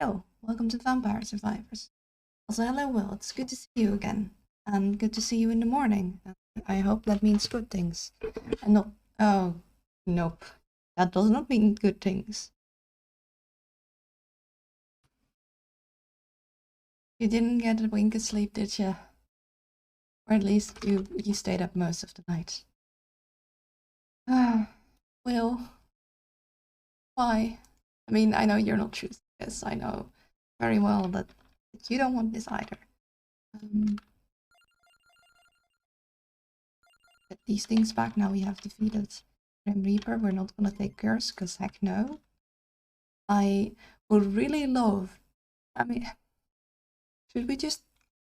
Oh, welcome to Vampire Survivors. Also, hello, Will. It's good to see you again. And good to see you in the morning. I hope that means good things. And not. Oh, nope. That does not mean good things. You didn't get a wink of sleep, did you? Or at least you stayed up most of the night. Ah, Will, why? I mean, I know you're not choosing this. I know very well that you don't want this either. Get these things back. Now we have defeated Grim Reaper. We're not gonna take Curse, because heck no. I would really love... I mean, should we just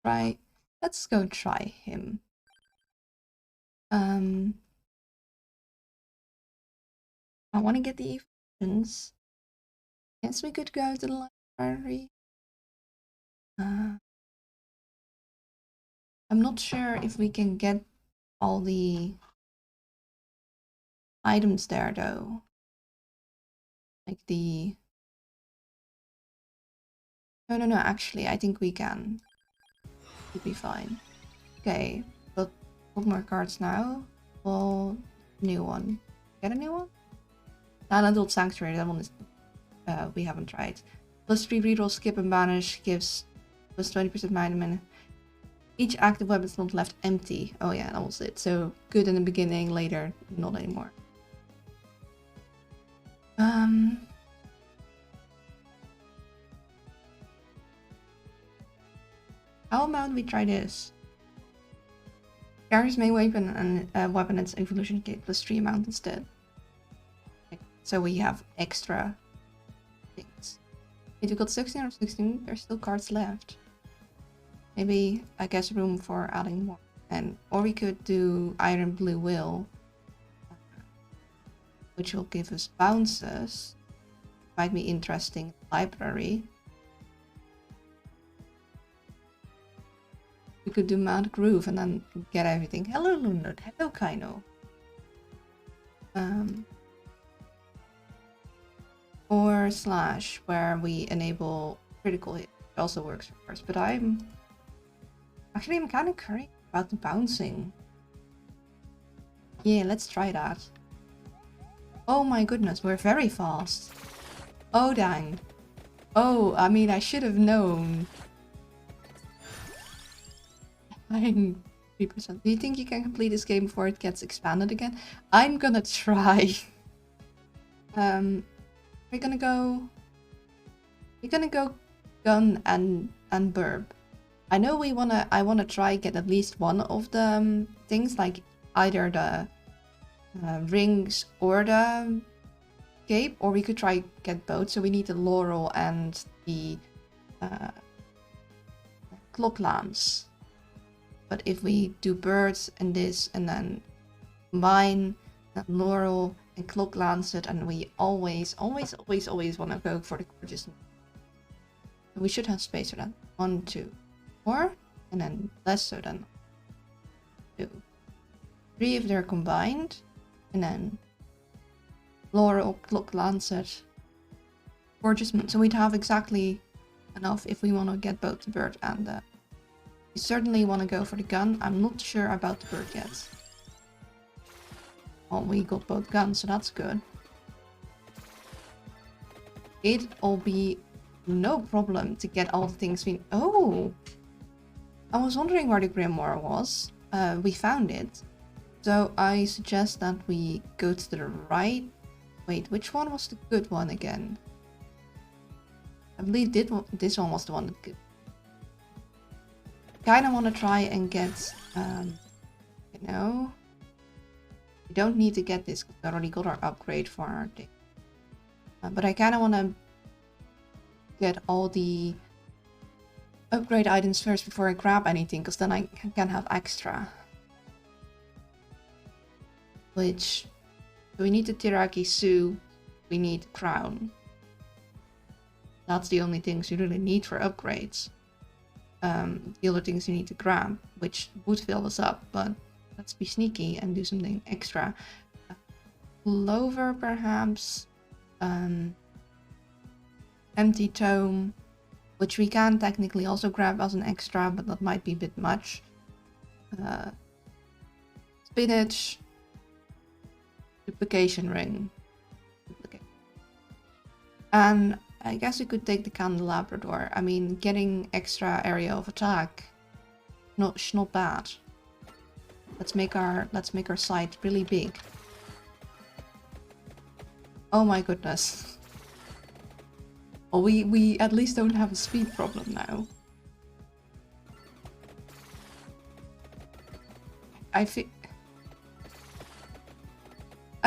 try... Let's go try him. I want to get the evolutions. Guess we could go to the library. I'm not sure if we can get all the items there though. Like the... No, actually, I think we can. It'll be fine. Okay, but what more cards now? Well, new one. Get a new one? Adult Sanctuary, that one is... we haven't tried. +3 reroll, skip and banish gives +20% mana. Each active weapon slot left empty. Oh yeah, that was it. So good in the beginning, later not anymore. How about we try this? Carries main weapon and weapon its evolution get +3 amount instead. So we have extra things. If you got 16 or 16, there's still cards left. Maybe, I guess, room for adding more. Or we could do Iron Blue Will, which will give us bounces. Might be interesting. Library. We could do Mount Groove and then get everything. Hello, Lunod. Hello, Kaino. Or Slash, where we enable critical hit. It also works for us, but I'm kind of curious about the bouncing. Yeah, let's try that. Oh my goodness, we're very fast. Oh dang. Oh, I mean, I should have known. 3%. Do you think you can complete this game before it gets expanded again? I'm gonna try. We're gonna go gun and burb. I know I wanna try get at least one of the things, like either the rings or the cape, or we could try get both. So we need the laurel and the clock lance. But if we do birds and this and then combine laurel and clock lancet, and we always want to go for the gorgeous. We should have space for that. 1, 2, 4, and then less so than 2, 3 if they're combined, and then laurel, clock lancet, gorgeous. So we'd have exactly enough if we want to get both the bird and the... We certainly want to go for the gun. I'm not sure about the bird yet. Well, we got both guns, so that's good. It'll be no problem to get all the things we... Oh! I was wondering where the grimoire was. We found it. So I suggest that we go to the right. Wait, which one was the good one again? I believe this one was the one that good. I kind of want to try and get, you know... We don't need to get this because we already got our upgrade for our thing. But I kind of want to get all the upgrade items first before I grab anything, because then I can have extra. Which... So we need the Tirakisu, we need crown. That's the only things you really need for upgrades. The other things you need to grab, which would fill us up, but let's be sneaky and do something extra. Clover, perhaps. empty tome, which we can technically also grab as an extra, but that might be a bit much. Spinach, duplication ring, duplicate. And I guess we could take the candelabrador. I mean, getting extra area of attack, not bad. Let's make our site really big. Oh my goodness. Well, we at least don't have a speed problem now. I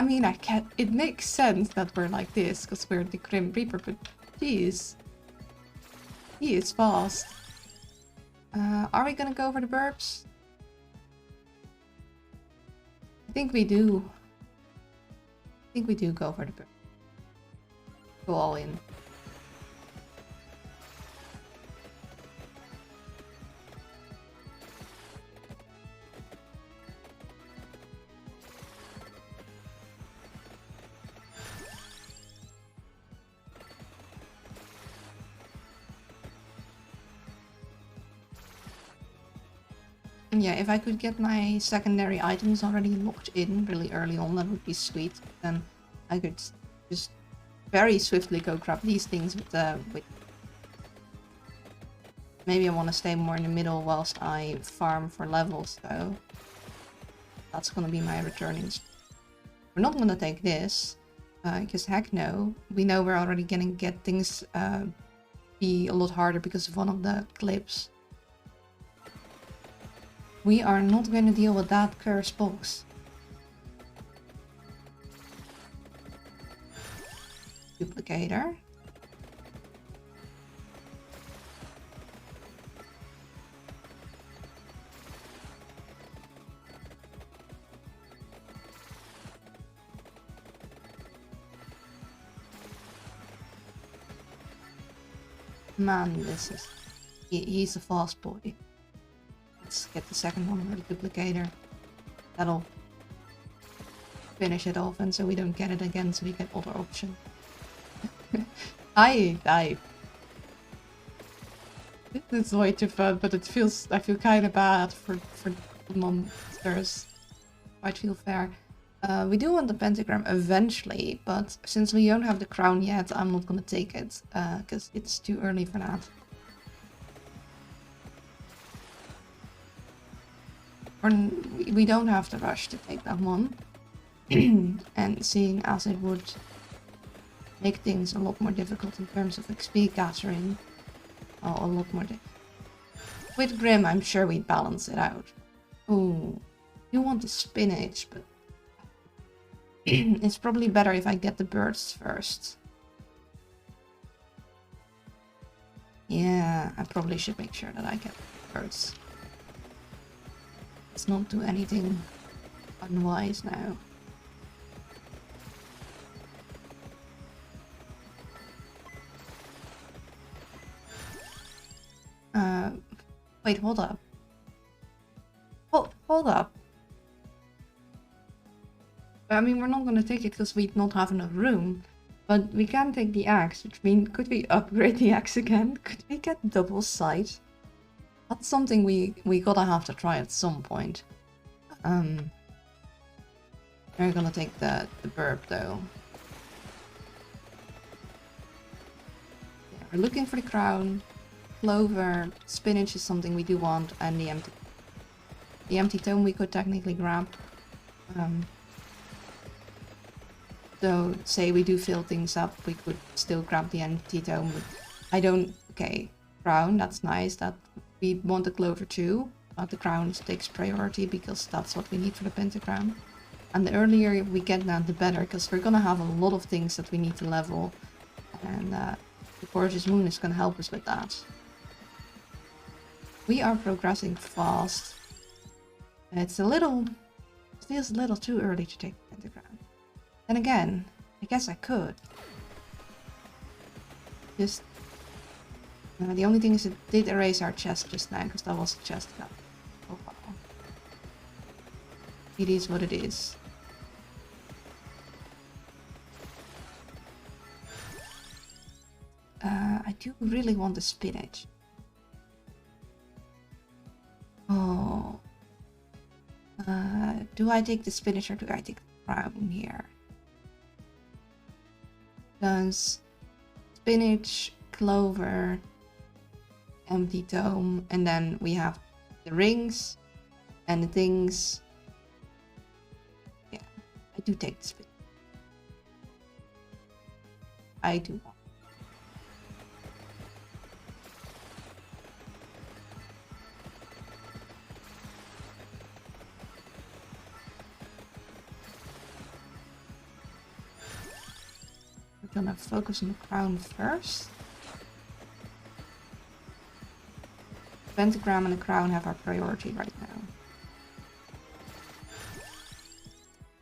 mean, it makes sense that we're like this, because we're the Grim Reaper, but geez. He is fast. Are we gonna go for the burps? I think we do. I think we do go for the burps. Go all in. Yeah, if I could get my secondary items already locked in really early on, that would be sweet. Then I could just very swiftly go grab these things with... Maybe I want to stay more in the middle whilst I farm for levels, though. That's gonna be my returning. We're not gonna take this, because heck no. We know we're already gonna get things be a lot harder because of one of the clips. We are not going to deal with that cursed box. Duplicator. Man, this is... He's a fast boy. Let's get the second one with the duplicator. That'll finish it off, and so we don't get it again, so we get other option. This is way too fun, but it feels... I feel kind of bad for the monsters. Might feel fair. We do want the pentagram eventually, but since we don't have the crown yet, I'm not gonna take it, because it's too early for that. We don't have to rush to take that one. And seeing as it would make things a lot more difficult in terms of XP gathering. Oh, a lot more with Grim, I'm sure we'd balance it out. Oh, you want the spinach, but it's probably better if I get the birds first. Yeah, I probably should make sure that I get the birds. Let's not do anything unwise now. Wait, hold up. Hold up. I mean, we're not gonna take it because we not have enough room. But we can take the axe, which means, could we upgrade the axe again? Could we get double sight? That's something we gotta have to try at some point. We're gonna take the burp though. Yeah, we're looking for the crown. Clover, spinach is something we do want, and the empty tome we could technically grab. So say we do fill things up, we could still grab the empty tome. But I don't... Okay, crown, that's nice. That we want the clover too, but the crown takes priority because that's what we need for the pentagram. And the earlier we get that, the better, because we're gonna have a lot of things that we need to level, and the gorgeous moon is gonna help us with that. We are progressing fast. It's a little... feels a little too early to take the pentagram. And again, I guess I could. Just... the only thing is it did erase our chest just now, because that was a chest cut. Oh wow. It is what it is. I do really want the spinach. Oh. Do I take the spinach or do I take the crown here? Because spinach, clover, empty dome, and then we have the rings and the things. Yeah, I do take the spinach. I do want. We're gonna focus on the crown first. Pentagram and the crown have our priority right now.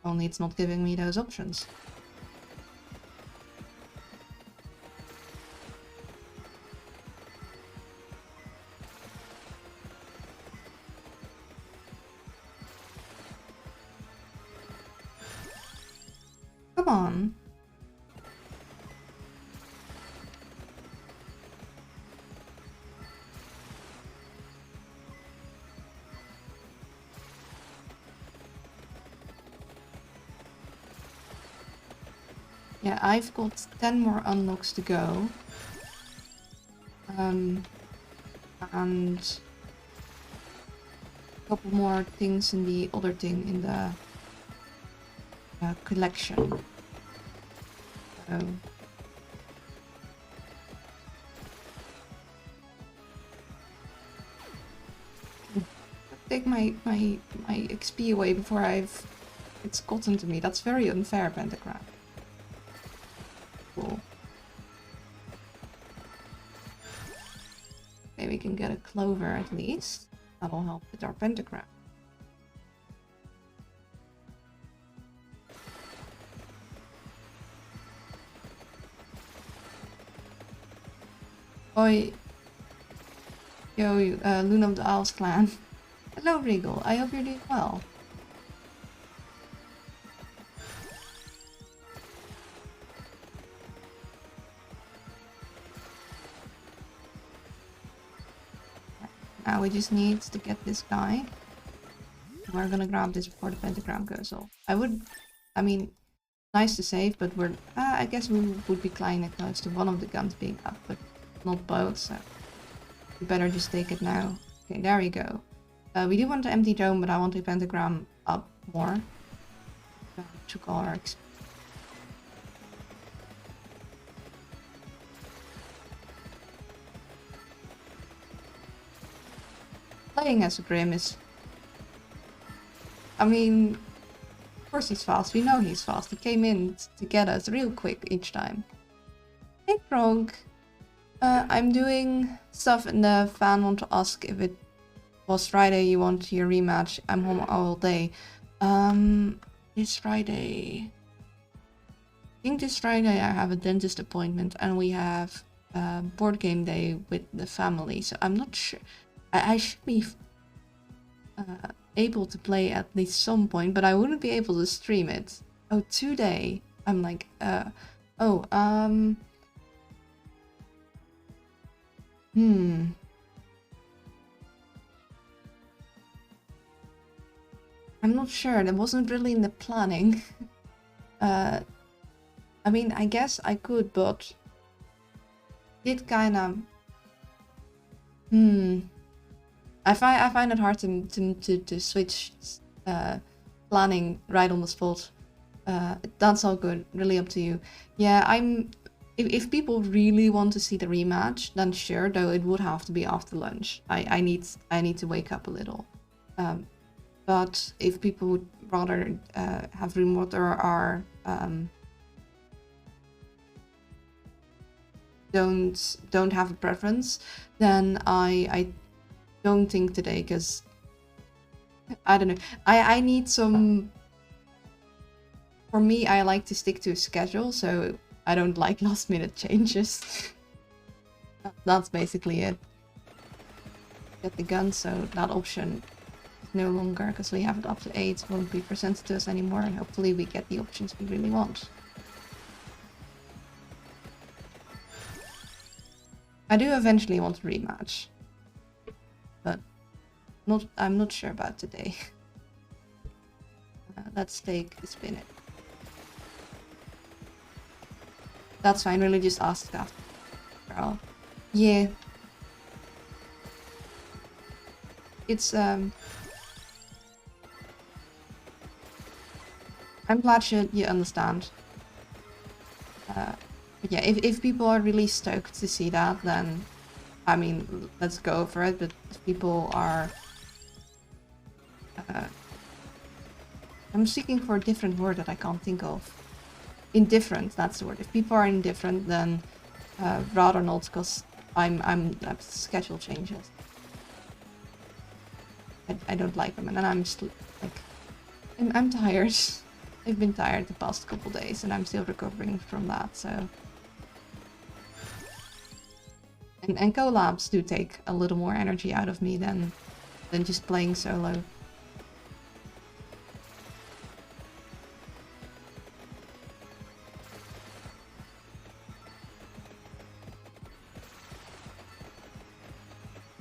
Only it's not giving me those options. Come on. Yeah, I've got 10 more unlocks to go. And a couple more things in the other thing in the collection. So take my XP away before it's gotten to me. That's very unfair, Pentagram. Cool. Okay, we can get a clover at least. That'll help with our pentagram. Oi. Yo, Luna of the Isles clan. Hello, Regal. I hope you're doing well. Now we just need to get this guy. We're gonna grab this before the pentagram goes off. I mean, nice to save, but we're, I guess we would be kinda close to one of the guns being up, but not both, so we better just take it now. Okay, there we go. We do want the empty dome, but I want the pentagram up more. Took all our XP. Playing as a Grim is... I mean, of course he's fast. We know he's fast. He came in to get us real quick each time. Hey, Krog. I'm doing stuff and the fan want to ask if it was Friday you want your rematch. I'm home all day. This Friday... I think this Friday I have a dentist appointment and we have board game day with the family. So I'm not sure... I should be able to play at least some point, but I wouldn't be able to stream it. Oh, today. I'm like, I'm not sure. That wasn't really in the planning. I mean, I guess I could, but it kind of... I find it hard to switch planning right on the spot. That's all good. Really up to you. Yeah, if people really want to see the rematch, then sure. Though it would have to be after lunch. I need to wake up a little. But if people would rather have remote or are don't have a preference, then I don't think today, because I don't know. I need some... For me, I like to stick to a schedule, so I don't like last minute changes. That's basically it. Get the gun, so that option is no longer, because we have it up to 8, won't be presented to us anymore, and hopefully we get the options we really want. I do eventually want a rematch, but I'm not sure about today. Let's take the spin. That's fine. Really, just ask that, girl. Yeah. It's I'm glad you understand. But yeah, if people are really stoked to see that, then I mean, let's go for it. But if people are, I'm seeking for a different word that I can't think of. Indifferent, that's the word. If people are indifferent, then rather not, because I'm schedule changes. I don't like them, and then I'm just like, I'm tired. I've been tired the past couple days, and I'm still recovering from that. So, and collabs do take a little more energy out of me than just playing solo.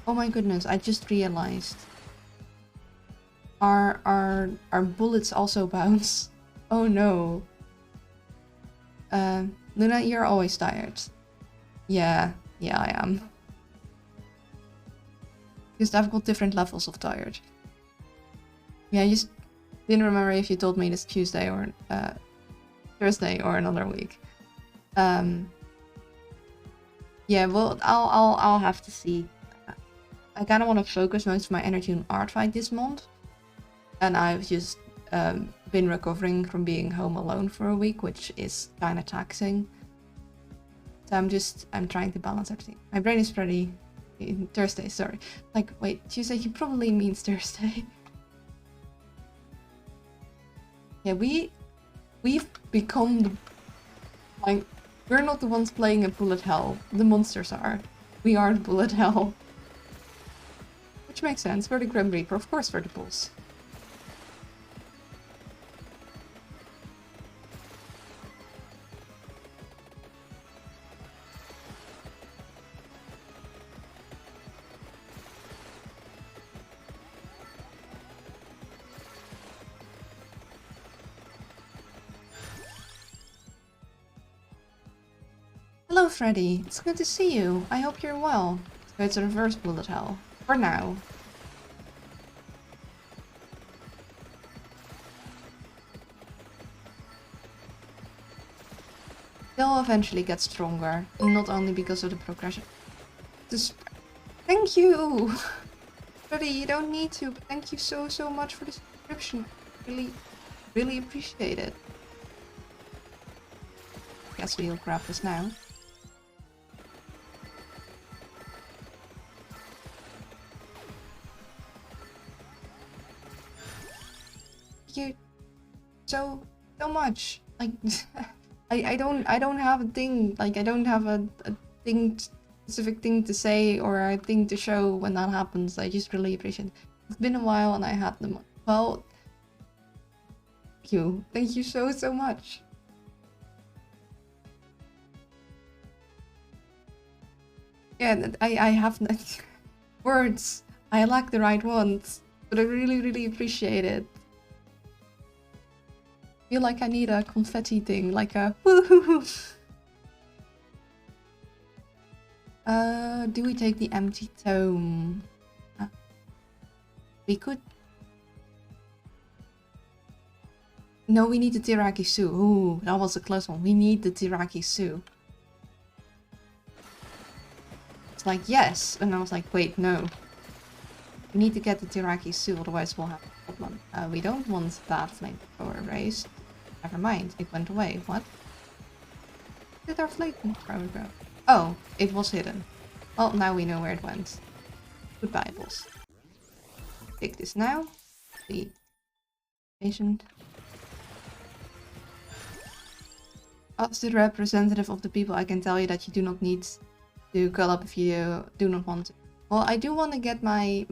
Oh my goodness! I just realized. Our bullets also bounce. Oh no. Luna, you're always tired. Yeah, I am. Because I've got different levels of tired. Yeah, I just didn't remember if you told me this Tuesday or Thursday or another week. Yeah, well, I'll have to see. I kind of want to focus most of my energy on art fight this month. And I've just been recovering from being home alone for a week, which is kind of taxing. So I'm trying to balance everything. My brain is ready. Thursday, sorry. Like, wait, Tuesday, he probably means Thursday. Yeah, we've become the, like, we're not the ones playing a bullet hell. The monsters are. We are the bullet hell. Which makes sense. We're the Grim Reaper, of course we're the boss. Hello, Freddy. It's good to see you. I hope you're well. So it's a reverse bullet hell. For now. They'll eventually get stronger. Not only because of the progression. Thank you! Freddy, you don't need to, but thank you so much for the subscription. Really appreciate it. Guess we'll grab this now. You so much. Like I don't have a thing, like I don't have a thing, specific thing to say or a thing to show when that happens. I just really appreciate it. It's been a while and I had them. Well, thank you so much. Yeah, I have words. I lack the right ones, but I really appreciate it. Feel like I need a confetti thing, like a woohoo. Do we take the empty tome? We could. No, we need the Tiramisu. Ooh, that was a close one. We need the Tiramisu. It's like, yes. And I was like, wait, no. We need to get the Tiramisu, otherwise we'll have a problem. We don't want that flamethrower raised. Never mind, it went away. What? Did our flamethrower go? Oh, it was hidden. Well, now we know where it went. Goodbye, boss. Take this now. Be patient. As the representative of the people, I can tell you that you do not need to curl up if you do not want to. Well, I do want to get my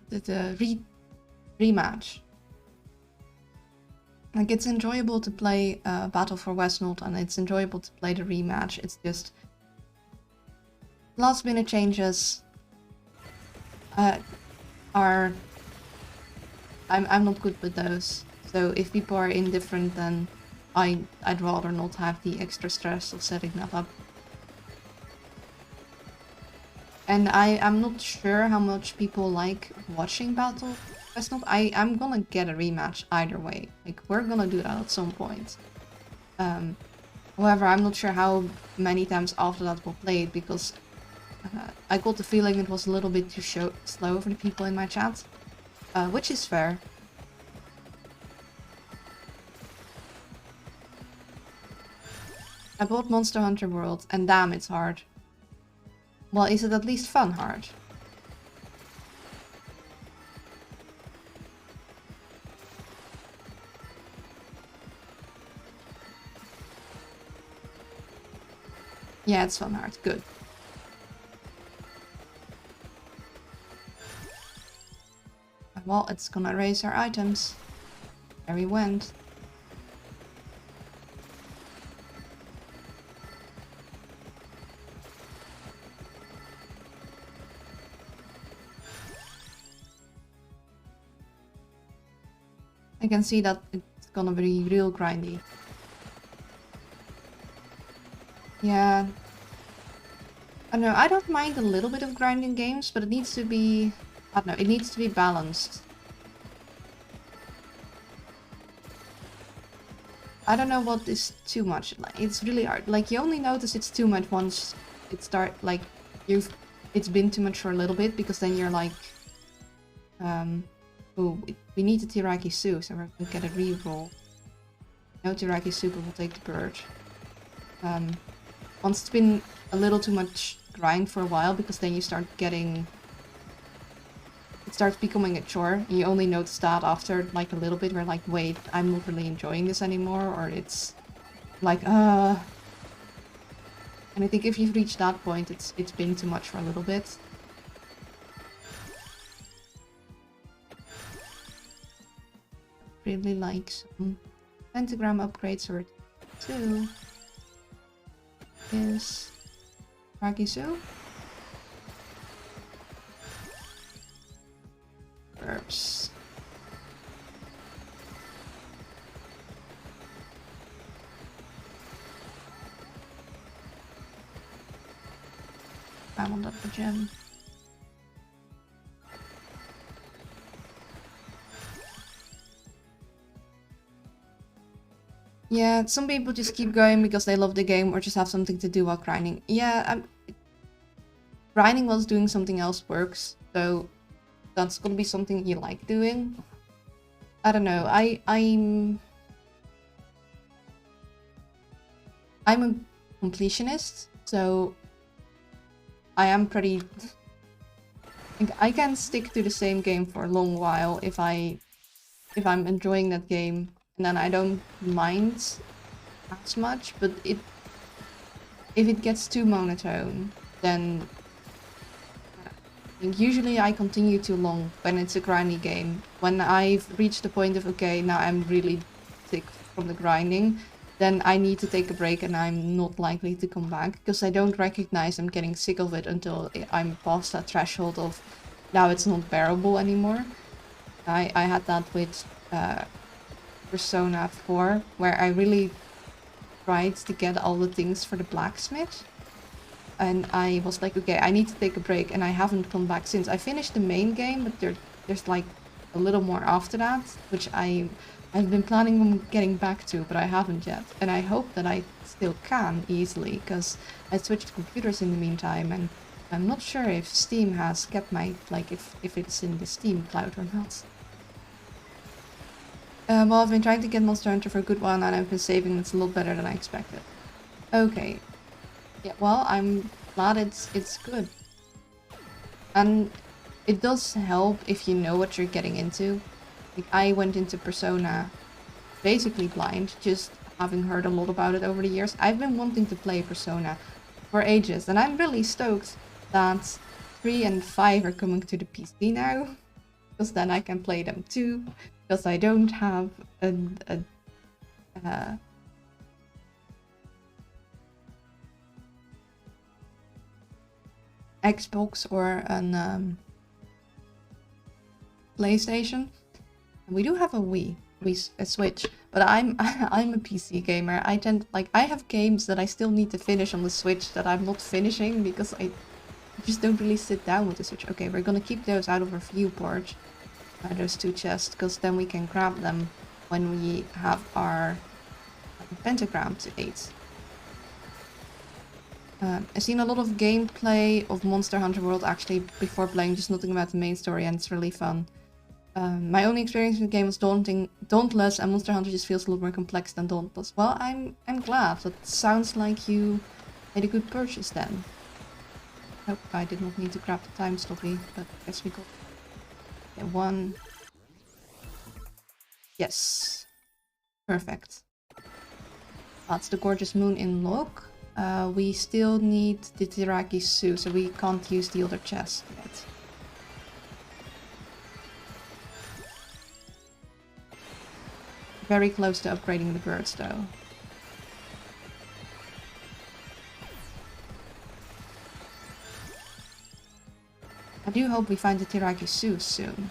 the rematch. Like, it's enjoyable to play Battle for Westnord, and it's enjoyable to play the rematch. It's just last minute changes are... I'm not good with those. So if people are indifferent, then I'd rather not have the extra stress of setting that up. And I'm not sure how much people like watching Battle Westnord. I'm gonna get a rematch either way. Like, we're gonna do that at some point. However, I'm not sure how many times after that we'll play it, because I got the feeling it was a little bit too slow for the people in my chat. Which is fair. I bought Monster Hunter World, and damn, it's hard. Well, is it at least fun hard? Yeah, it's fun hard. Good. Well, it's gonna raise our items. There we went. I can see that it's gonna be real grindy. Yeah. I don't know, I don't mind a little bit of grinding games, but it needs to be... I don't know, it needs to be balanced. I don't know what is too much. Like, it's really hard. Like, you only notice it's too much once it like, it's been too much for a little bit, because then you're like... Oh, we need the Tiraki Su, so we're gonna get a reroll. No Tiraki Su, but we'll take the bird. Once it's been a little too much grind for a while, because then you start getting... It starts becoming a chore, and you only notice that after like a little bit, where like, wait, I'm not really enjoying this anymore, or it's like, And I think if you've reached that point, it's been too much for a little bit. Really like some pentagram upgrades, or 2 is Ragisu. Herbs. I want that for gem. Yeah, some people just keep going because they love the game or just have something to do while grinding. Yeah, grinding while doing something else works, so that's gonna be something you like doing. I don't know, I'm a completionist, so I am pretty... I can stick to the same game for a long while if I'm enjoying that game. And then I don't mind as much, but if it gets too monotone, then usually I continue too long when it's a grindy game. When I've reached the point of, okay, now I'm really sick from the grinding, then I need to take a break, and I'm not likely to come back, because I don't recognize I'm getting sick of it until I'm past that threshold of now it's not bearable anymore. I had that with Persona 4, where I really tried to get all the things for the blacksmith, and I was like, okay, I need to take a break, and I haven't come back since. I finished the main game, but there's like a little more after that, which I've been planning on getting back to, but I haven't yet, and I hope that I still can easily, because I switched computers in the meantime, and I'm not sure if Steam has kept my, like, if it's in the Steam cloud or not. Well, I've been trying to get Monster Hunter for a good while, and I've been saving. It's a lot better than I expected. Okay. Yeah, well, I'm glad it's good. And it does help if you know what you're getting into. Like, I went into Persona basically blind, just having heard a lot about it over the years. I've been wanting to play Persona for ages, and I'm really stoked that 3 and 5 are coming to the PC now, because then I can play them too. Because I don't have a Xbox or an PlayStation. We do have a Wii, a Switch, but I'm I'm a PC gamer. I have games that I still need to finish on the Switch that I'm not finishing because I just don't really sit down with the Switch. Okay, we're gonna keep those out of our viewport, those 2 chests, because then we can grab them when we have our pentagram to 8. I've seen a lot of gameplay of Monster Hunter World actually before playing, just nothing about the main story, and it's really fun. My only experience with the game was Dauntless, and Monster Hunter just feels a lot more complex than Dauntless. Well, I'm glad. That sounds like you made a good purchase then. Hope I did not need to grab the time stoppy, but I guess we got one. Yes. Perfect. That's the Gorgeous Moon in Log. We still need the Tirakisu, so we can't use the other chest yet. Very close to upgrading the birds though. I do hope we find the Tirakisu soon.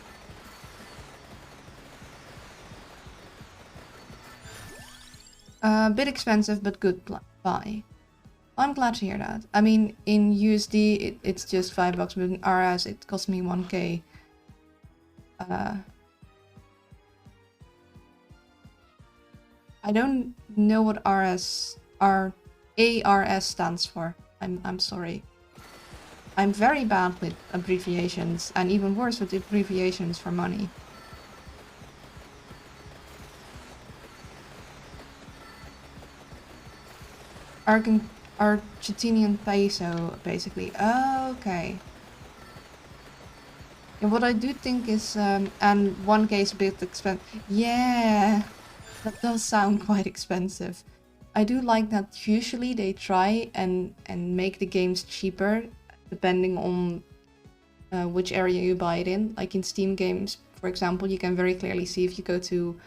A bit expensive, but good buy. I'm glad to hear that. I mean, in USD, it's just $5, but in RS, it cost me 1k. I don't know what ARS stands for. I'm sorry. I'm very bad with abbreviations, and even worse with abbreviations for money. Argentinian peso, basically. Oh, okay. And what I do think is, and 1k is a bit expensive. Yeah, that does sound quite expensive. I do like that usually they try and make the games cheaper, depending on which area you buy it in. Like in Steam games, for example, you can very clearly see if you go to...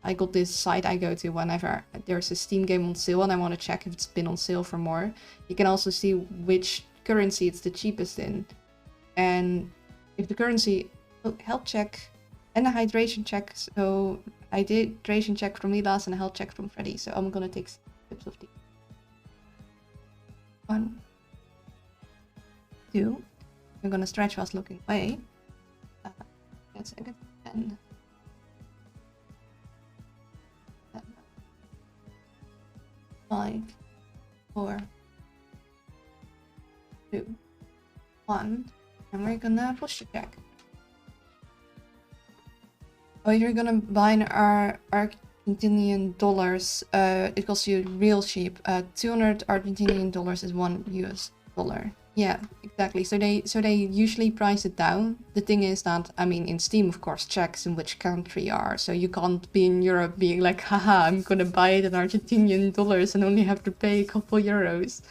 I got this site I go to whenever there's a Steam game on sale and I want to check if it's been on sale for more. You can also see which currency it's the cheapest in. And if the currency... Oh, health check and a hydration check. So I did hydration check from Milas and a health check from Freddy. So I'm gonna take sips of tea. 1, 2. I'm gonna stretch whilst looking away. That's a good 10. 5, 4, 2, 1, and we're gonna push the check. Oh, you're gonna buy our Argentinian dollars. It costs you real cheap. 200 Argentinian dollars is $1. Yeah, exactly. So they usually price it down. The thing is that, I mean, in Steam, of course, checks in which country you are. So you can't be in Europe being like, haha, I'm gonna buy it in Argentinian dollars and only have to pay a couple euros.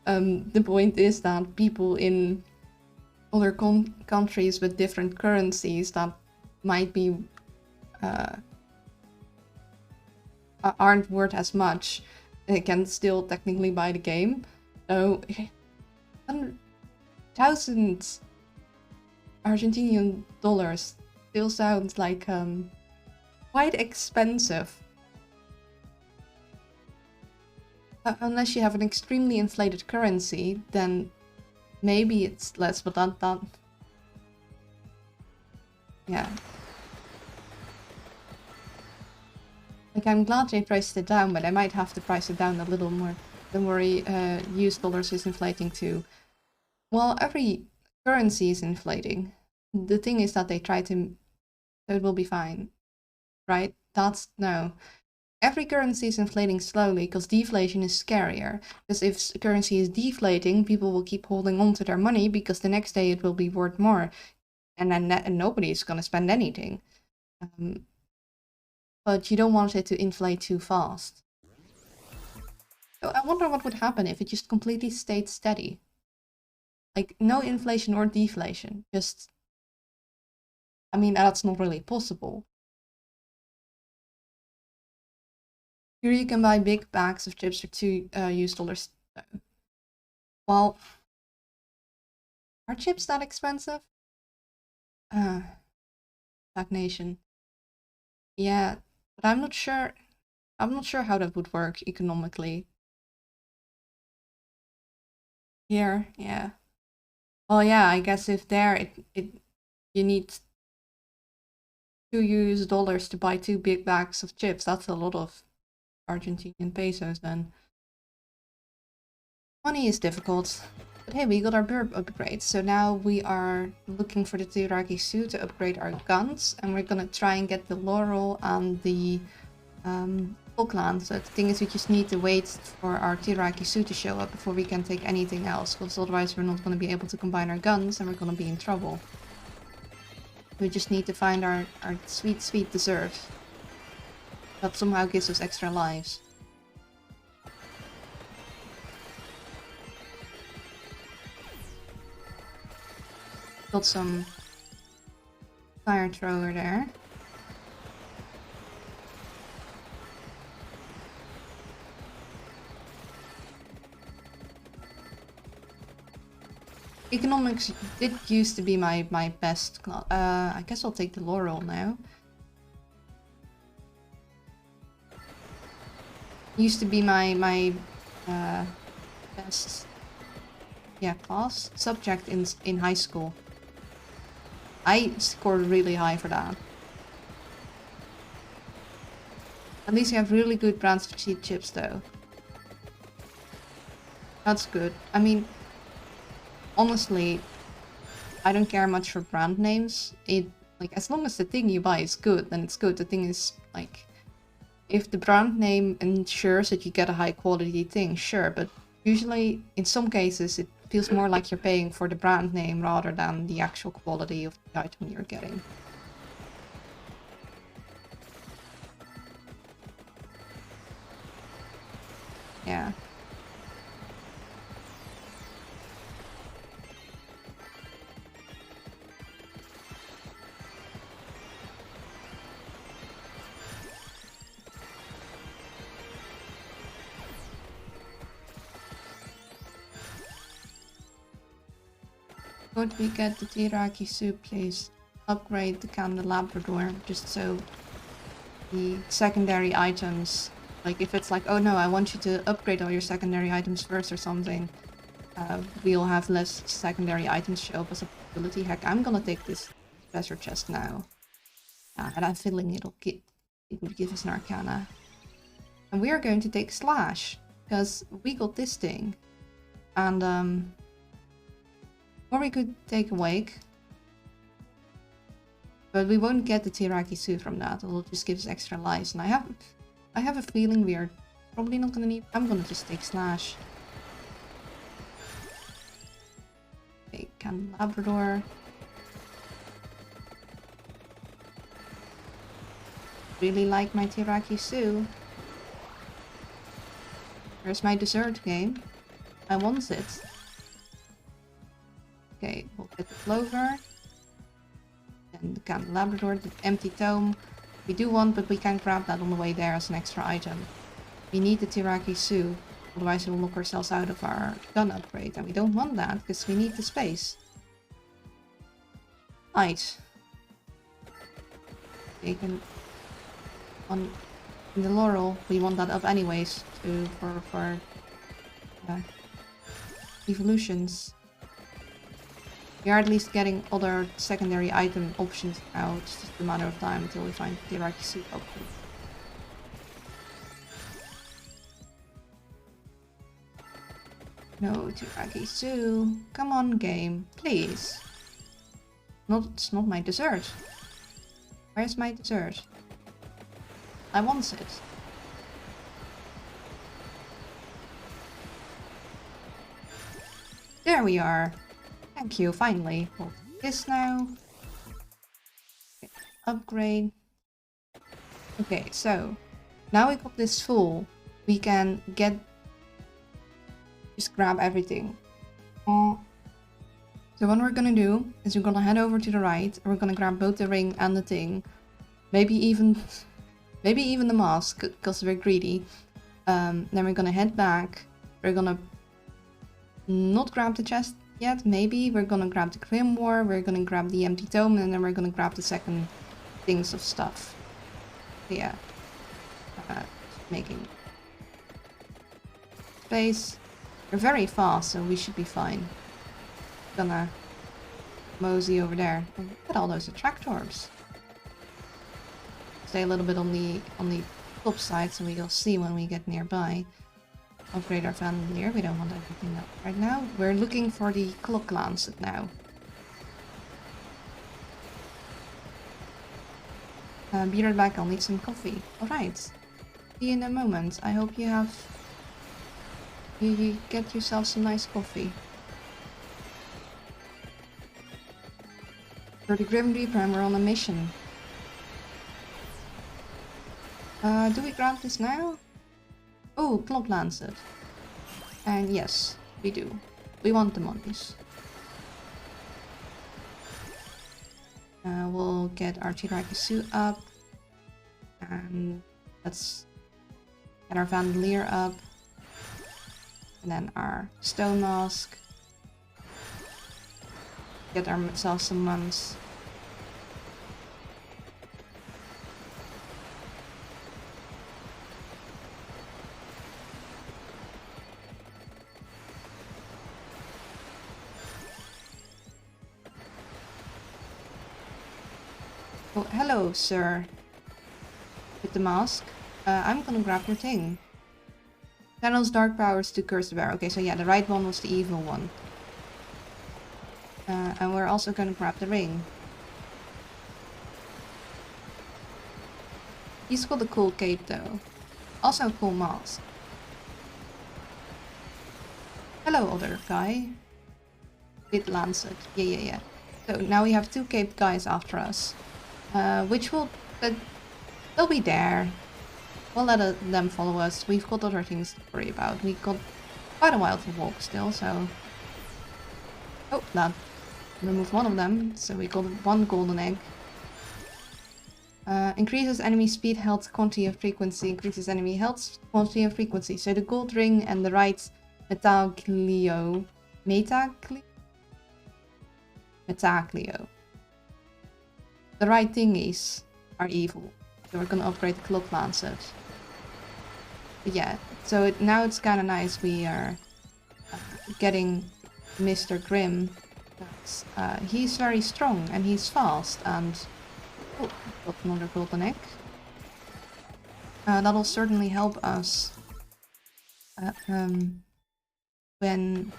The point is that people in other countries with different currencies that might be aren't worth as much, they can still technically buy the game. So 1,000 Argentinian dollars still sounds like quite expensive. Unless you have an extremely inflated currency, then maybe it's less, but that yeah. Like, I'm glad they priced it down, but I might have to price it down a little more. Don't worry, US dollars is inflating too. Well, every currency is inflating. The thing is that they try to... So it will be fine, right? No. Every currency is inflating slowly because deflation is scarier. Because if currency is deflating, people will keep holding on to their money because the next day it will be worth more. And then nobody is going to spend anything. But you don't want it to inflate too fast. So I wonder what would happen if it just completely stayed steady. Like, no inflation or deflation. Just... I mean, that's not really possible. Here you can buy big bags of chips for $2 US. Well, are chips that expensive? Stagnation. Yeah, but I'm not sure. I'm not sure how that would work economically. Here, yeah. Well, yeah, I guess if there you need $2 to buy 2 big bags of chips. That's a lot of Argentinian pesos then. Money is difficult. But hey, we got our burb upgrade, so now we are looking for the Tirakisu to upgrade our guns, and we're gonna try and get the Laurel and the Falkland. So the thing is, we just need to wait for our Tirakisu to show up before we can take anything else, because otherwise we're not gonna be able to combine our guns and we're gonna be in trouble. We just need to find our sweet, sweet dessert that somehow gives us extra lives. Got some fire thrower there. Economics did used to be my best class. I guess I'll take the Laurel now. Used to be my best class subject in high school. I scored really high for that. At least you have really good brands for cheap chips though. That's good. I mean, honestly, I don't care much for brand names. Like, as long as the thing you buy is good, then it's good. The thing is, like, if the brand name ensures that you get a high quality thing, sure, but usually in some cases it feels more like you're paying for the brand name rather than the actual quality of the item you're getting. Yeah. Could we get the Tirakisu, please? Upgrade the Candelabrador, just so the secondary items, like if it's like, oh no, I want you to upgrade all your secondary items first or something, we'll have less secondary items show up as a possibility. Heck, I'm gonna take this treasure chest now. And I'm feeling it would give us an Arcana. And we are going to take Slash, because we got this thing. And or we could take Awake. But we won't get the Tirakisu from that. It'll just give us extra lives. And I have a feeling we are probably not gonna need. I'm gonna just take Slash. Okay, Candelabrador. Really like my Tirakisu. Where's my dessert game? I want it. Okay, we'll get the Clover. And the Candelabrador, the empty tome. We do want, but we can grab that on the way there as an extra item. We need the Tirakisu, otherwise we'll lock ourselves out of our gun upgrade. And we don't want that, because we need the space. Right. Taken on in the Laurel, we want that up anyways for evolutions. We are at least getting other secondary item options now. It's just a matter of time until we find the Tirakisu option. No Tirakisu. Come on, game. Please. It's not my dessert. Where's my dessert? I want it. There we are. Thank you, finally. We'll do this now. Okay, upgrade. Okay, so now we got this full. We can just grab everything. So what we're gonna do is we're gonna head over to the right and we're gonna grab both the ring and the thing. Maybe even Maybe even the mask, because we're greedy. Then we're gonna head back. We're gonna not grab the chest yet, maybe. We're gonna grab the Grimoire, we're gonna grab the empty tome, and then we're gonna grab the second things of stuff. Yeah. Making space. We're very fast, so we should be fine. Gonna mosey over there. Oh, look at all those attractors. Stay a little bit on the top side so we'll see when we get nearby. Upgrade our Vandalier. We don't want everything up right now. We're looking for the Clock Lancet now. Be right back, I'll need some coffee. Alright. See you in a moment. I hope you have... You get yourself some nice coffee. For the Grim Reaper and we're on a mission. Do we grab this now? Oh, Clock Lancet. And yes, we do. We want the monies. We'll get our Chiraki suit up. And let's get our Vandalier up. And then our Stone Mask. Get ourselves some mums. Oh, hello, sir. With the mask. I'm gonna grab your thing. Channels dark powers to curse the bear. Okay, so yeah, the right one was the evil one. And we're also gonna grab the ring. He's got a cool cape though. Also a cool mask. Hello, other guy. With Lancet. Yeah. So now we have two caped guys after us. Which will... they'll be there. We'll let them follow us. We've got other things to worry about. We've got quite a while to walk still, so... Oh, that removed one of them, so we got one golden egg. Increases enemy speed, health, quantity, and frequency. Increases enemy health, quantity, and frequency. So the gold ring and the right Metaglio. Metaglio. The right thingies are evil. So we're gonna upgrade the Clock Lancet. But yeah, so now it's kind of nice we are getting Mr. Grimm. He's very strong and he's fast and... Oh, got another golden egg. That'll certainly help us when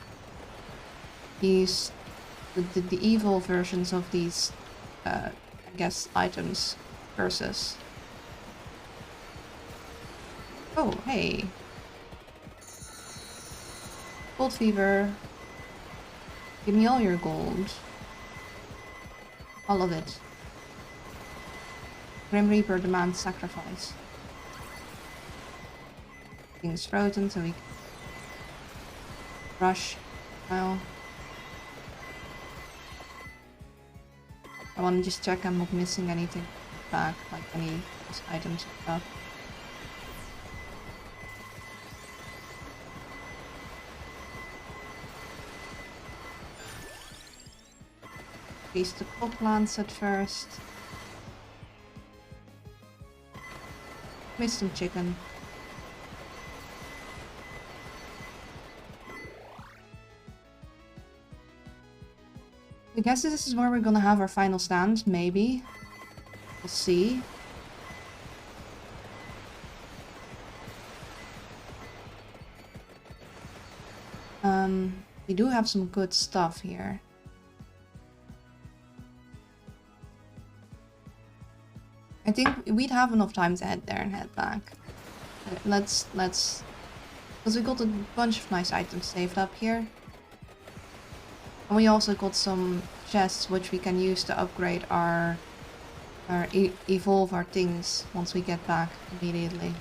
these... the evil versions of these, I guess, items versus... Oh, hey. Gold fever. Give me all your gold. All of it. Grim Reaper demands sacrifice. Things frozen, so we can rush now. I want to just check I'm not missing anything back, like any items and stuff. Place the Clock Lancet first. Missed some chicken. I guess this is where we're gonna have our final stand, maybe. We'll see. We do have some good stuff here. I think we'd have enough time to head there and head back. Let's... Because we got a bunch of nice items saved up here. And we also got some chests which we can use to upgrade evolve our things once we get back immediately.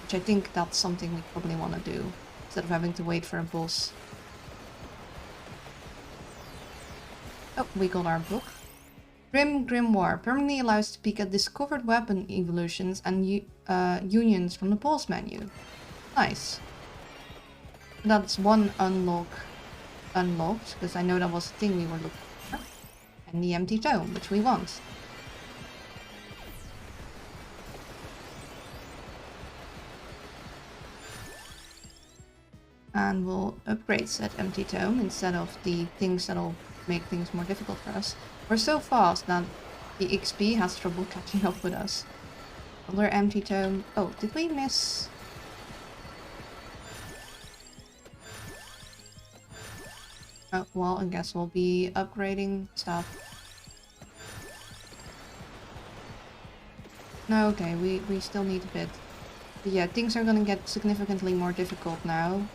Which I think that's something we probably want to do, instead of having to wait for a boss. Oh, we got our book. Grim Grimoire permanently allows to peek at discovered weapon evolutions and unions from the pulse menu. Nice. That's one unlocked, because I know that was the thing we were looking for. And the empty tome, which we want. And we'll upgrade said empty tome instead of the things that'll make things more difficult for us. We're so fast that the XP has trouble catching up with us. Another empty tome. Oh, did we miss? Oh, well, I guess we'll be upgrading stuff. No, okay, we still need a bit. But yeah, things are gonna get significantly more difficult now.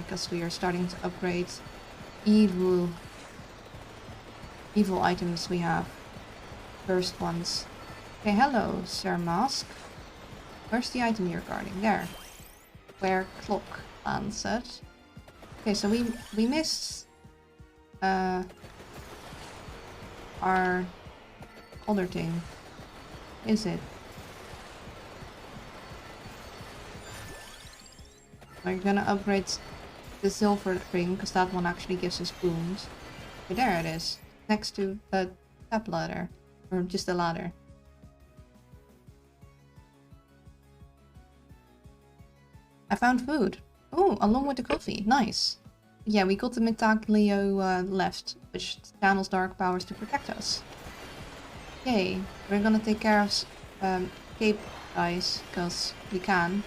Because we are starting to upgrade evil items we have. First ones. Okay, hello, Sir Mask. Where's the item you're guarding? There. Where clock answered. Okay, so we missed our other thing. Is it? We're gonna upgrade the silver ring, because that one actually gives us booms. Okay, there it is. Next to the step ladder. Or just a ladder. I found food. Oh, along with the coffee. Nice. Yeah, we got the Metaglio left, which channels dark powers to protect us. Okay, we're gonna take care of Cape guys, because we can.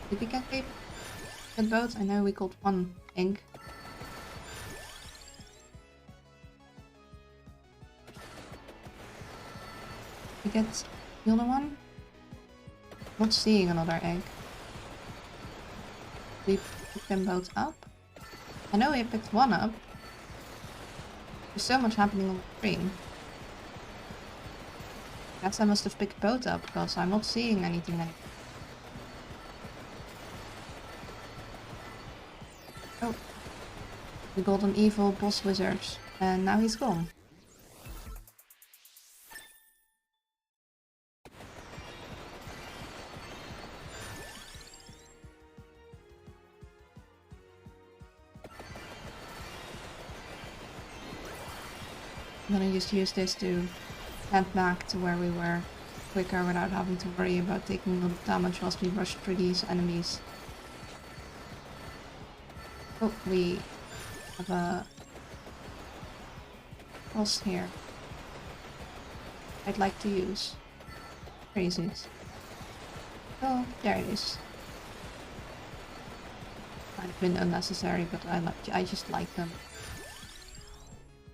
Did we get Cape? Get both? I know we got one ink. We get the other one? Not seeing another egg. We pick them both up? I know we picked one up. There's so much happening on the screen. Guess I must have picked both up, because I'm not seeing anything anymore. Oh. We got an evil boss wizard, and now he's gone. I'm gonna just use this to head back to where we were quicker without having to worry about taking a lot of damage whilst we rush through these enemies. Oh, we have a boss here I'd like to use. Where is it? Oh, there it is. Might have been unnecessary, but I just like them.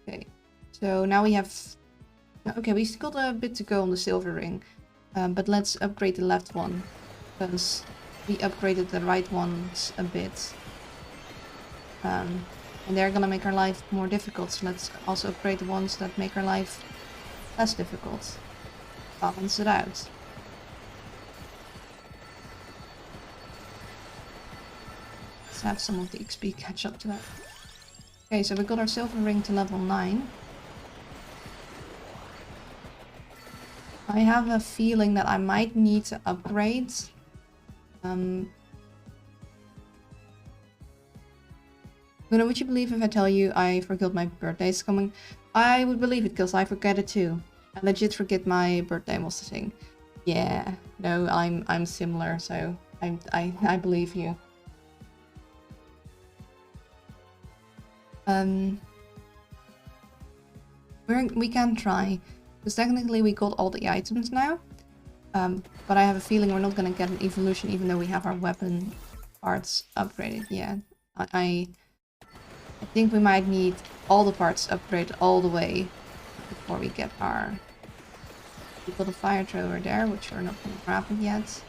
Okay, so now we have... Okay, we still got a bit to go on the silver ring, but let's upgrade the left one, because we upgraded the right ones a bit. And they're gonna make our life more difficult, so let's also upgrade the ones that make our life less difficult. Balance it out. Let's have some of the XP catch up to that. Okay, so we got our silver ring to level 9. I have a feeling that I might need to upgrade. Luna, would you believe if I tell you I forgot my birthday is coming? I would believe it, because I forget it too. I legit forget my birthday was the thing. Yeah, no, I'm similar, so I believe you. We can try, because technically we got all the items now. But I have a feeling we're not gonna get an evolution even though we have our weapon parts upgraded. Yeah, I think we might need all the parts upgraded all the way before we get our... We got a fire thrower there, which we're not gonna grab it yet.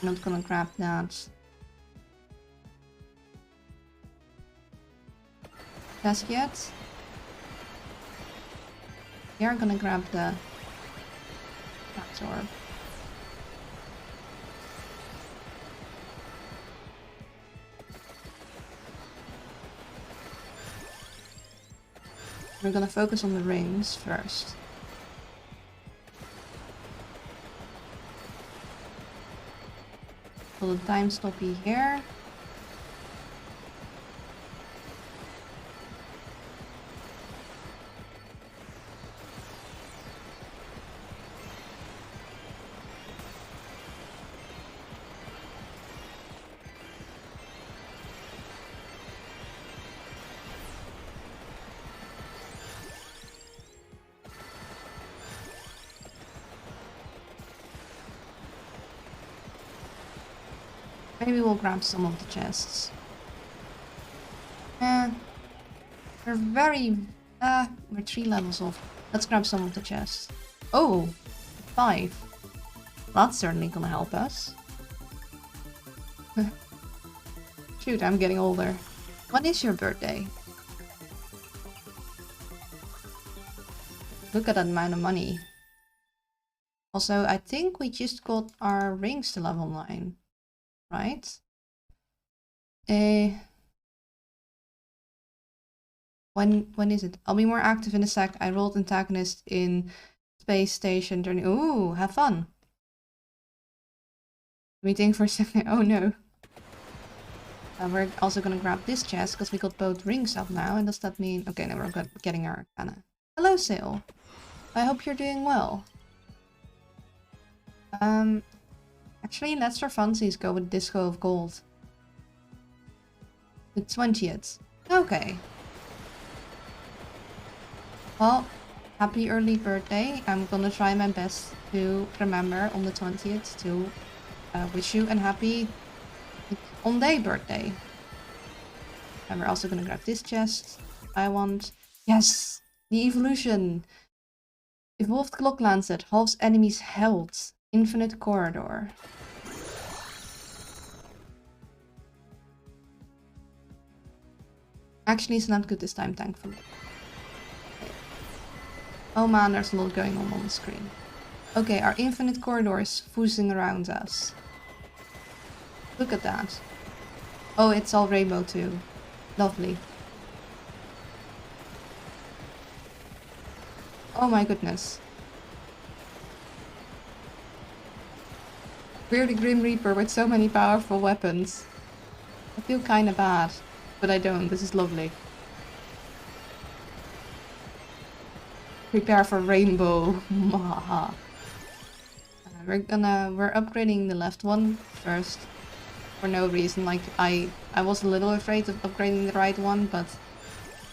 We're not gonna grab that. Just yet. We are gonna grab the orb. We're gonna focus on the rings first. So the time stoppy here. Maybe we'll grab some of the chests. We're very... we're 3 levels off. Let's grab some of the chests. Oh! 5. That's certainly gonna help us. Shoot, I'm getting older. When is your birthday? Look at that amount of money. Also, I think we just got our rings to level 9. Right? When is it? I'll be more active in a sec. I rolled antagonist in space station during... Ooh, have fun. Meeting for a second. Oh no. We're also gonna grab this chest because we got both rings up now. And does that mean... Okay, now we're getting our arcana. Hello, Sail. I hope you're doing well. Actually, let's for funsies go with Disco of Gold. The 20th. Okay. Well, happy early birthday. I'm gonna try my best to remember on the 20th to wish you a happy on-day birthday. And we're also gonna grab this chest. I want... Yes! The evolution! Evolved Clock Lancet halves enemies' health. Infinite Corridor. Actually, it's not good this time, thankfully. Okay. Oh man, there's a lot going on the screen. Okay, our Infinite Corridor is foozing around us. Look at that. Oh, it's all rainbow too. Lovely. Oh my goodness. We're the Grim Reaper with so many powerful weapons. I feel kinda bad, but I don't. This is lovely. Prepare for rainbow. We're upgrading the left one first. For no reason. Like, I was a little afraid of upgrading the right one, but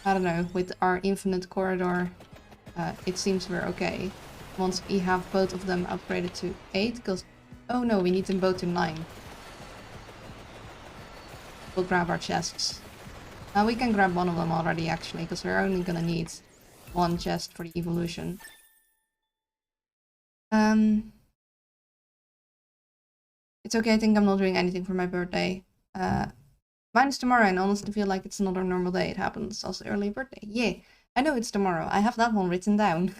I don't know. With our Infinite Corridor, it seems we're okay. Once we have both of them upgraded to 8, because... Oh no, we need them both to 9. We'll grab our chests. Now we can grab one of them already, actually, because we're only gonna need 1 chest for the evolution. It's okay, I think I'm not doing anything for my birthday. Mine is tomorrow, and I honestly feel like it's another normal day. It happens. Also early birthday. Yeah, I know it's tomorrow. I have that one written down.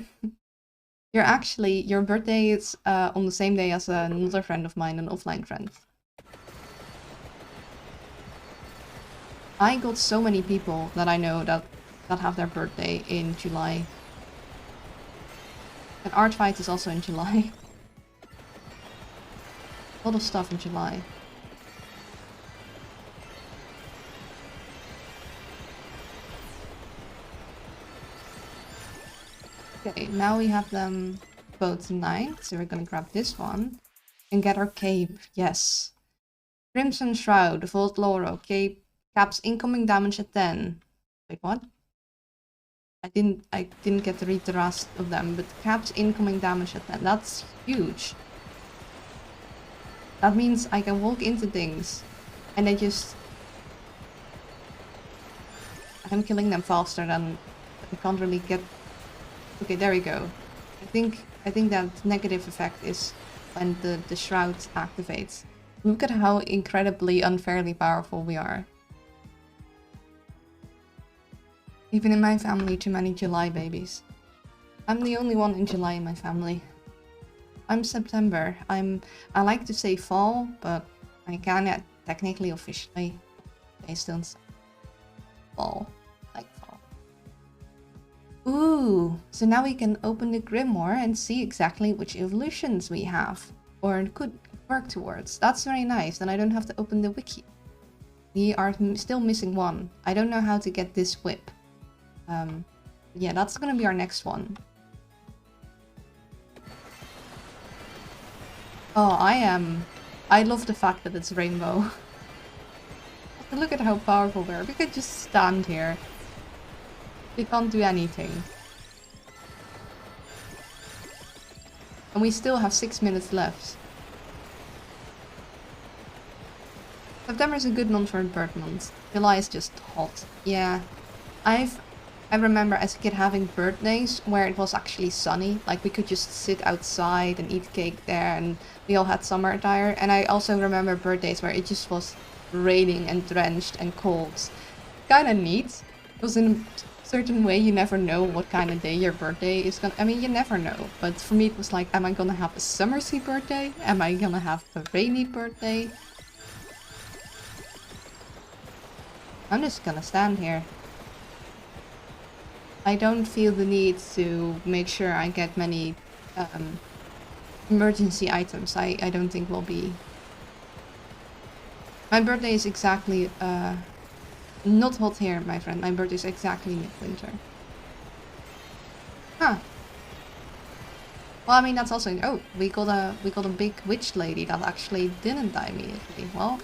Your birthday is on the same day as another friend of mine, an offline friend. I got so many people that I know that have their birthday in July. And Art Fight is also in July. A lot of stuff in July. Okay, now we have them both 9, so we're gonna grab this one and get our cape. Yes. Crimson Shroud, Vault Laurel, cape caps incoming damage at 10. Wait, what? I didn't get to read the rest of them, but caps incoming damage at 10. That's huge. That means I can walk into things and they just... I'm killing them faster than I can't really get... Okay, there we go. I think that negative effect is when the shroud activates. Look at how incredibly unfairly powerful we are. Even in my family, too many July babies. I'm the only one in July in my family. I'm September. I like to say fall, but I can't technically officially. They still say fall. Like fall. Ooh, so now we can open the Grimoire and see exactly which evolutions we have or could work towards. That's very nice. Then I don't have to open the wiki. We are still missing one. I don't know how to get this whip. Yeah, that's gonna be our next one. Oh, I love the fact that it's rainbow. Look at how powerful we are. We could just stand here. We can't do anything. And we still have 6 minutes left. September is a good month for bird months. July is just hot. Yeah. I remember as a kid having birthdays where it was actually sunny. Like we could just sit outside and eat cake there and we all had summer attire. And I also remember birthdays where it just was raining and drenched and cold. Kinda neat. Because in a certain way you never know what kind of day your birthday is gonna... I mean, you never know. But for me it was like, am I gonna have a summersy birthday? Am I gonna have a rainy birthday? I'm just gonna stand here. I don't feel the need to make sure I get many emergency items. I don't think will be... My birthday is exactly... not hot here, my friend. My birthday is exactly midwinter. Huh. Well, I mean, that's also... Oh, we got a big witch lady that actually didn't die immediately. Well...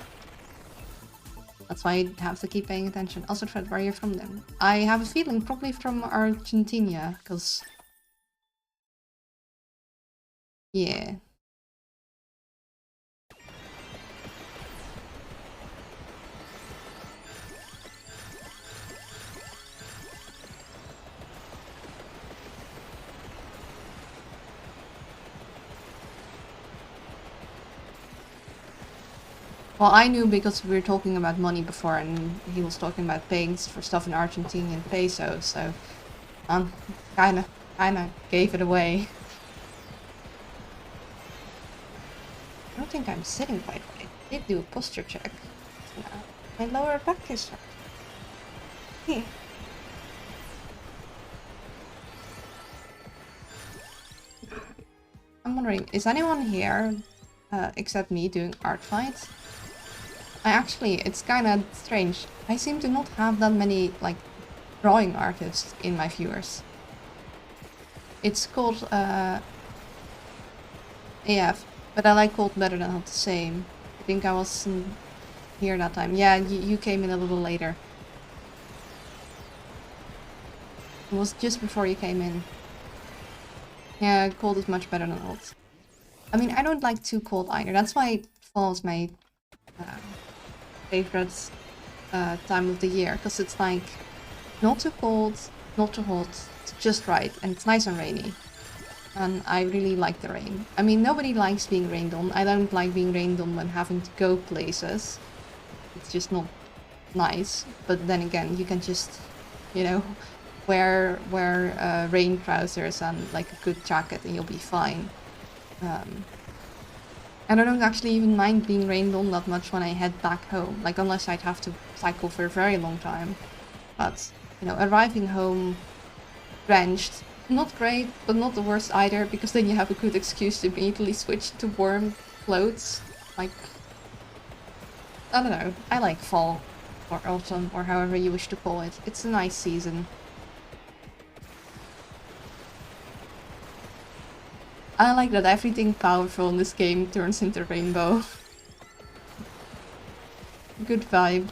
That's why I have to keep paying attention. Also, Fred, where are you from then? I have a feeling probably from Argentina, because... Yeah. Well, I knew because we were talking about money before, and he was talking about paying for stuff in Argentinian pesos, so kinda gave it away. I don't think I'm sitting quite right. I did do a posture check. My lower back is hurt. Yeah. I'm wondering, is anyone here except me doing art fights? It's kind of strange. I seem to not have that many, like, drawing artists in my viewers. It's called, AF, but I like called better than not the same. I think I wasn't here that time. Yeah, you came in a little later. It was just before you came in. Yeah, cold is much better than hot. I mean, I don't like too cold either. That's why fall is my favorite time of the year, because it's like not too cold, not too hot, it's just right, and it's nice and rainy. And I really like the rain. I mean, nobody likes being rained on. I don't like being rained on when having to go places. It's just not nice. But then again, you can just, you know, wear rain trousers and like a good jacket and you'll be fine. And I don't actually even mind being rained on that much when I head back home, like unless I'd have to cycle for a very long time. But, you know, arriving home drenched, not great, but not the worst either, because then you have a good excuse to immediately switch to warm clothes. Like, I don't know, I like fall, or autumn, or however you wish to call it. It's a nice season. I like that everything powerful in this game turns into rainbow. Good vibe.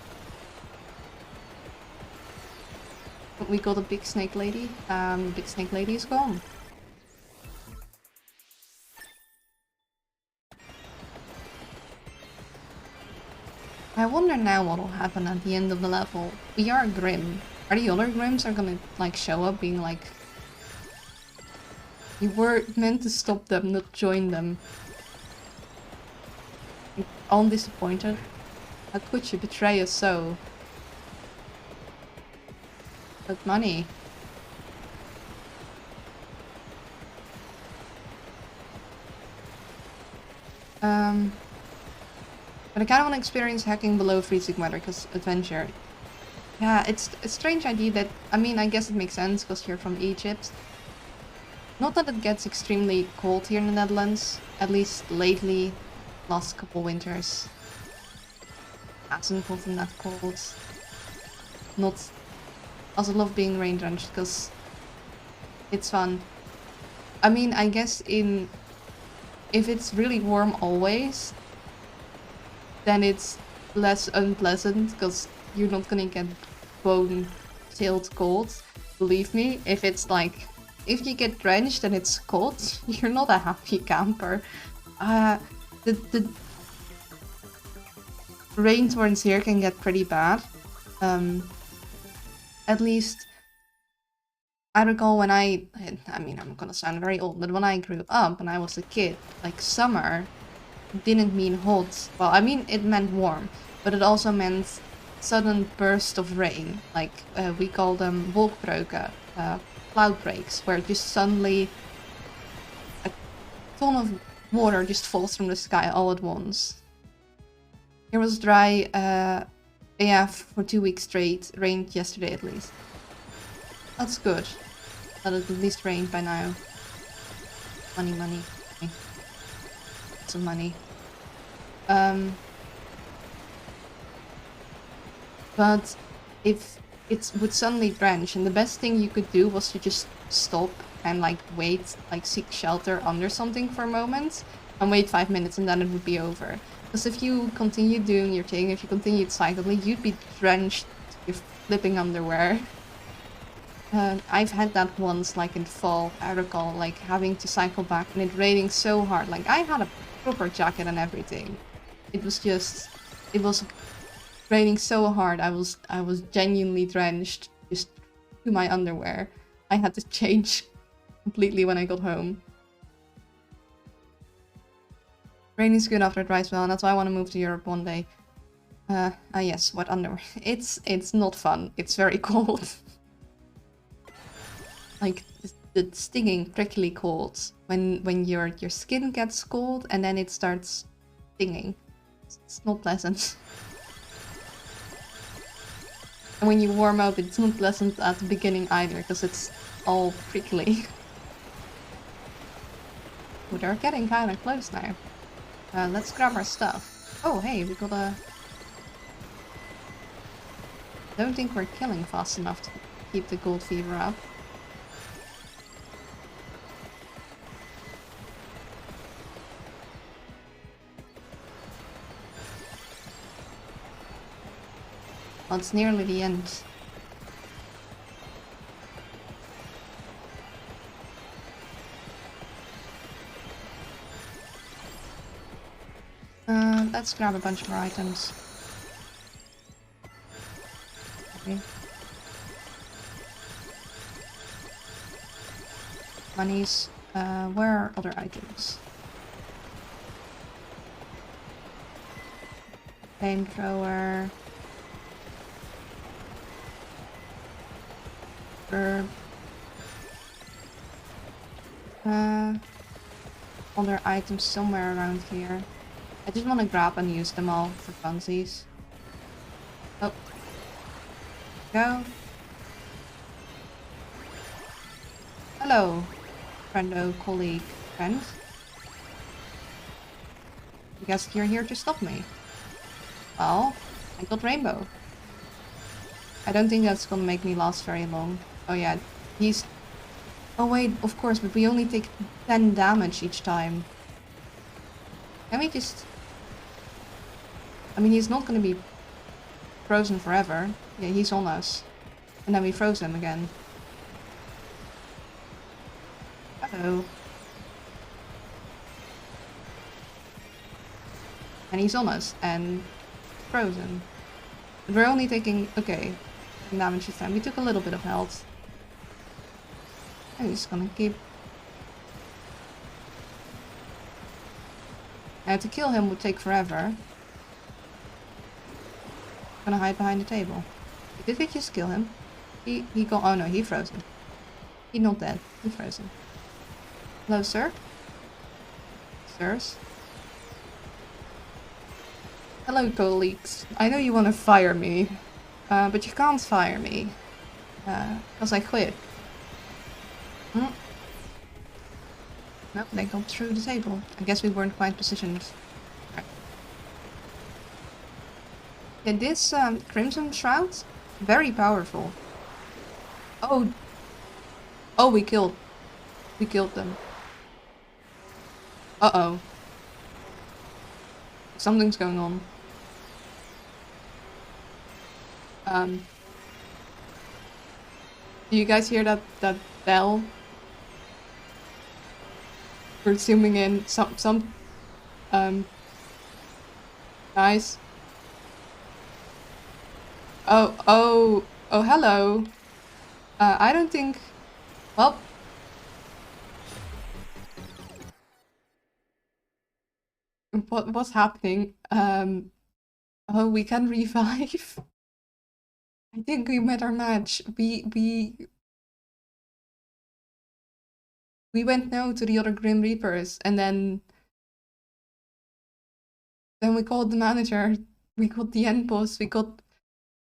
We got a big snake lady. Big snake lady is gone. I wonder now what will happen at the end of the level. We are Grim. Are the other Grims are gonna like show up being like... You were meant to stop them, not join them. I'm all disappointed. How could you betray us so? But money. But I kinda wanna experience hacking below freezing weather, because adventure. Yeah, it's a strange idea that, I mean, I guess it makes sense because you're from Egypt. Not that it gets extremely cold here in the Netherlands, at least lately, last couple winters. Hasn't gotten that cold. Not, also love being rain drenched because it's fun. I mean, I guess if it's really warm always, then it's less unpleasant because you're not gonna get bone-chilled cold. Believe me, if it's like, if you get drenched and it's cold, you're not a happy camper. The rain torrents here can get pretty bad. At least I recall when I mean, I'm gonna sound very old, but when I grew up and I was a kid, like summer didn't mean hot. Well, I mean, it meant warm, but it also meant sudden burst of rain. Like, we call them wolkbreuken, cloud breaks, where just suddenly a ton of water just falls from the sky all at once. It was dry AF for 2 weeks straight, rained yesterday at least. That's good. That it at least rained by now. Money, money. Some money. But if it would suddenly drench, and the best thing you could do was to just stop and like wait, like seek shelter under something for a moment, and wait 5 minutes, and then it would be over. Because if you continue doing your thing, if you continued cycling, you'd be drenched with flipping underwear. I've had that once, like in fall, I recall, like having to cycle back and it raining so hard. Like I had a proper jacket and everything. It was raining so hard. I was genuinely drenched just to my underwear. I had to change completely when I got home. Rain is good after it dries well, and that's why I want to move to Europe one day. Yes, wet underwear. It's not fun. It's very cold. Like the stinging, prickly cold when your skin gets cold and then it starts stinging. It's not pleasant. And when you warm up, it's not pleasant at the beginning either, because it's all prickly. Oh, they're getting kind of close now. Let's grab our stuff. Oh, hey, we got a... Don't think we're killing fast enough to keep the gold fever up. Well, it's nearly the end. Let's grab a bunch more items. Okay. Monies. Where are other items? Flamethrower. Herb. Other items somewhere around here. I just want to grab and use them all for funsies. Oh. Go. Hello, friendo, colleague, friend. I guess you're here to stop me. Well, I got Rainbow. I don't think that's gonna make me last very long. Oh yeah, he's... Oh wait, of course, but we only take 10 damage each time. Can we just... I mean, he's not gonna be frozen forever. Yeah, he's on us. And then we froze him again. Uh-oh. And he's on us, and frozen. But we're only taking... Okay. Damage this time. We took a little bit of health. I'm just gonna keep... Now to kill him would take forever. Gonna hide behind the table. Did we just kill him? He got... Oh no, he frozen. He's not dead. He's frozen. Hello, sir? Sirs? Hello, colleagues. I know you want to fire me. But you can't fire me. Because I quit. Nope, they got through the table. I guess we weren't quite positioned. Right. Yeah, this Crimson Shroud, very powerful. Oh, oh, we killed them. Uh-oh. Something's going on. Do you guys hear that bell? We're zooming in. Some guys. Oh, hello. I don't think. Well. What's happening? Oh, we can revive. I think we met our match. We went no to the other Grim Reapers, and then we called the manager. We got the end boss. We got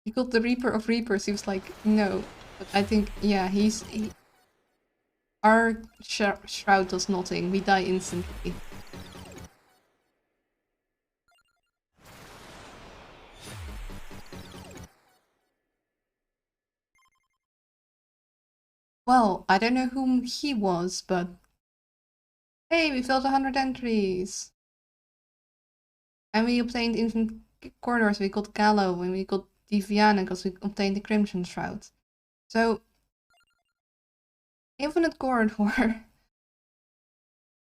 the Reaper of Reapers. He was like, no. But I think, yeah, our shroud does nothing. We die instantly. Well, I don't know whom he was, but hey, we filled 100 entries. And we obtained Infinite Corridors. We got Gallo, and we got Diviana because we obtained the Crimson Shroud. So, Infinite Corridor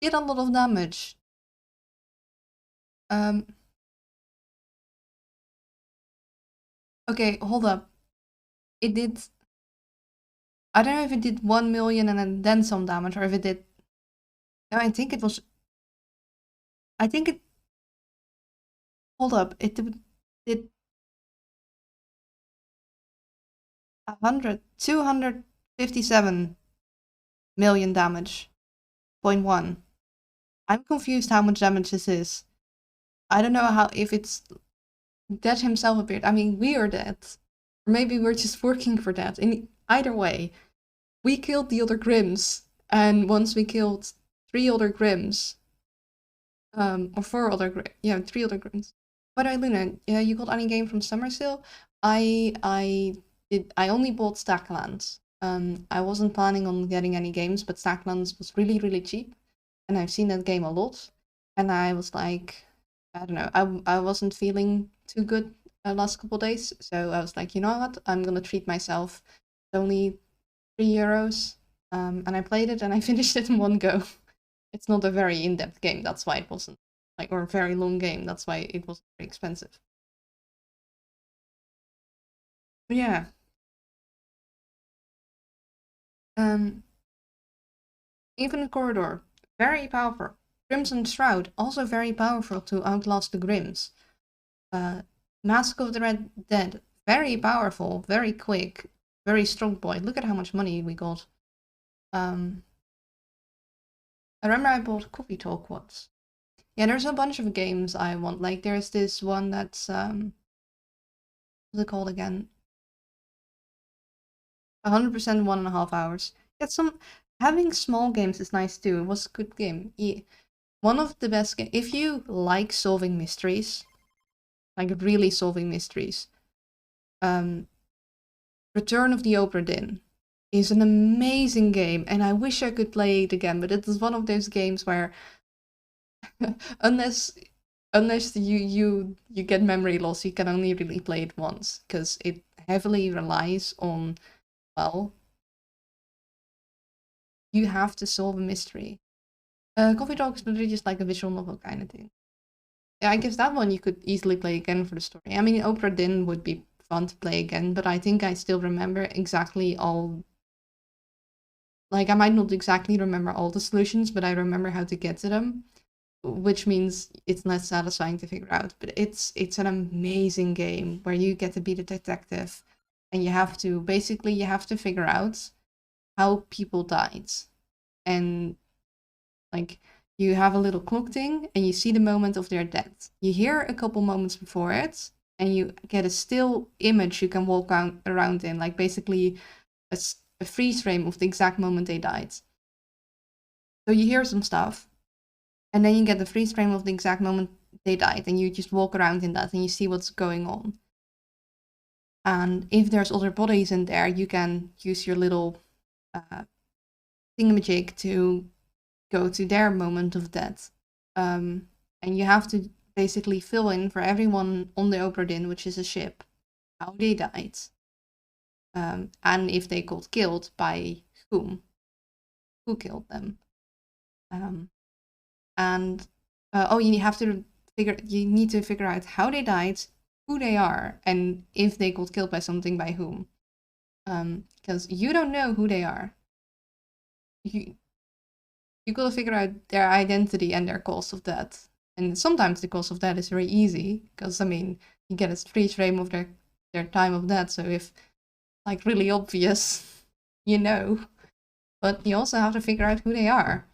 did a lot of damage. Okay, hold up. It did... I don't know if it did 1 million and then some damage, or if it did... No, I think it was... I think it... Hold up, it did... 257 million damage. 0.1. I'm confused how much damage this is. I don't know if it's Dead himself appeared. I mean, we are dead. Or maybe we're just working for that. In either way, we killed the other Grims. And once we killed 3 other Grims, or 4 other Grims, yeah, 3 other Grims. By the way, Luna, yeah, you got any game from Summer Sale? I only bought Stacklands. I wasn't planning on getting any games, but Stacklands was really, really cheap. And I've seen that game a lot. And I was like, I don't know, I wasn't feeling too good last couple days, so I was like, you know what, I'm gonna treat myself. It's only €3, and I played it and I finished it in one go. It's not a very in-depth game, that's why it wasn't, like, or a very long game, that's why it wasn't very expensive. But yeah. Infinite Corridor, very powerful. Crimson Shroud, also very powerful to outlast the Grims. Mask of the Red Dead, very powerful, very quick, very strong boy. Look at how much money we got. I remember I bought Coffee Talk once. Yeah, there's a bunch of games I want. Like, there's this one that's, what's it called again? 100% 1.5 hours. Get some... Having small games is nice too. It was a good game. Yeah. One of the best games. If you like solving mysteries, like really solving mysteries, Return of the Obra Dinn is an amazing game, and I wish I could play it again, but it is one of those games where unless you get memory loss, you can only really play it once, because it heavily relies on, well, you have to solve a mystery. Coffee Talk is literally just like a visual novel kind of thing. Yeah, I guess that one you could easily play again for the story. I mean, Obra Dinn would be fun to play again, but I think I still remember exactly all... Like, I might not exactly remember all the solutions, but I remember how to get to them, which means it's less satisfying to figure out. But it's an amazing game where you get to be the detective, and you have to figure out how people died. And, like, you have a little clock thing, and you see the moment of their death. You hear a couple moments before it, and you get a still image you can walk around in, like basically a freeze frame of the exact moment they died. So you hear some stuff, and then you get the freeze frame of the exact moment they died, and you just walk around in that and you see what's going on. And if there's other bodies in there, you can use your little thingamajig to go to their moment of death. And you have to basically fill in for everyone on the Obra Dinn, which is a ship, how they died. And if they got killed, by whom? Who killed them? You need to figure out how they died, who they are, and if they got killed by something, by whom. Because you don't know who they are. You gotta figure out their identity and their cause of death. And sometimes the cause of death is very easy, because I mean, you get a freeze frame of their time of death, so if like really obvious, you know. But you also have to figure out who they are.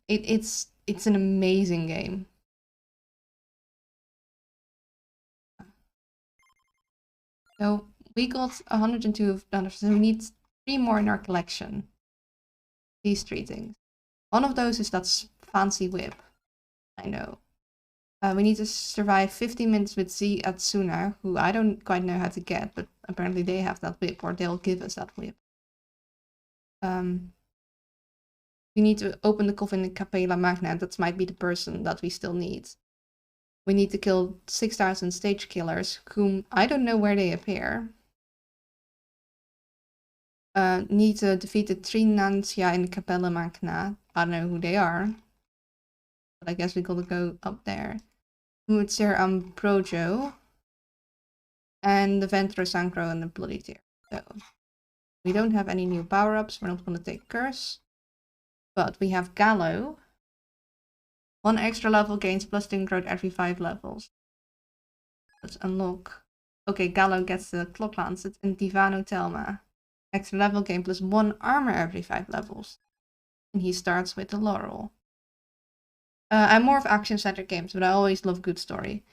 It's an amazing game. So we got 102 of that, so we need 3 more in our collection. These 3 things. One of those is that fancy whip. I know. We need to survive 15 minutes with Z Atsuna, who I don't quite know how to get, but apparently they have that whip, or they'll give us that whip. We need to open the coffin in Capella Magna. That might be the person that we still need. We need to kill 6,000 stage killers, whom I don't know where they appear. Need to defeat the Trinancia in Capella Magna. I don't know who they are, but I guess we gotta go up there. Mutsir Ambrogio, and the Ventro Sancro and the Bloody Tear. So we don't have any new power-ups. We're not gonna take Curse, but we have Gallo. 1 extra level gains plus 10 growth every 5 levels. Let's unlock. Okay, Gallo gets the Clock Lancet, and Divano Telma. Extra level gain plus 1 armor every 5 levels. And he starts with the Laurel. I'm more of action-centered games, but I always love good story.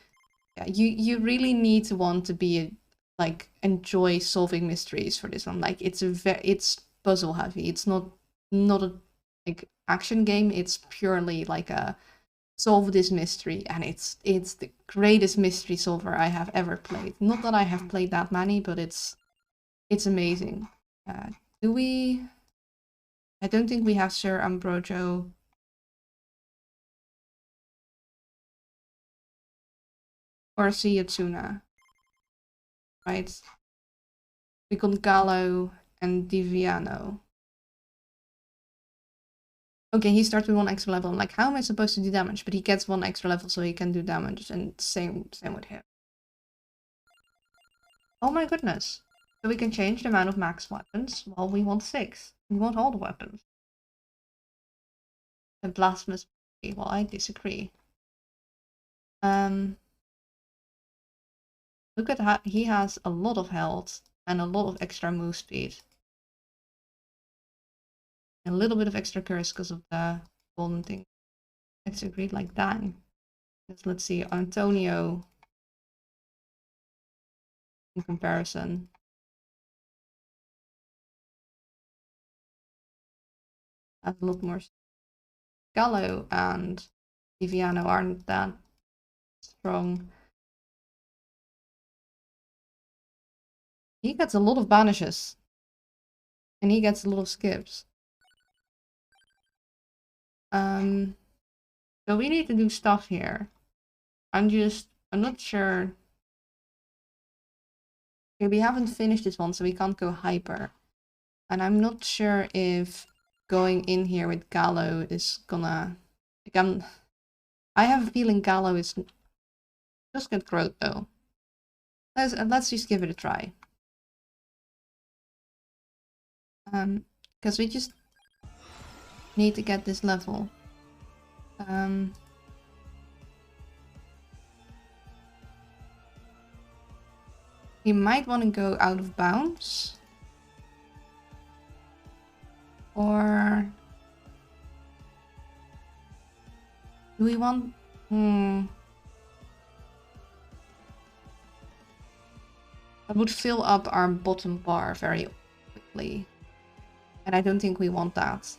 Yeah, you really need to want to be like enjoy solving mysteries for this one. Like it's puzzle heavy. It's not a like action game. It's purely like a solve this mystery, and it's the greatest mystery solver I have ever played. Not that I have played that many, but it's amazing. Do we? I don't think we have Sir Ambrogio. Or Yatsuna. Right? We got Gallo and Diviano. Okay, he starts with 1 extra level. I'm like, how am I supposed to do damage? But he gets 1 extra level, so he can do damage, and same with him. Oh my goodness. So we can change the amount of max weapons. Well, we want 6. We want all the weapons. And Blasphemous. Well, I disagree. Look at how he has a lot of health and a lot of extra move speed. A little bit of extra curse because of the golden thing. Let's agree like dang. Let's see, Antonio in comparison. Has a lot more. Gallo and Diviano aren't that strong. He gets a lot of banishes. And he gets a lot of skips. So we need to do stuff here. I'm not sure. Okay, we haven't finished this one, so we can't go hyper. And I'm not sure if going in here with Gallo is gonna... Like, I have a feeling Gallo is... Just get growth though. Let's just give it a try. Because we just need to get this level. We might want to go out of bounds. Or... Do we want... That would fill up our bottom bar very quickly. And I don't think we want that.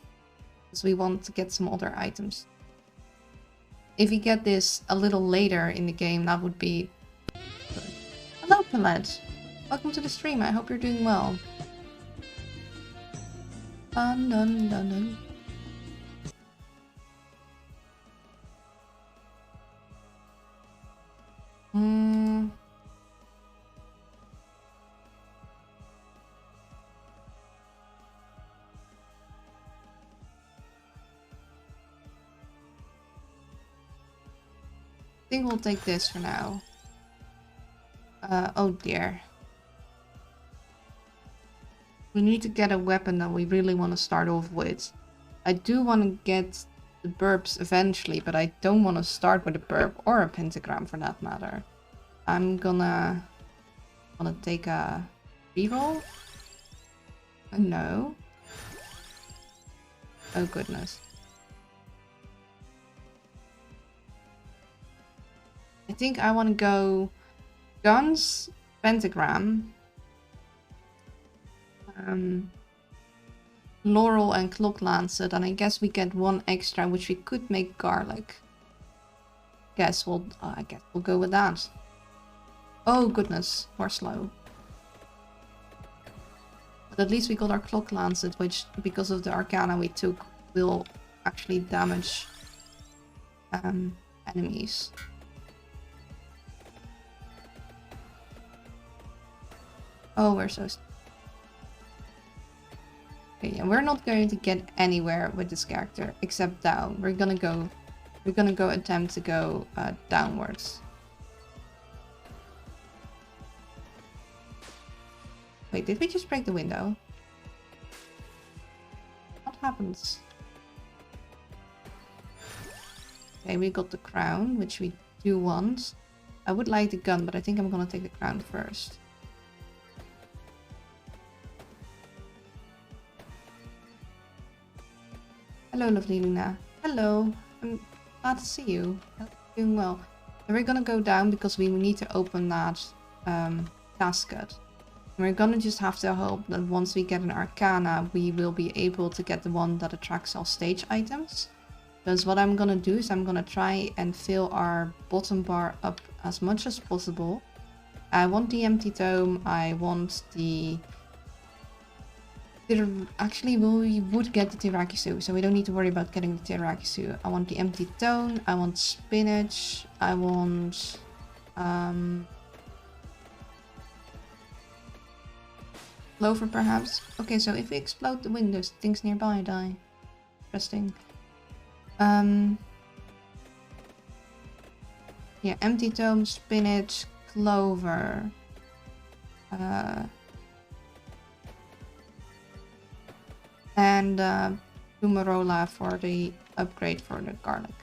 Because we want to get some other items. If we get this a little later in the game, that would be good. Hello, Palette. Welcome to the stream. I hope you're doing well. Dun dun dun dun. I think we'll take this for now. Oh dear. We need to get a weapon that we really want to start off with. I do want to get the burps eventually, but I don't want to start with a burp or a pentagram for that matter. I'm gonna take a reroll. No. Oh goodness. I think I want to go guns, pentagram, laurel and clock lancet, and I guess we get one extra, which we could make garlic. I guess we'll go with that. Oh goodness, we're slow. But at least we got our clock lancet, which because of the arcana we took will actually damage enemies. Oh, we're so... Okay, yeah, we're not going to get anywhere with this character except down. We're gonna go attempt to go downwards. Wait, did we just break the window? What happens? Okay, we got the crown, which we do want. I would like the gun, but I think I'm gonna take the crown first. Hello, lovely Luna. Hello. I'm glad to see you. Doing well. And we're gonna go down because we need to open that casket. And we're gonna just have to hope that once we get an arcana, we will be able to get the one that attracts all stage items. Because what I'm gonna do is I'm gonna try and fill our bottom bar up as much as possible. I want the empty tome. I want the... Actually, we would get the Tirakisu, so we don't need to worry about getting the Tirakisu. I want the empty tone, I want spinach, I want... clover, perhaps? Okay, so if we explode the windows, things nearby die. Interesting. Yeah, empty tome, spinach, clover. And Fumarola for the upgrade for the garlic.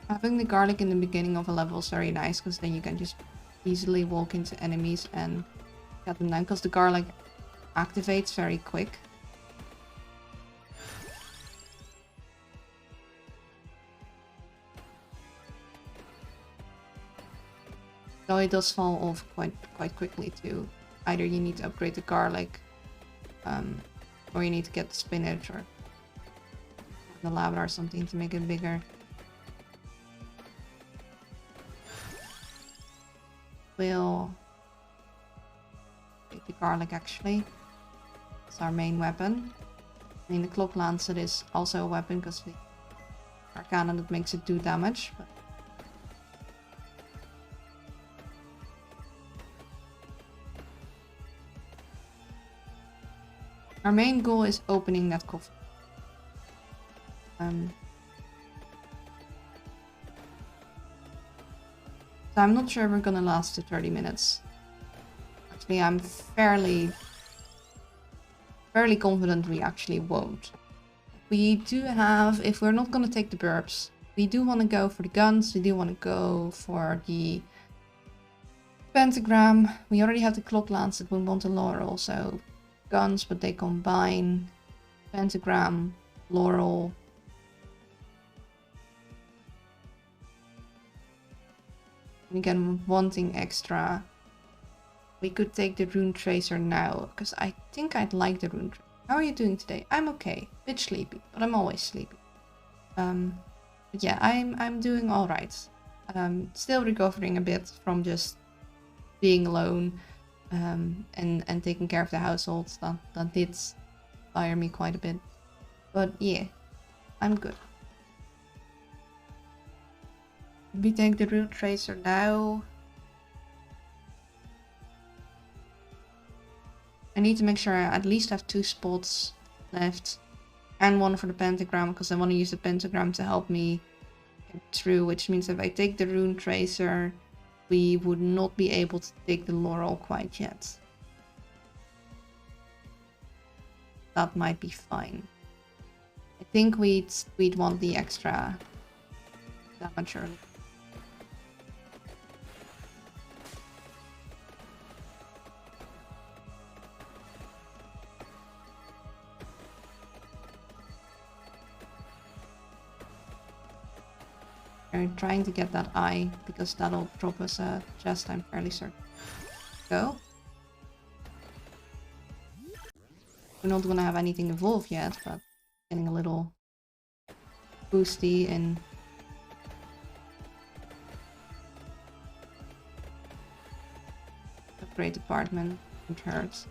Having the garlic in the beginning of a level is very nice, because then you can just easily walk into enemies and get them down, because the garlic activates very quick. Though it does fall off quite quickly too. Either you need to upgrade the garlic, or you need to get the spinach or the lava or something to make it bigger. We'll take the garlic actually. It's our main weapon. I mean, the clock lancet is also a weapon because the arcana that makes it do damage. But our main goal is opening that coffin. So I'm not sure we're gonna last to 30 minutes. Actually, I'm fairly fairly confident we actually won't. We do have, if we're not going to take the burbs, we do want to go for the guns, we do want to go for the pentagram. We already have the clock lancet, we want the laurel, so guns, but they combine pentagram, laurel. And again, wanting extra. We could take the rune tracer now, because I think I'd like the rune tracer. How are you doing today? I'm okay. Bit sleepy, but I'm always sleepy. But yeah, I'm doing all right. Still recovering a bit from just being alone, and taking care of the household. That did tire me quite a bit. But yeah, I'm good. We take the rune tracer now. I need to make sure I at least have 2 spots left. And 1 for the pentagram, because I want to use the pentagram to help me get through. Which means if I take the rune tracer, we would not be able to take the laurel quite yet. That might be fine. I think we'd want the extra damage early. I'm trying to get that eye, because that'll drop us a chest, I'm fairly certain. Go. We're not gonna have anything evolve yet, but getting a little boosty in upgrade department. It hurts.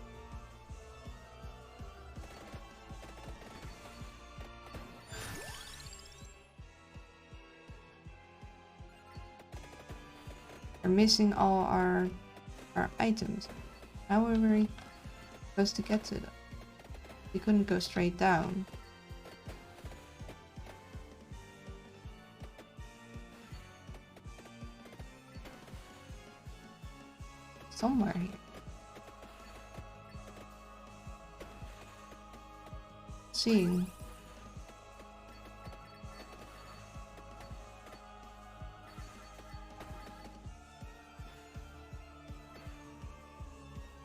We're missing all our items. How were we supposed to get to them? We couldn't go straight down. Somewhere here. Seeing.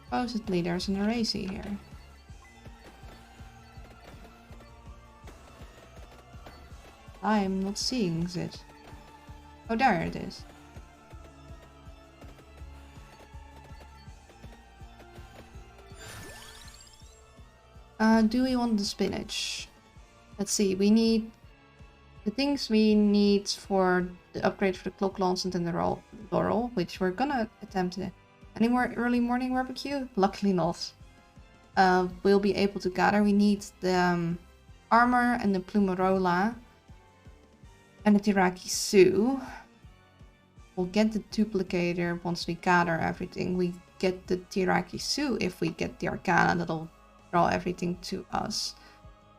Supposedly there's an Aracy here. I'm not seeing it. Oh, there it is. Do we want the spinach? Let's see, we need the things we need for the upgrade for the clock lancet and the laurel, which we're gonna attempt it. Any more early morning barbecue? Luckily not. We'll be able to gather. We need the armor and the Plumerola and the Tiraki Su. We'll get the duplicator once we gather everything. We get the Tiraki Su if we get the Arcana. That'll draw everything to us.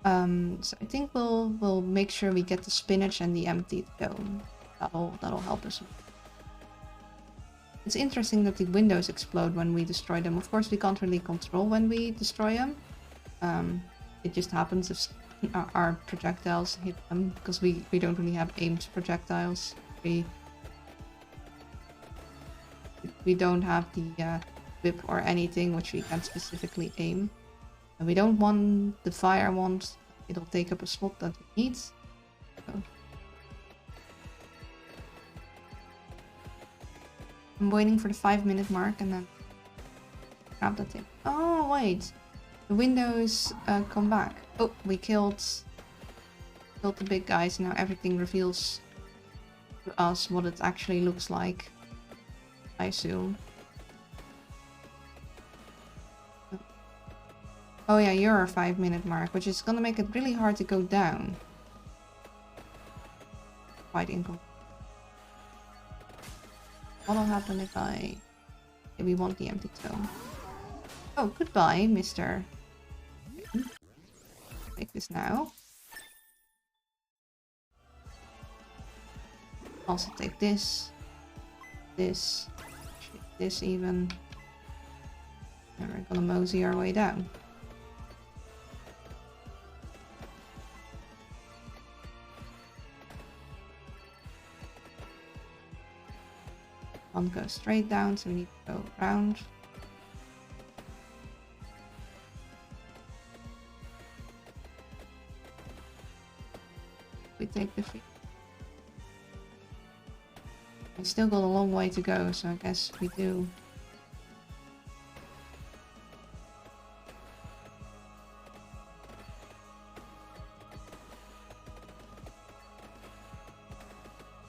So I think we'll make sure we get the spinach and the empty dome. That'll help us. It's interesting that the windows explode when we destroy them. Of course, we can't really control when we destroy them. It just happens if our projectiles hit them, because we don't really have aimed projectiles. We don't have the whip or anything which we can specifically aim. And we don't want the fire wand. It'll take up a slot that we need. So. I'm waiting for the 5-minute mark and then grab that thing. Oh, wait. The windows come back. Oh, we killed the big guys. Now everything reveals to us what it actually looks like, I assume. Oh yeah, you're a 5-minute mark, which is gonna make it really hard to go down. Quite incomplete. What'll happen if we want the empty tome? Oh, goodbye, Mr. Take this now. Also take this. This even. And we're gonna mosey our way down. One goes straight down, so we need to go around. We take the free. We still got a long way to go, so I guess we do.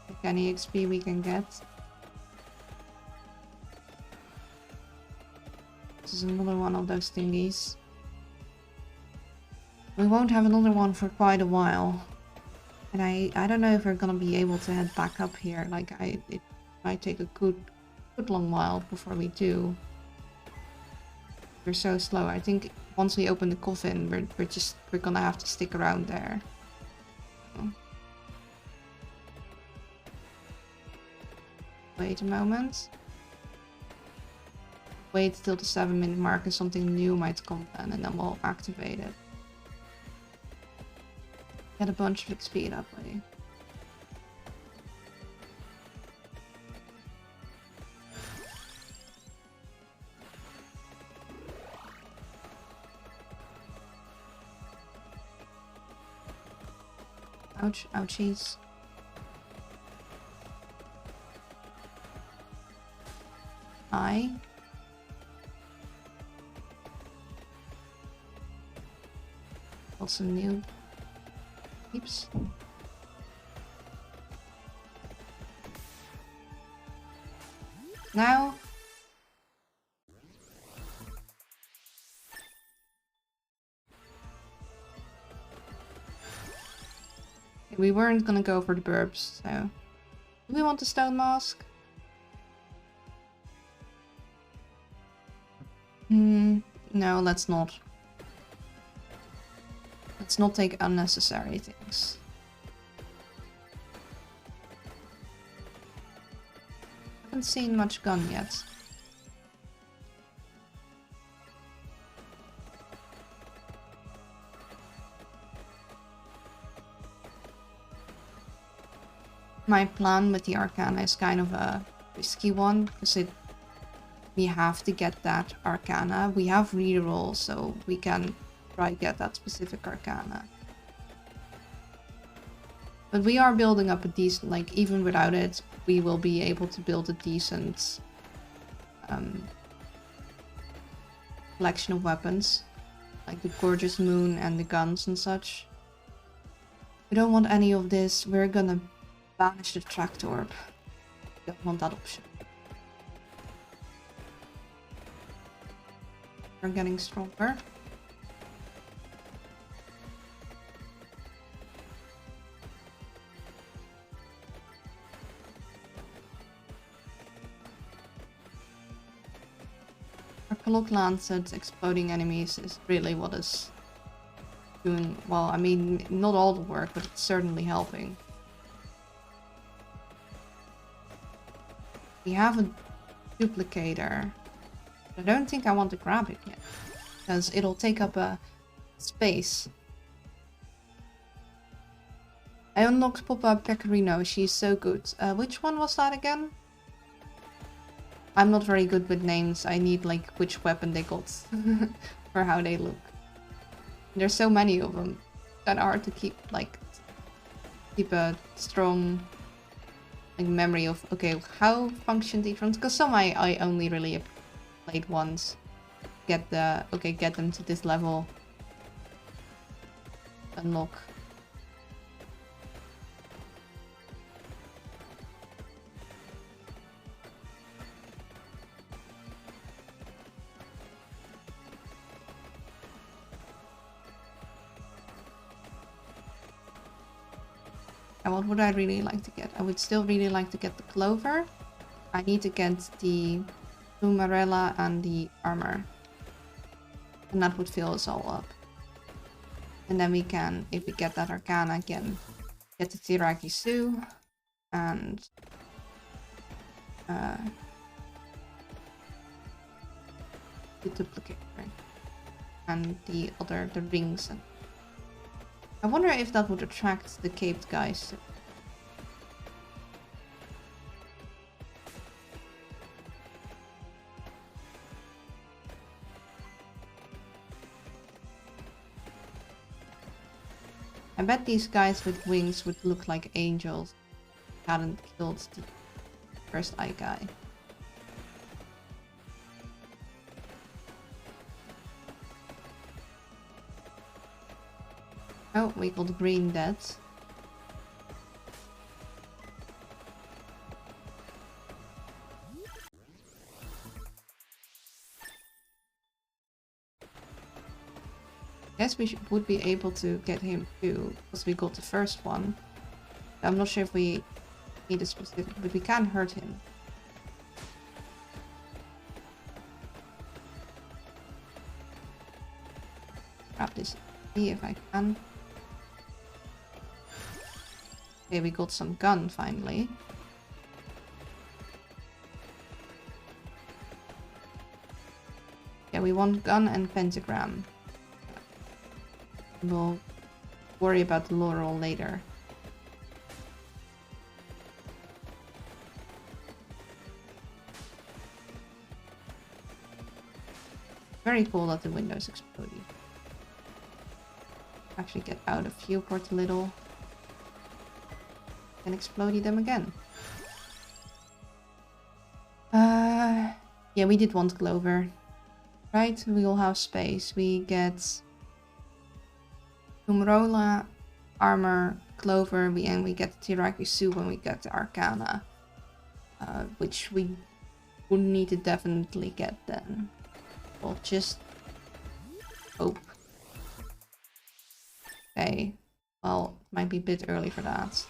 Take any XP we can get. This is another one of those thingies. We won't have another one for quite a while. And I don't know if we're gonna be able to head back up here. Like it might take a good long while before we do. We're so slow. I think once we open the coffin, we're gonna have to stick around there. Wait a moment. Wait till the 7-minute mark and something new might come then, and then we'll activate it. Get a bunch of XP that way. Ouch, ouchies. I. Got some new peeps. Now. We weren't gonna go for the burbs, so. Do we want the stone mask? No, let's not. Let's not take unnecessary things. Haven't seen much gun yet. My plan with the Arcana is kind of a risky one, because we have to get that Arcana. We have reroll, so we can try to get that specific Arcana. But we are building up a decent, like, even without it, we will be able to build a decent collection of weapons. Like the Gorgeous Moon and the guns and such. We don't want any of this. We're gonna banish the Tract Orb. We don't want that option. We're getting stronger. Our Clock Lancet exploding enemies is really what is doing, well, I mean, not all the work, but it's certainly helping. We have a duplicator. I don't think I want to grab it yet, because it'll take up a space. I unlocked Poppa Pecorino, she's so good. Which one was that again? I'm not very good with names, I need like which weapon they got for how they look. There's so many of them that are hard to keep a strong like memory of, okay, how functioned each one, because some I only really played once. Get them to this level. Unlock. And what would I really like to get? I would still really like to get the Clover. I need to get the Plumarella and the armor. And that would fill us all up. And then we can, if we get that Arcana again, get the Tiraki Su and the duplicator and the rings. And I wonder if that would attract the caped guys. I bet these guys with wings would look like angels. Hadn't killed the first eye guy. Oh, we got green dead. Guess we would be able to get him too, because we got the first one. I'm not sure if we need a specific, but we can hurt him. Grab this, see if I can. Okay, we got some gun finally. Yeah, we want gun and pentagram. We'll worry about the laurel later. Very cool that the windows exploded. Actually get out of viewport a little. And explode them again. Yeah, we did want Clover. Right, we all have space. We get Umrola, armor, Clover, and we get the Tirakisu when we get the Arcana. Which we would need to definitely get then. We'll just hope. Okay, well, might be a bit early for that.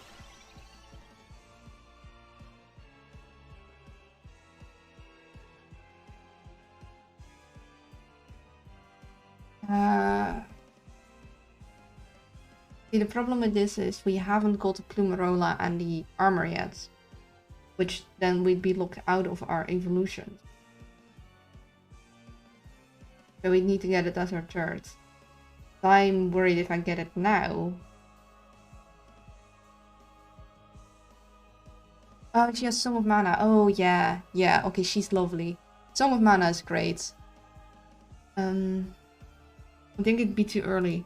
See, the problem with this is we haven't got the Plumerola and the armor yet, which then we'd be locked out of our evolution. So we need to get it as our third. I'm worried if I get it now. Oh, she has Song of Mana. Oh, yeah. Yeah, okay, she's lovely. Song of Mana is great. I think it'd be too early.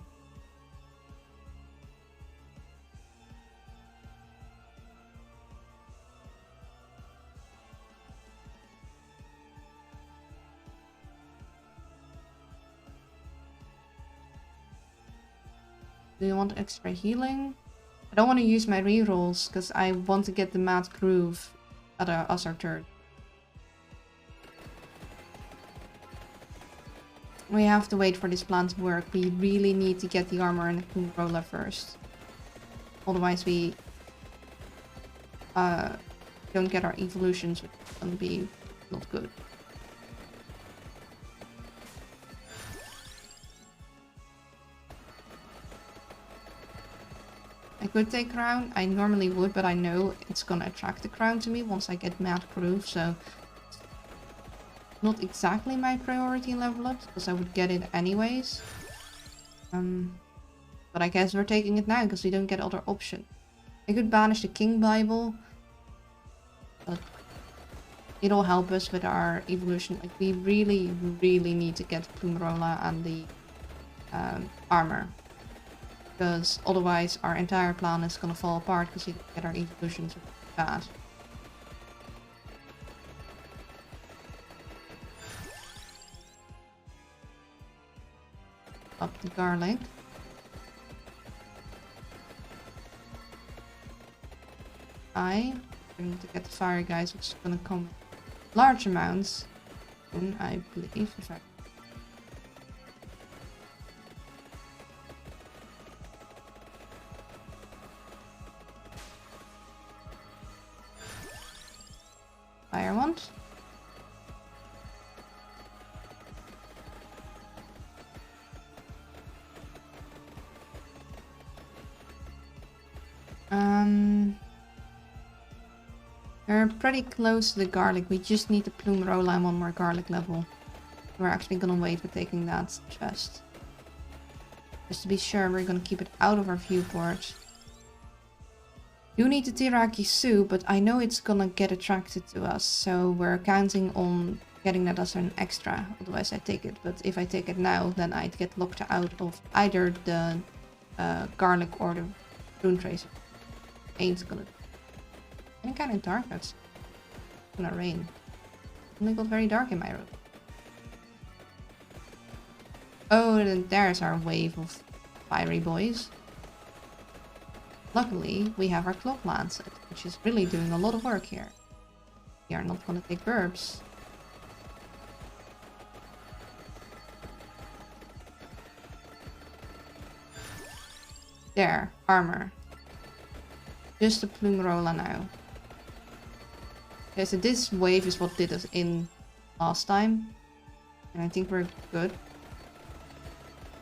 Do you want extra healing? I don't want to use my rerolls because I want to get the Mad Groove as our turn. We have to wait for this plan to work. We really need to get the armor and the Plumerola first. Otherwise we don't get our evolutions, which is going to be not good. I could take crown, I normally would, but I know it's gonna attract the crown to me once I get Mad Groove, so not exactly my priority level up, because I would get it anyways. But I guess we're taking it now, because we don't get other options. I could banish the King Bible, but it'll help us with our evolution. Like, we really, really need to get Plumerola and the armor. Because otherwise our entire plan is gonna fall apart because we get our evolutions bad. Up the garlic. I need to get the fire guys, which is gonna come in large amounts. And I believe if I fire wand. We're pretty close to the garlic. We just need the Plumerola and one more garlic level. We're actually gonna wait with taking that chest. Just to be sure, we're gonna keep it out of our viewport. You need the Tirakisu, but I know it's gonna get attracted to us, so we're counting on getting that as an extra. Otherwise I take it, but if I take it now, then I'd get locked out of either the Garlic or the Rune Tracer. Ain't gonna... And kind of dark outside. It's gonna rain. And it got very dark in my room. Oh, and there's our wave of fiery boys. Luckily, we have our Cloak Lancet, which is really doing a lot of work here. We are not gonna take burbs. There, armor. Just a Plumerola now. Okay, so this wave is what did us in last time. And I think we're good.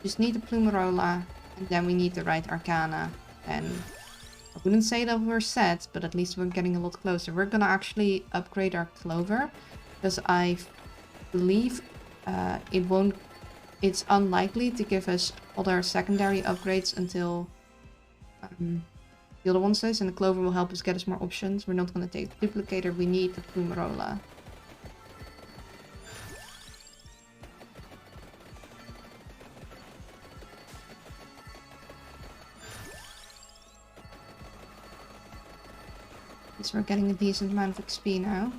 Just need the Plumerola, and then we need the right Arcana. And I wouldn't say that we're set, but at least we're getting a lot closer. We're gonna actually upgrade our Clover, because I believe it's unlikely to give us other secondary upgrades until the other one says, and the Clover will help us get us more options. We're not going to take the Duplicator, we need the Plumerola. So we're getting a decent amount of XP now.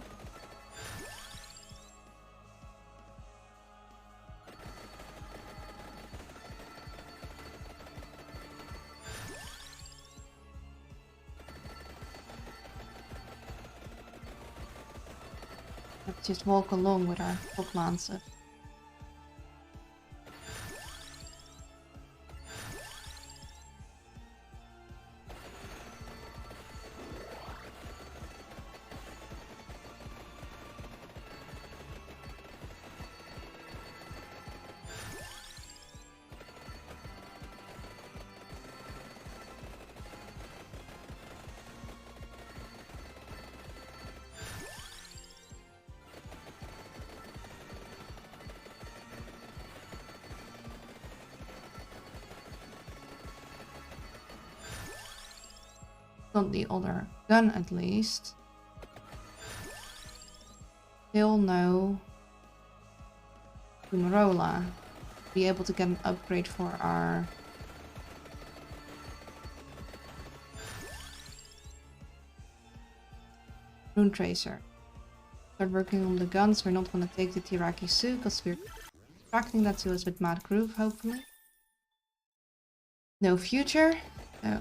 Let's just walk along with our Cloak Lancet. Got the other gun at least. Still no Plumerola. Be able to get an upgrade for our Rune Tracer. Start working on the guns. We're not going to take the Tirakisu because we're attracting that to us with Mad Groove, hopefully. No future. So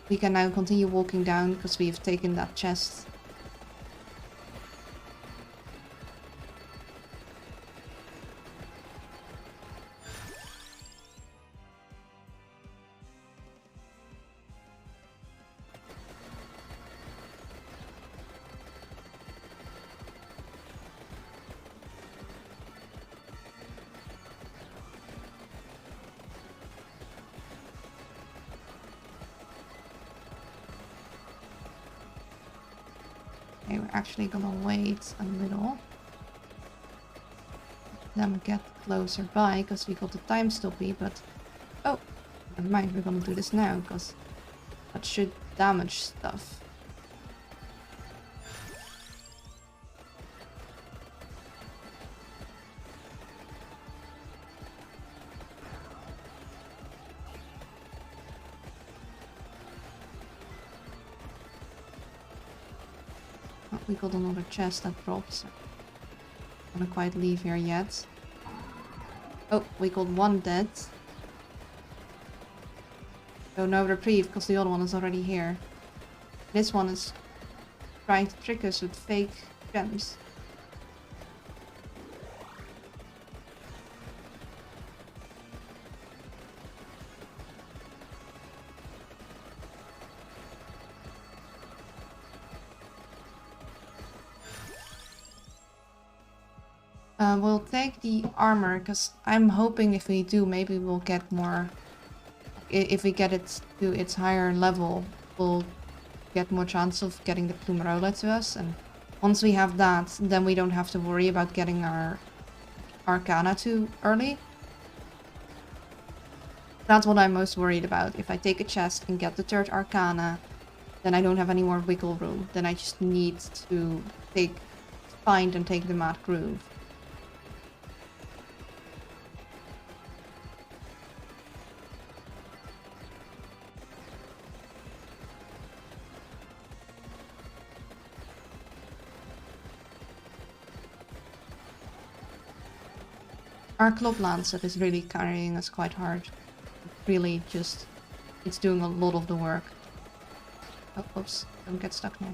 we can now continue walking down because we have taken that chest. Okay, we're actually gonna wait a little. Then get closer by, because we got the time stoppy, but... Oh! Never mind, we're gonna do this now, because that should damage stuff. We got another chest that drops. I'm gonna quite leave here yet. Oh, we got one dead. So no reprieve because the other one is already here. This one is trying to trick us with fake gems. We'll take the armor, because I'm hoping if we do, maybe we'll get more... If we get it to its higher level, we'll get more chance of getting the Plumerola to us. And once we have that, then we don't have to worry about getting our Arcana too early. That's what I'm most worried about. If I take a chest and get the third Arcana, then I don't have any more wiggle room. Then I just need to find and take the Mad Groove. Our Club Lancet is really carrying us quite hard. Really just, it's doing a lot of the work. Oh, oops, don't get stuck now.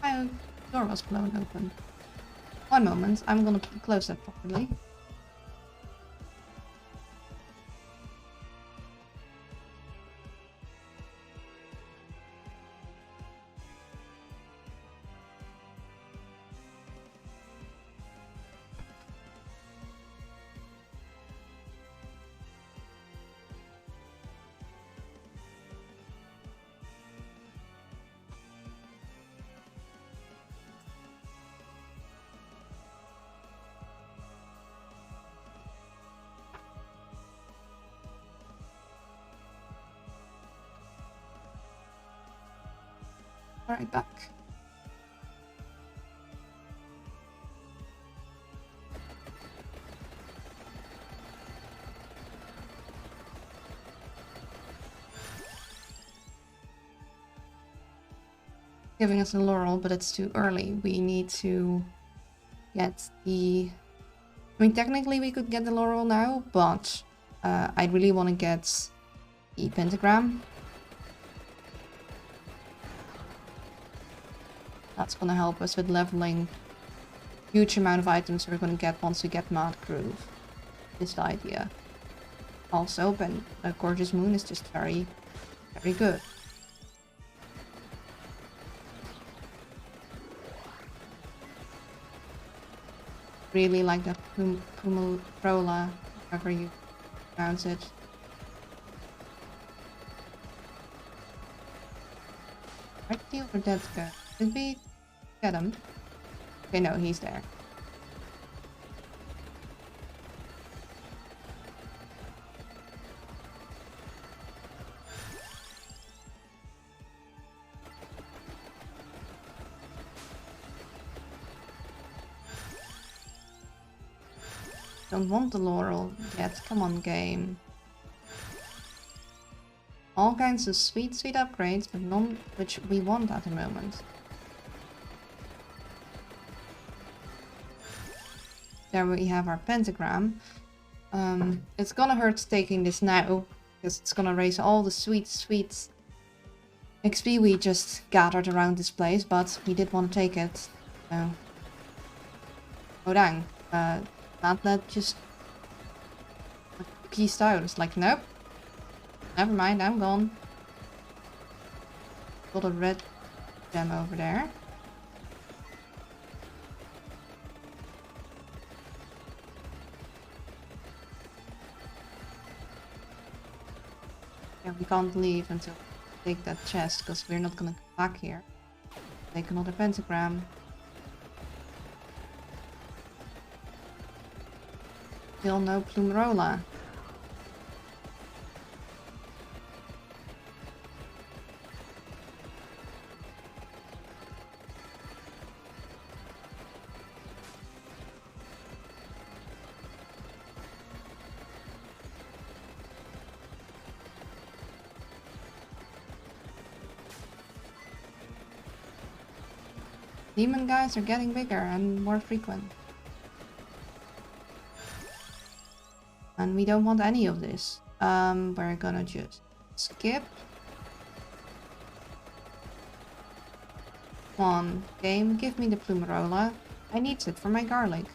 My door was blown open. One moment, I'm gonna close that properly. Alright, back. Giving us a laurel, but it's too early. We need to get the... I mean, technically we could get the laurel now, but I really want to get the pentagram. That's going to help us with leveling huge amount of items we're going to get once we get Mad Groove. Is the idea. Also, a Gorgeous Moon is just very, very good. Really like that Pumarola, however you pronounce it. Where'd the other dead go? Did we get him? Okay, no, he's there. Don't want the laurel yet. Come on, game. All kinds of sweet, sweet upgrades, but none which we want at the moment. There we have our pentagram. It's gonna hurt taking this now, because it's gonna raise all the sweet, sweet XP we just gathered around this place, but we did want to take it. So. Oh dang. That just pieced out. It's like, nope. Never mind, I'm gone. Got a red gem over there. Yeah, we can't leave until we take that chest, because we're not gonna come back here. Take another pentagram. Still no Plumerola. Demon guys are getting bigger and more frequent. And we don't want any of this. We're gonna just skip one game. Give me the Plumerola. I need it for my garlic.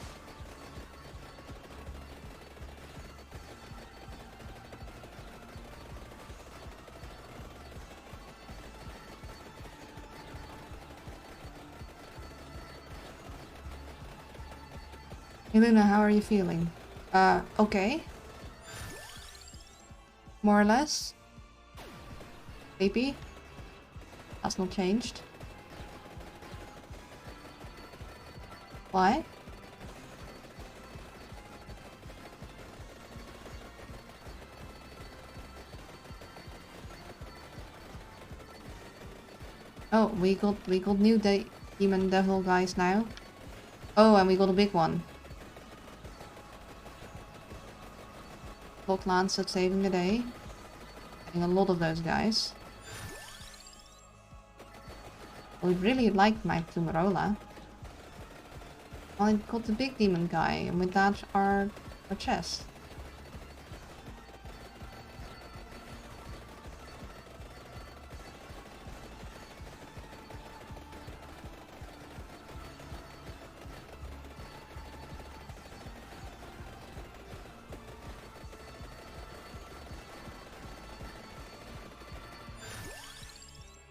Hey Luna, how are you feeling? Okay. More or less. Maybe. That's not changed. Why? Oh, we got new demon devil guys now. Oh, and we got a big one. Clock Lancet saving the day. Getting a lot of those guys. I would really like my Plumerola. Well, I got the big demon guy, and with that our chest.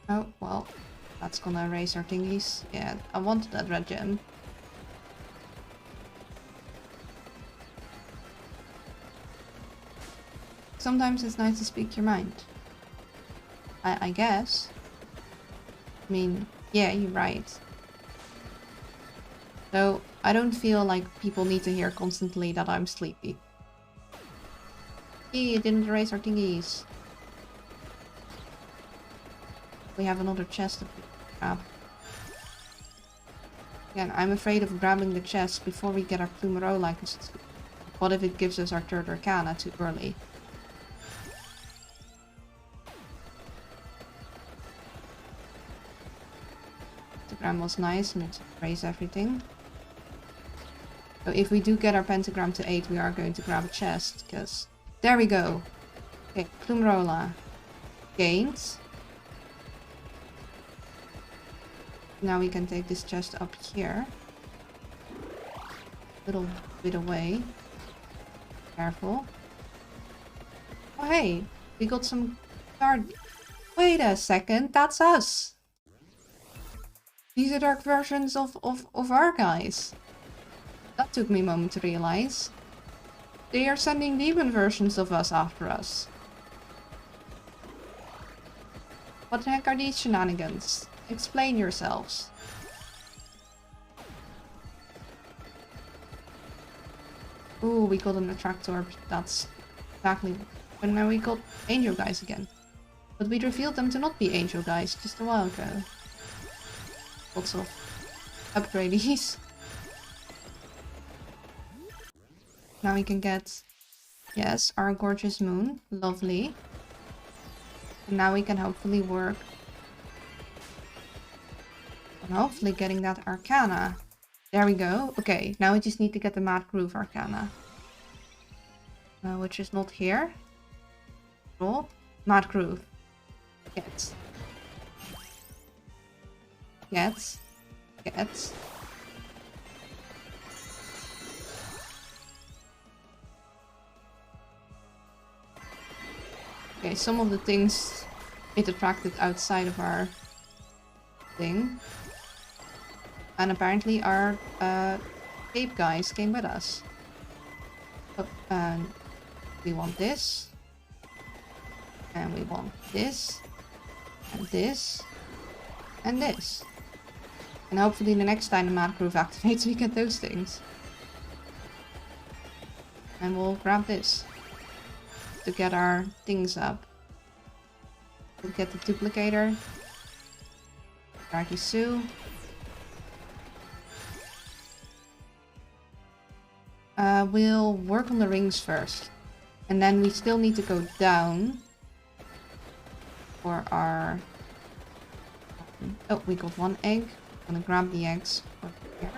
Oh, well, that's gonna erase our thingies. Yeah, I wanted that red gem. Sometimes it's nice to speak your mind. I guess. I mean, yeah, you're right. Though, I don't feel like people need to hear constantly that I'm sleepy. It didn't erase our thingies. We have another chest to grab. Again, I'm afraid of grabbing the chest before we get our Plumerola, because what if it gives us our third Arcana too early? Pentagram was nice and it raised everything. So if we do get our pentagram to 8, we are going to grab a chest, because... There we go! Okay, Plumerola. Gained. Now we can take this chest up here. A little bit away. Careful. Oh hey! We got some card... Wait a second, that's us! These are dark versions of our guys. That took me a moment to realize. They are sending demon versions of us after us. What the heck are these shenanigans? Explain yourselves. Ooh, we got an attractor. That's exactly... And now we got angel guys again. But we revealed them to not be angel guys just a while ago. Lots of upgrades. Now we can get, yes, our gorgeous moon. Lovely. And now we can hopefully work on hopefully getting that Arcana. There we go. Okay, now we just need to get the Mad Groove Arcana. Which is not here. Roll. Mad Groove. Get. Get. Get. Okay, some of the things it attracted outside of our thing. And apparently our cape guys came with us. Oh, and we want this. And we want this. And this. And this. And hopefully the next time the Mad Groove activates we get those things. And we'll grab this. To get our things up. We'll get the duplicator. Ragisu. We'll work on the rings first. And then we still need to go down. For our... Oh, we got one egg. I'm gonna grab the eggs over here.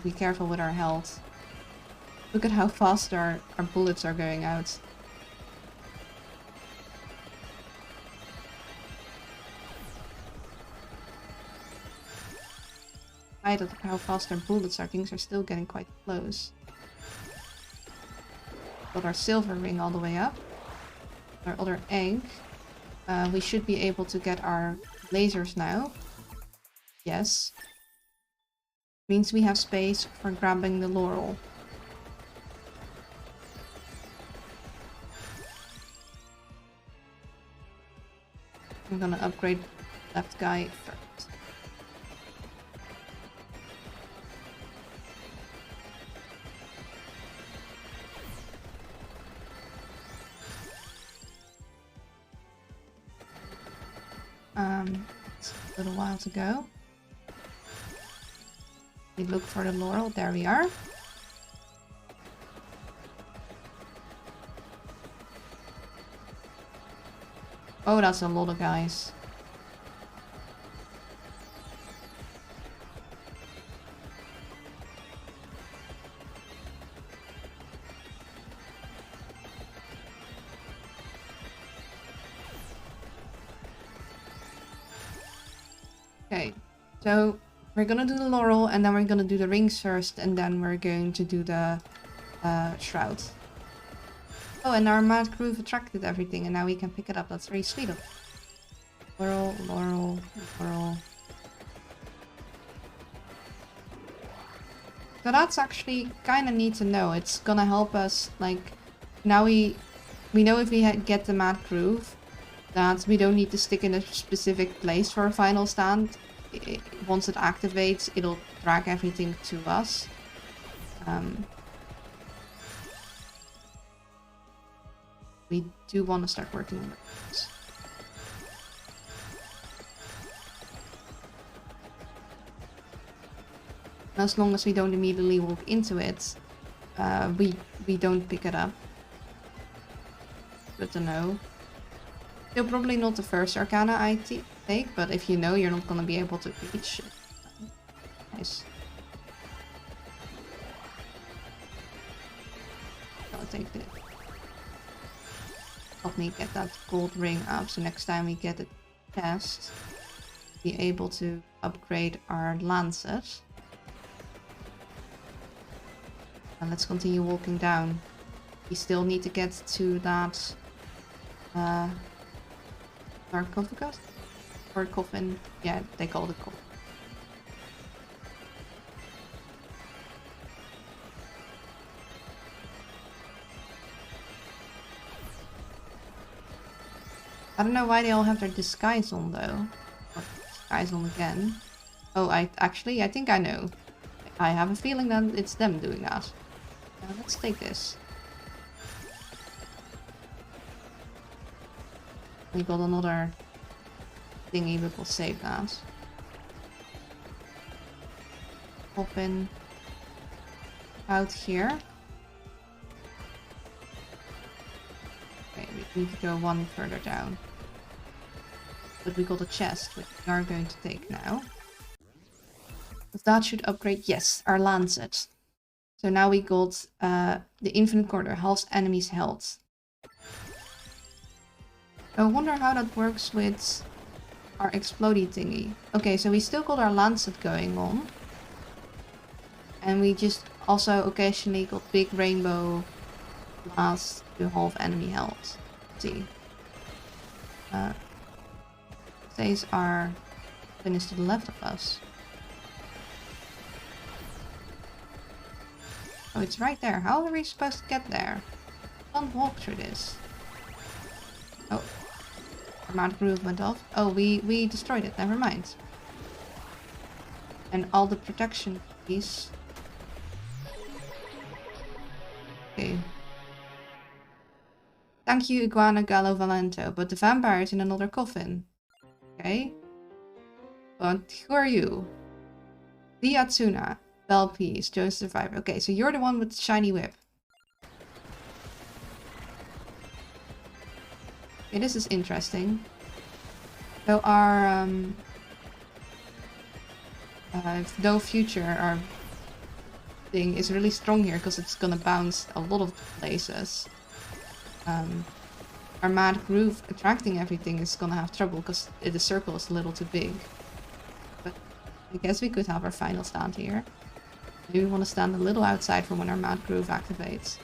Be careful with our health. Look at how fast our bullets are going out. I don't know how fast our bullets are. Things are still getting quite close. Got our silver ring all the way up. Our other egg. We should be able to get our lasers now. Yes. Means we have space for grabbing the laurel. I'm gonna upgrade left guy first. It's a little while to go. We look for the laurel. There we are. Oh, that's a lot of guys. Okay, so we're gonna do the laurel and then we're gonna do the rings first and then we're going to do the shroud. Oh, and our mad groove attracted everything and now we can pick it up. That's very sweet of it. Laurel, laurel, laurel. So that's actually kind of neat to know. It's gonna help us, like, now we know if we get the mad groove, that we don't need to stick in a specific place for a final stand. Once it activates, it'll drag everything to us. We do want to start working on it. As long as we don't immediately walk into it, we don't pick it up. Good to know. Still probably not the first Arcana I take, but if you know you're not gonna be able to reach it. Nice. I'll take it. Help me get that gold ring up, so next time we get a test, be able to upgrade our lancet. And let's continue walking down. We still need to get to that sarcophagus? Or coffin? Yeah, they call it coffin. I don't know why they all have their disguise on though. Or disguise on again. Oh, I think I know. I have a feeling that it's them doing that. Let's take this. We got another thingy, but we'll save that. Open out here. Okay, we need to go one further down. But we got a chest, which we are going to take now. But that should upgrade, yes, our lancet. So now we got the infinite quarter, halves enemies' health. I wonder how that works with our explodey thingy. Okay, so we still got our lancet going on. And we just also occasionally got big rainbow blast to half enemy health. Let's see. These are finished to the left of us. Oh, it's right there. How are we supposed to get there? Can't walk through this. Oh. Our mad groove went off. Oh, we destroyed it. Never mind. And all the protection piece. Okay. Thank you, Iguana Gallo Valento, but the vampire is in another coffin. Okay. But who are you? The Atsuna. Bell Peace, Joe's Survivor. Okay, so you're the one with the shiny whip. Okay, this is interesting. So our no future, our thing is really strong here because it's gonna bounce a lot of places. Our mad groove attracting everything is gonna have trouble because the circle is a little too big. But I guess we could have our final stand here. Maybe we want to stand a little outside from when our mad groove activates.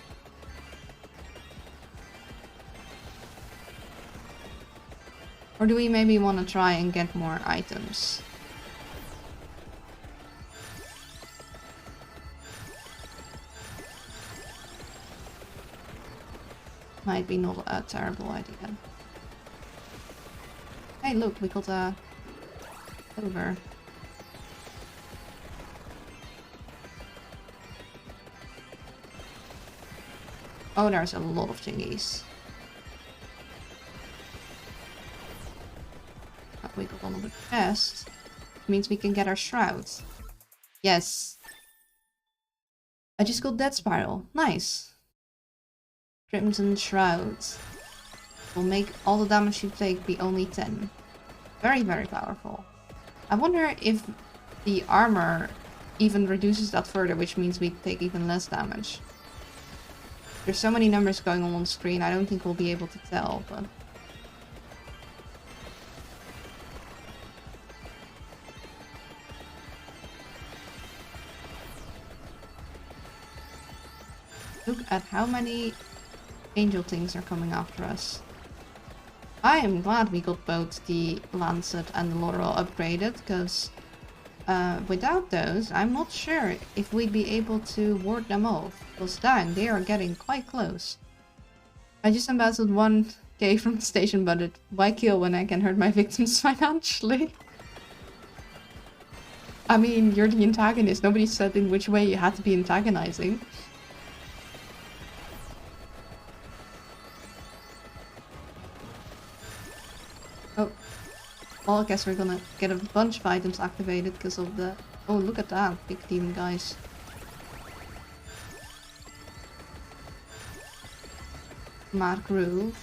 Or do we maybe want to try and get more items? Might be not a terrible idea. Hey, look, we got a over. Oh, there's a lot of thingies. We got another chest. Means we can get our shrouds. Yes. I just got Death Spiral. Nice. Crimson Shrouds. Will make all the damage you take be only 10. Very, very powerful. I wonder if the armor even reduces that further, which means we take even less damage. There's so many numbers going on screen, I don't think we'll be able to tell, but... Look at how many angel things are coming after us. I am glad we got both the Lancet and the Laurel upgraded, because without those, I'm not sure if we'd be able to ward them off. Because dang, they are getting quite close. I just embezzled 1k from the station budget. Why kill when I can hurt my victims financially? I mean, you're the antagonist. Nobody said in which way you had to be antagonizing. Oh. Well, I guess we're gonna get a bunch of items activated because of the... Oh, look at that. Big demon guys. Mad Groove.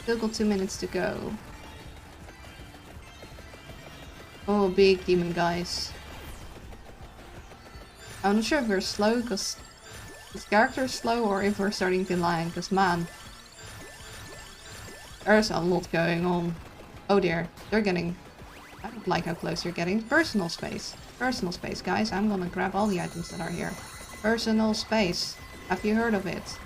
Still got 2 minutes to go. Oh, big demon guys. I'm not sure if we're slow because this character is slow or if we're starting to lag, because man, there's a lot going on. Oh dear, they're getting... I don't like how close they're getting. Personal space. Personal space, guys. I'm gonna grab all the items that are here. Personal space. Have you heard of it?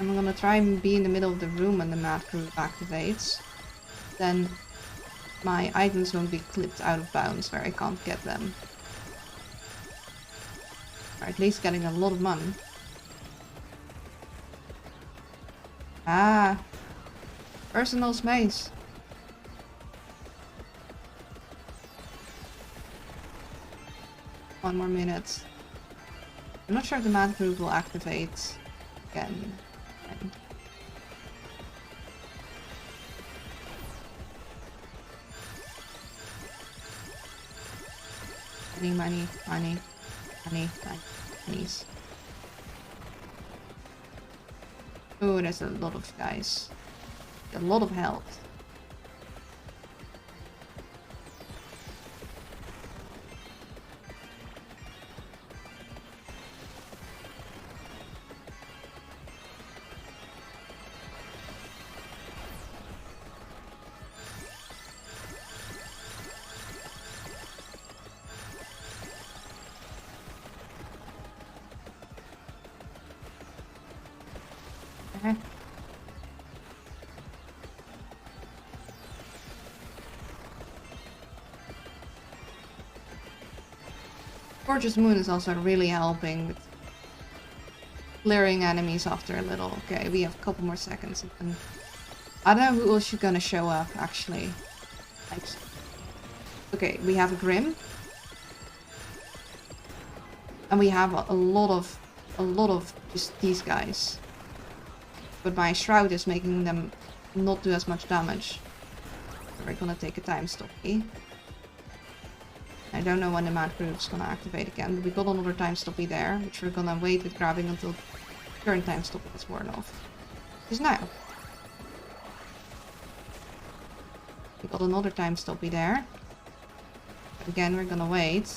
I'm gonna try and be in the middle of the room when the Mad Groove activates. Then my items won't be clipped out of bounds where I can't get them. Or at least getting a lot of money. Ah! Personal space! 1 more minute. I'm not sure if the Mad Groove will activate again. Money. Oh, there's a lot of guys. A lot of health. Gorgeous Moon is also really helping with clearing enemies after a little. Okay, we have a couple more seconds. And I don't know who else is gonna show up, actually. Like, okay, we have a Grim. And we have a lot of just these guys. But my Shroud is making them not do as much damage. So we're gonna take a time stoppy. I don't know when the Mad Groove is gonna activate again, but we got another time stoppy there, which we're gonna wait with grabbing until current time stoppy is worn off. Which is now. We got another time stoppy there. Again, we're gonna wait.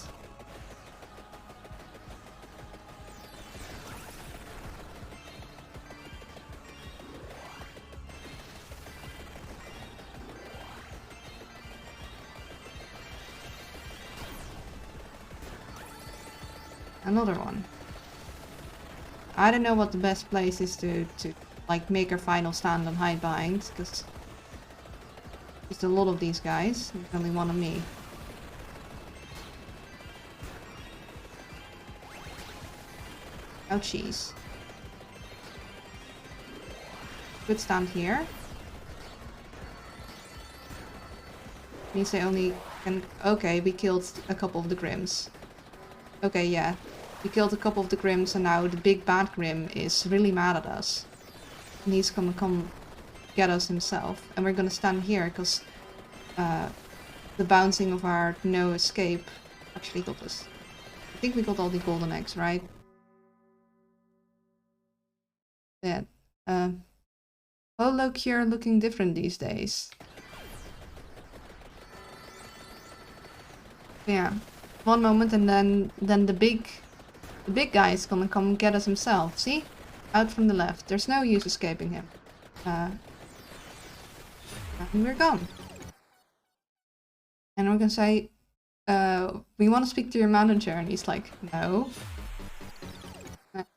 Another one. I don't know what the best place is to like make our final stand and hide behind, because there's a lot of these guys. There's only one of me. Ouchies. Good stand here. Means they only can... Okay, we killed a couple of the Grims. Okay, yeah. We killed a couple of the Grims and now the big bad Grim is really mad at us. And he's gonna come get us himself. And we're gonna stand here because the bouncing of our no escape actually got us. I think we got all the golden eggs, right? Yeah. Holocure looking different these days. Yeah. One moment and then the big guy is gonna come get us himself. See? Out from the left. There's no use escaping him. And we're gone. And we're gonna say, we want to speak to your manager. And he's like, no.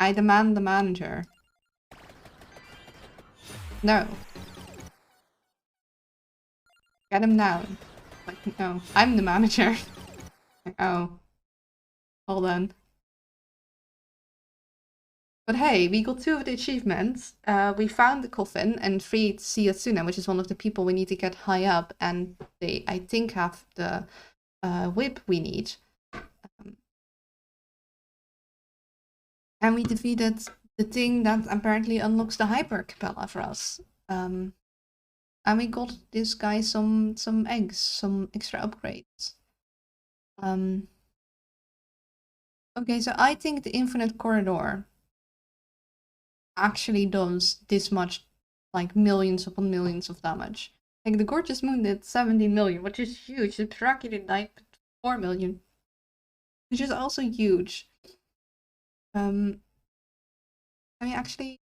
I demand the manager. No. Get him down. Like, no. I'm the manager. Like, oh. Hold on. But hey, we got 2 of the achievements. We found the coffin and freed Siyasuna, which is one of the people we need to get high up. And they, I think, have the whip we need. And we defeated the thing that apparently unlocks the Hyper Capella for us. And we got this guy some eggs, some extra upgrades. Okay, so I think the Infinite Corridor actually does this much, like millions upon millions of damage. Like the Gorgeous Moon did 17 million, which is huge. The Piraki did 9.4 million, which is also huge. I mean, actually,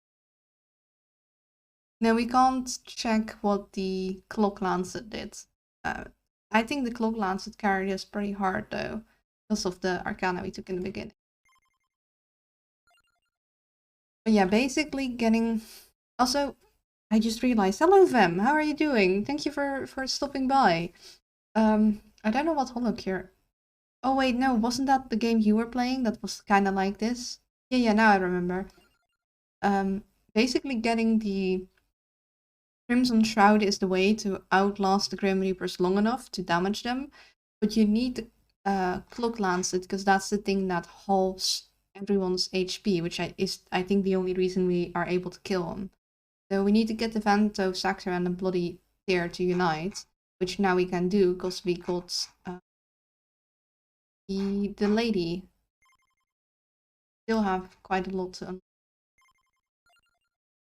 no, we can't check what the Clock Lancet did. I think the Clock Lancet carried us pretty hard though, because of the Arcana we took in the beginning. But yeah, basically getting... Also, I just realized, hello Vem, how are you doing? Thank you for stopping by. I don't know what Holocure... Oh wait, no, wasn't that the game you were playing that was kind of like this? Yeah, now I remember. Basically getting the Crimson Shroud is the way to outlast the Grim Reapers long enough to damage them. But you need the Clock Lancet, because that's the thing that halves everyone's HP, which is I think the only reason we are able to kill him. So we need to get the Vento, Saxer and the Bloody Tear to unite, which now we can do because we got the lady. Still have quite a lot to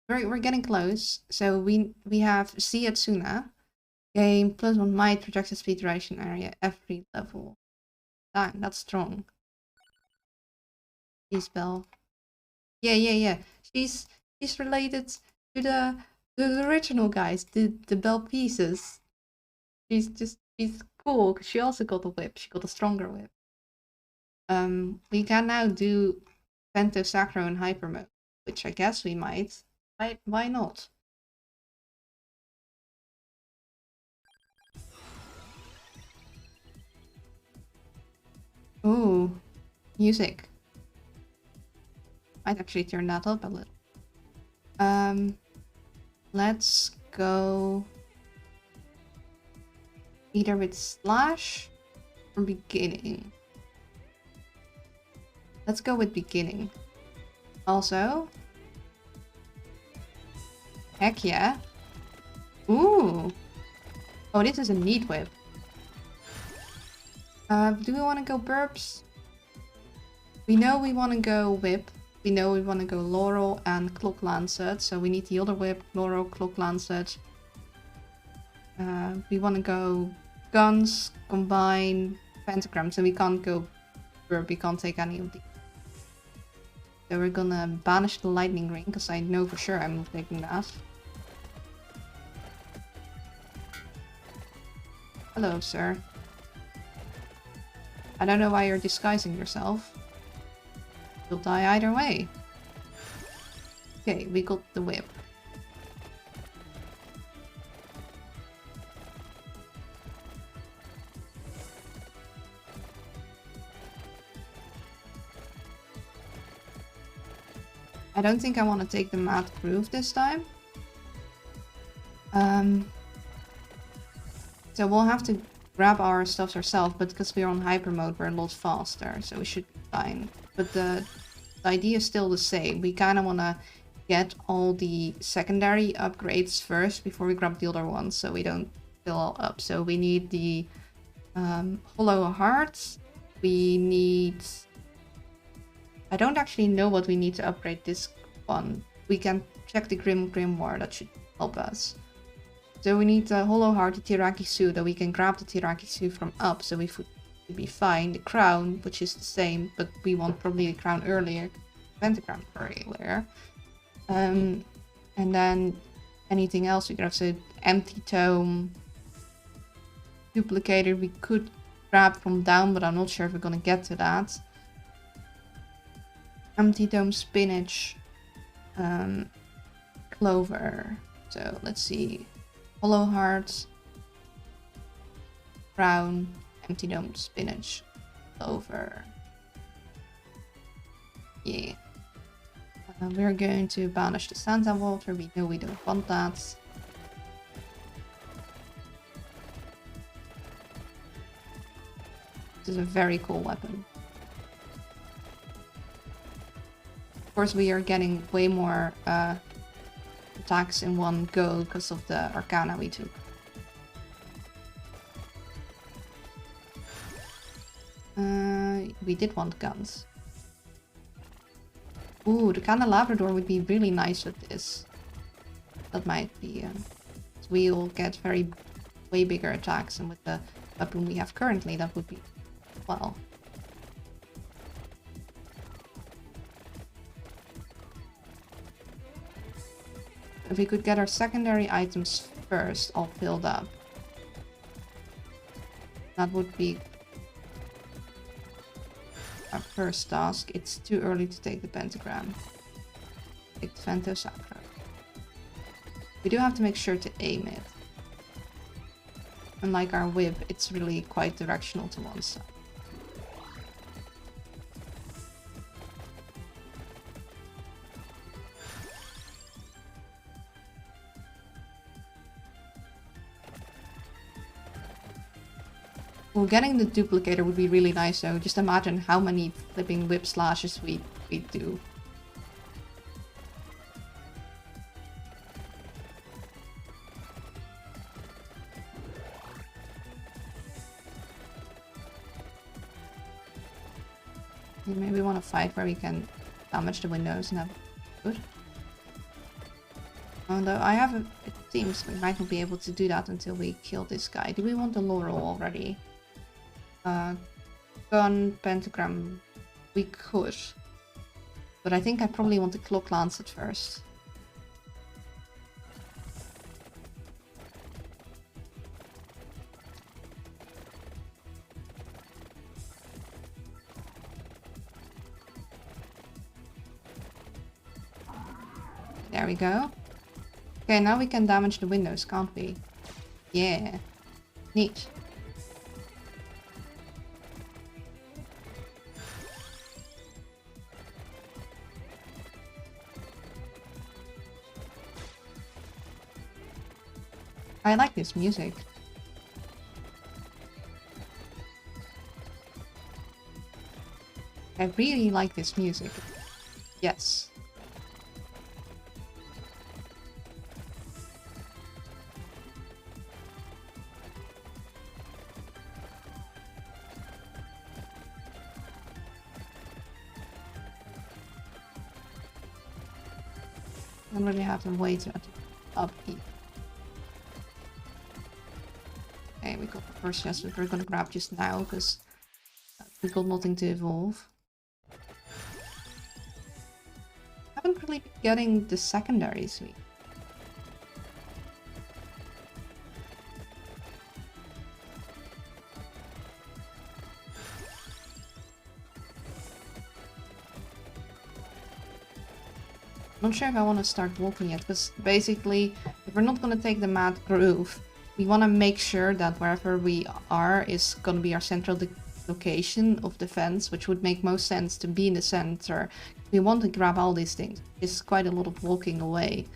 we're getting close. So we have Siyasuna. Gain +1 might, projected speed, duration area every level. Dang, that's strong. Spell. Yeah. She's related to the original guys, the Bell Pieces. She's cool because she also got a whip. She got a stronger whip. We can now do Vento, Sacro in hyper mode, which I guess we might. Why not? Ooh, music. Might actually turn that up a little. Let's go either with Slash or Beginning. Let's go with Beginning. Also, heck yeah. Ooh. Oh, this is a neat whip. Do we want to go Burps? We know we want to go Whip. We know we want to go Laurel and Clock Lancet, so we need the other whip, Laurel, Clock Lancet. We want to go Guns, Combine, Pentagram, so we can't go Burp, we can't take any of these. So we're gonna banish the Lightning Ring, because I know for sure I'm taking that. Hello, sir. I don't know why you're disguising yourself. You'll die either way. Okay, we got the whip. I don't think I want to take the Mad Groove this time. So we'll have to grab our stuffs ourselves, but because we're on hyper mode, we're a lot faster, so we should be fine. But the idea is still the same. We kind of want to get all the secondary upgrades first before we grab the other ones, so we don't fill all up. So we need the hollow hearts. We need... I don't actually know what we need to upgrade this one. We can check the Grimoire, that should help us. So we need the hollow heart, the Tirakisu, that we can grab the Tirakisu from up, so we should be fine. The crown, which is the same, but we want probably the crown earlier, pentagram earlier. And then anything else we could have, so empty tome, duplicator we could grab from down, but I'm not sure if we're gonna get to that. Empty tome, spinach, clover. So let's see, hollow heart, crown, empty dome, spinach, clover. Yeah. We're going to banish the Santa water. We know we don't want that. This is a very cool weapon. Of course, we are getting way more attacks in one go because of the Arcana we took. We did want guns. Ooh, the Candelabrador would be really nice with this. That might be... so we'll get way bigger attacks, and with the weapon we have currently, that would be... well... if we could get our secondary items first all filled up, that would be our first task. It's too early to take the pentagram. Take the Vento Sacro. We do have to make sure to aim it. Unlike our whip, it's really quite directional to one side. Well, getting the duplicator would be really nice, though. Just imagine how many flipping whip slashes we do. Maybe we want to fight where we can damage the windows and have good. Although I have it seems we might not be able to do that until we kill this guy. Do we want the laurel already? Gun, pentagram, we could. But I think I probably want the clock lancet first. There we go. Okay, now we can damage the windows, can't we? Yeah. Neat. I like this music. I really like this music. Yes. I don't really have a way to upkeep. Okay, we got the first chest, which we're gonna grab just now because we got nothing to evolve. I haven't really been getting the secondaries. I'm not sure if I want to start walking yet, because basically, if we're not going to take the Mad Groove, we want to make sure that wherever we are is going to be our central location of defense, which would make most sense to be in the center. We want to grab all these things. It's quite a lot of walking away.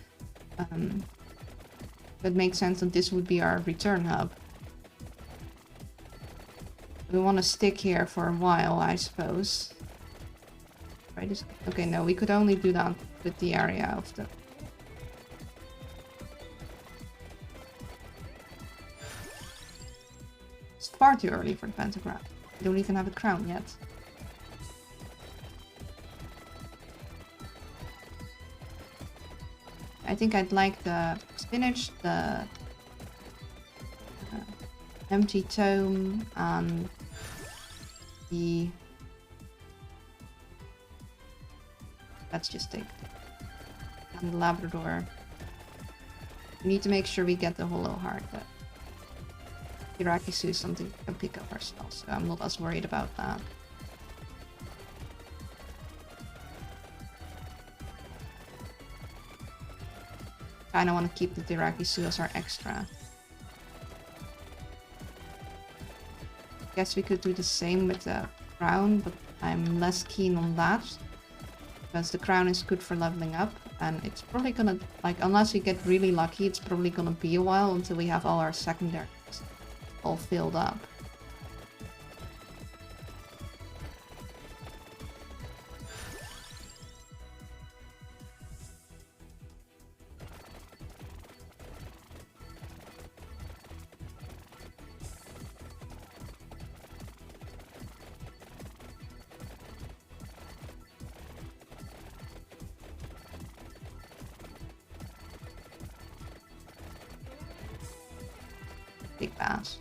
That makes sense that this would be our return hub. We want to stick here for a while, I suppose. Right? Okay, no, we could only do that with the area of the... It's far too early for the pentagram. We don't even have a crown yet. I think I'd like the spinach, the empty tome, and the... Let's just take it. And the Labrador. We need to make sure we get the hollow heart, but Kirakisu is something we can pick up ourselves, so I'm not as worried about that. Kinda want to keep the Kirakisu as our extra. Guess we could do the same with the crown, but I'm less keen on that. Because the crown is good for leveling up, and it's probably gonna, like, unless we get really lucky, it's probably gonna be a while until we have all our secondaries all filled up. Big pass.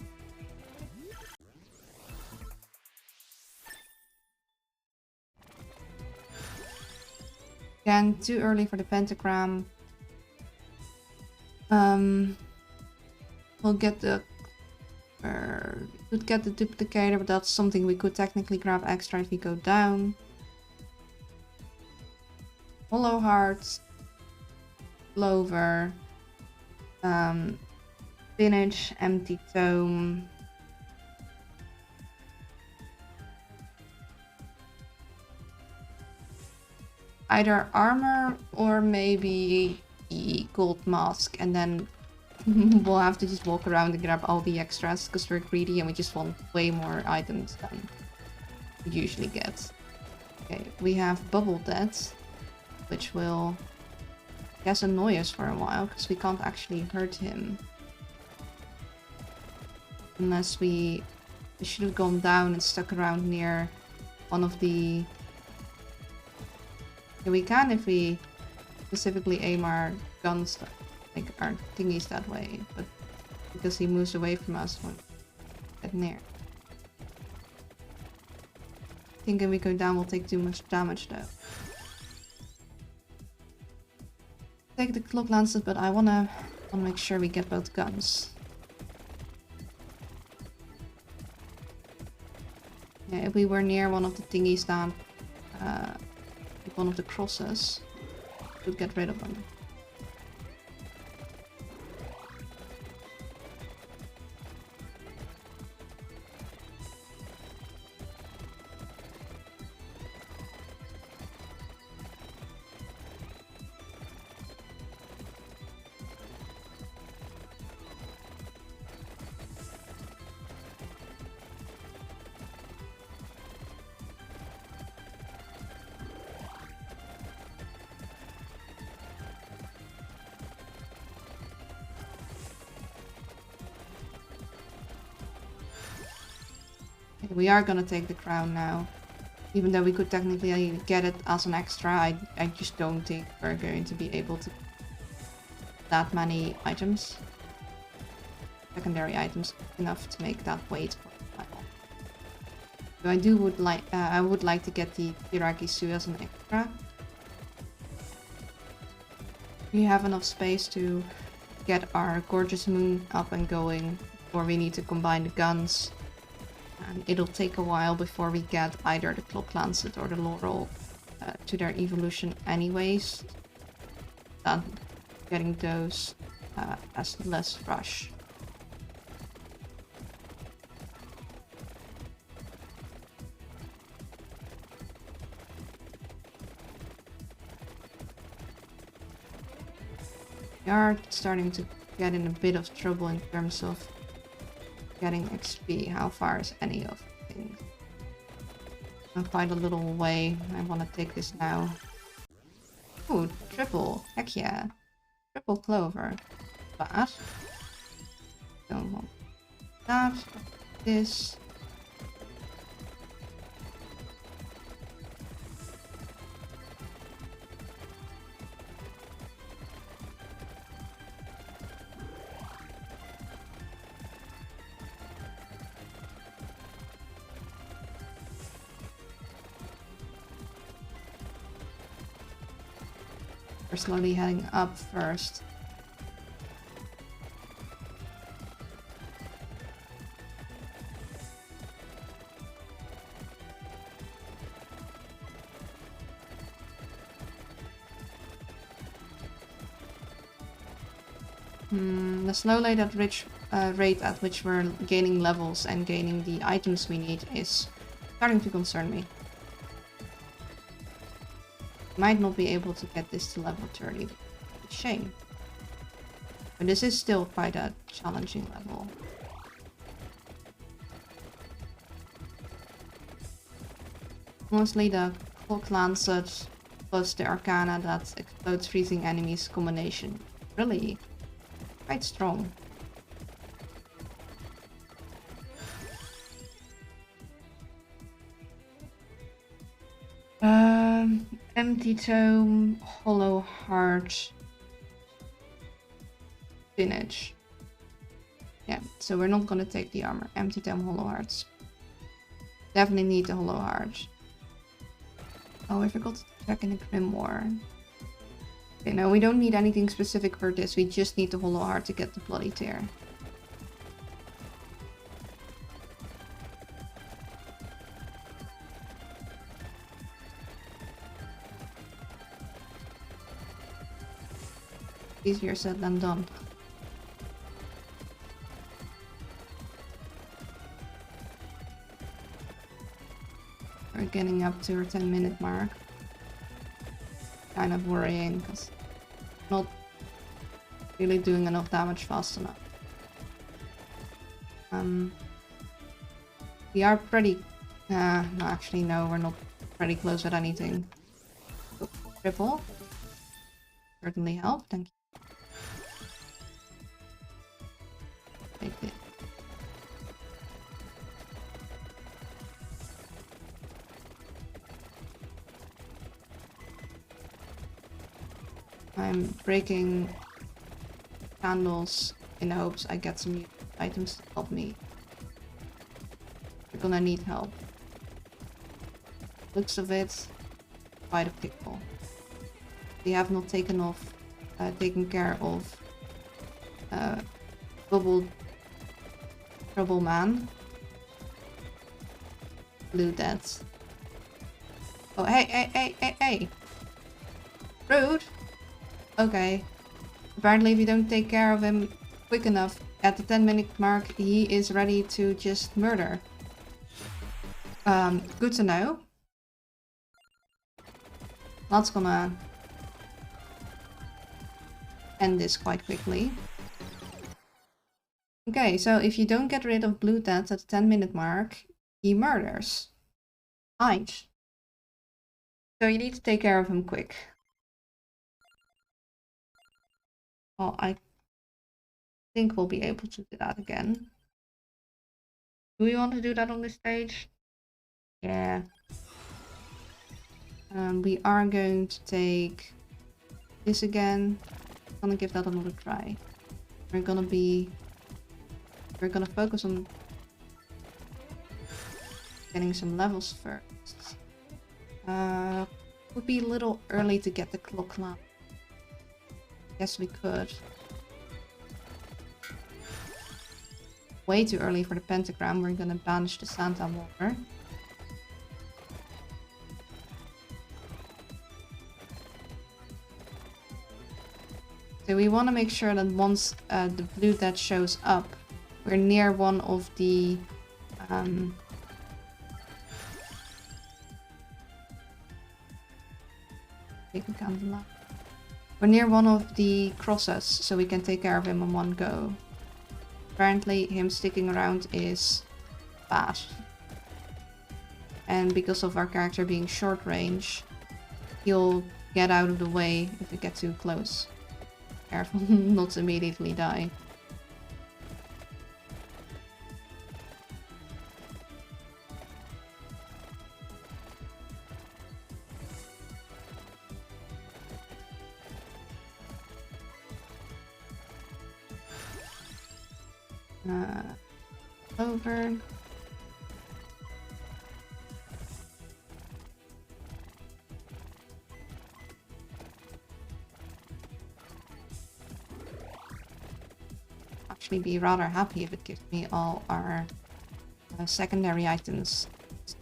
Again, too early for the pentagram. We'll get the... could get the duplicator, but that's something we could technically grab extra if we go down. Hollow hearts. Clover. Spinach, empty tome. Either armor or maybe the gold mask, and then we'll have to just walk around and grab all the extras because we're greedy and we just want way more items than we usually get. Okay, we have Bubble Dead, which will, I guess, annoy us for a while because we can't actually hurt him. Unless we should have gone down and stuck around near one of the... Yeah, we can if we specifically aim our guns, like our thingies that way, but because he moves away from us when we get near. Thinking we go down will take too much damage though. Take the clock lances, but I wanna make sure we get both guns. Yeah, if we were near one of the thingies that, one of the crosses, we could get rid of them. We are gonna take the crown now. Even though we could technically get it as an extra, I just don't think we're going to be able to... that many items. Secondary items enough to make that wait for a while. So I would like to get the Kirakisu as an extra. We have enough space to get our Gorgeous Moon up and going, or we need to combine the guns. And it'll take a while before we get either the Clock Lancet or the Laurel to their evolution anyways. Then getting those has less rush. We are starting to get in a bit of trouble in terms of getting XP. How far is any of things. I'm quite a little way. I want to take this now. Ooh, triple. Heck yeah. Triple clover. Bad. Don't want that. This. We're slowly heading up first. The slow rate at which we're gaining levels and gaining the items we need is starting to concern me. Might not be able to get this to level 30. Shame. But this is still quite a challenging level. Mostly the Clock Lancet plus the Arcana that explodes freezing enemies combination. Really quite strong. Empty Tome, Hollow Heart, Spinach. Yeah, so we're not gonna take the armor. Empty Tome, Hollow Hearts. Definitely need the Hollow Heart. Oh, I forgot to check in the Grimoire. Okay, no, we don't need anything specific for this. We just need the Hollow Heart to get the Bloody Tear. Easier said than done. We're getting up to our 10-minute mark. Kind of worrying because not really doing enough damage fast enough. We are pretty... no, actually no, we're not pretty close at anything. Oh, triple. Certainly help, thank you. Take it. I'm breaking candles in hopes I get some items to help me. We're gonna need help. Looks of it, quite a pickle. We have not taken care of Trouble Man. Blue Death. Oh, hey! Rude! Okay. Apparently if you don't take care of him quick enough, at the 10-minute mark, he is ready to just murder. Good to know. That's gonna end this quite quickly. Okay, so if you don't get rid of Blue Death at the 10-minute mark, he murders. Right. So you need to take care of him quick. Well, I think we'll be able to do that again. Do we want to do that on this stage? Yeah. We are going to take this again. I'm gonna give that another try. We're gonna focus on getting some levels first. Would be a little early to get the Clock Lamp. Guess we could. Way too early for the pentagram. We're gonna banish the Santa Water. So we want to make sure that once the Blue Death shows up, we're near one of the take a candle. We're near one of the crosses, so we can take care of him in one go. Apparently, him sticking around is bad. And because of our character being short range, he'll get out of the way if we get too close. Careful not to immediately die. Over. Actually be rather happy if it gives me all our secondary items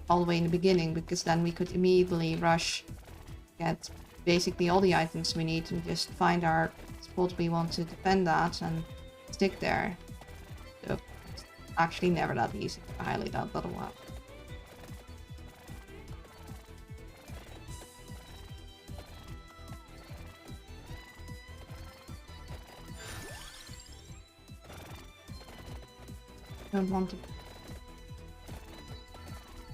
all the way in the beginning, because then we could immediately rush, get basically all the items we need and just find our spot we want to defend at and stick there. So it's actually never that easy. I highly doubt that'll happen. Don't want to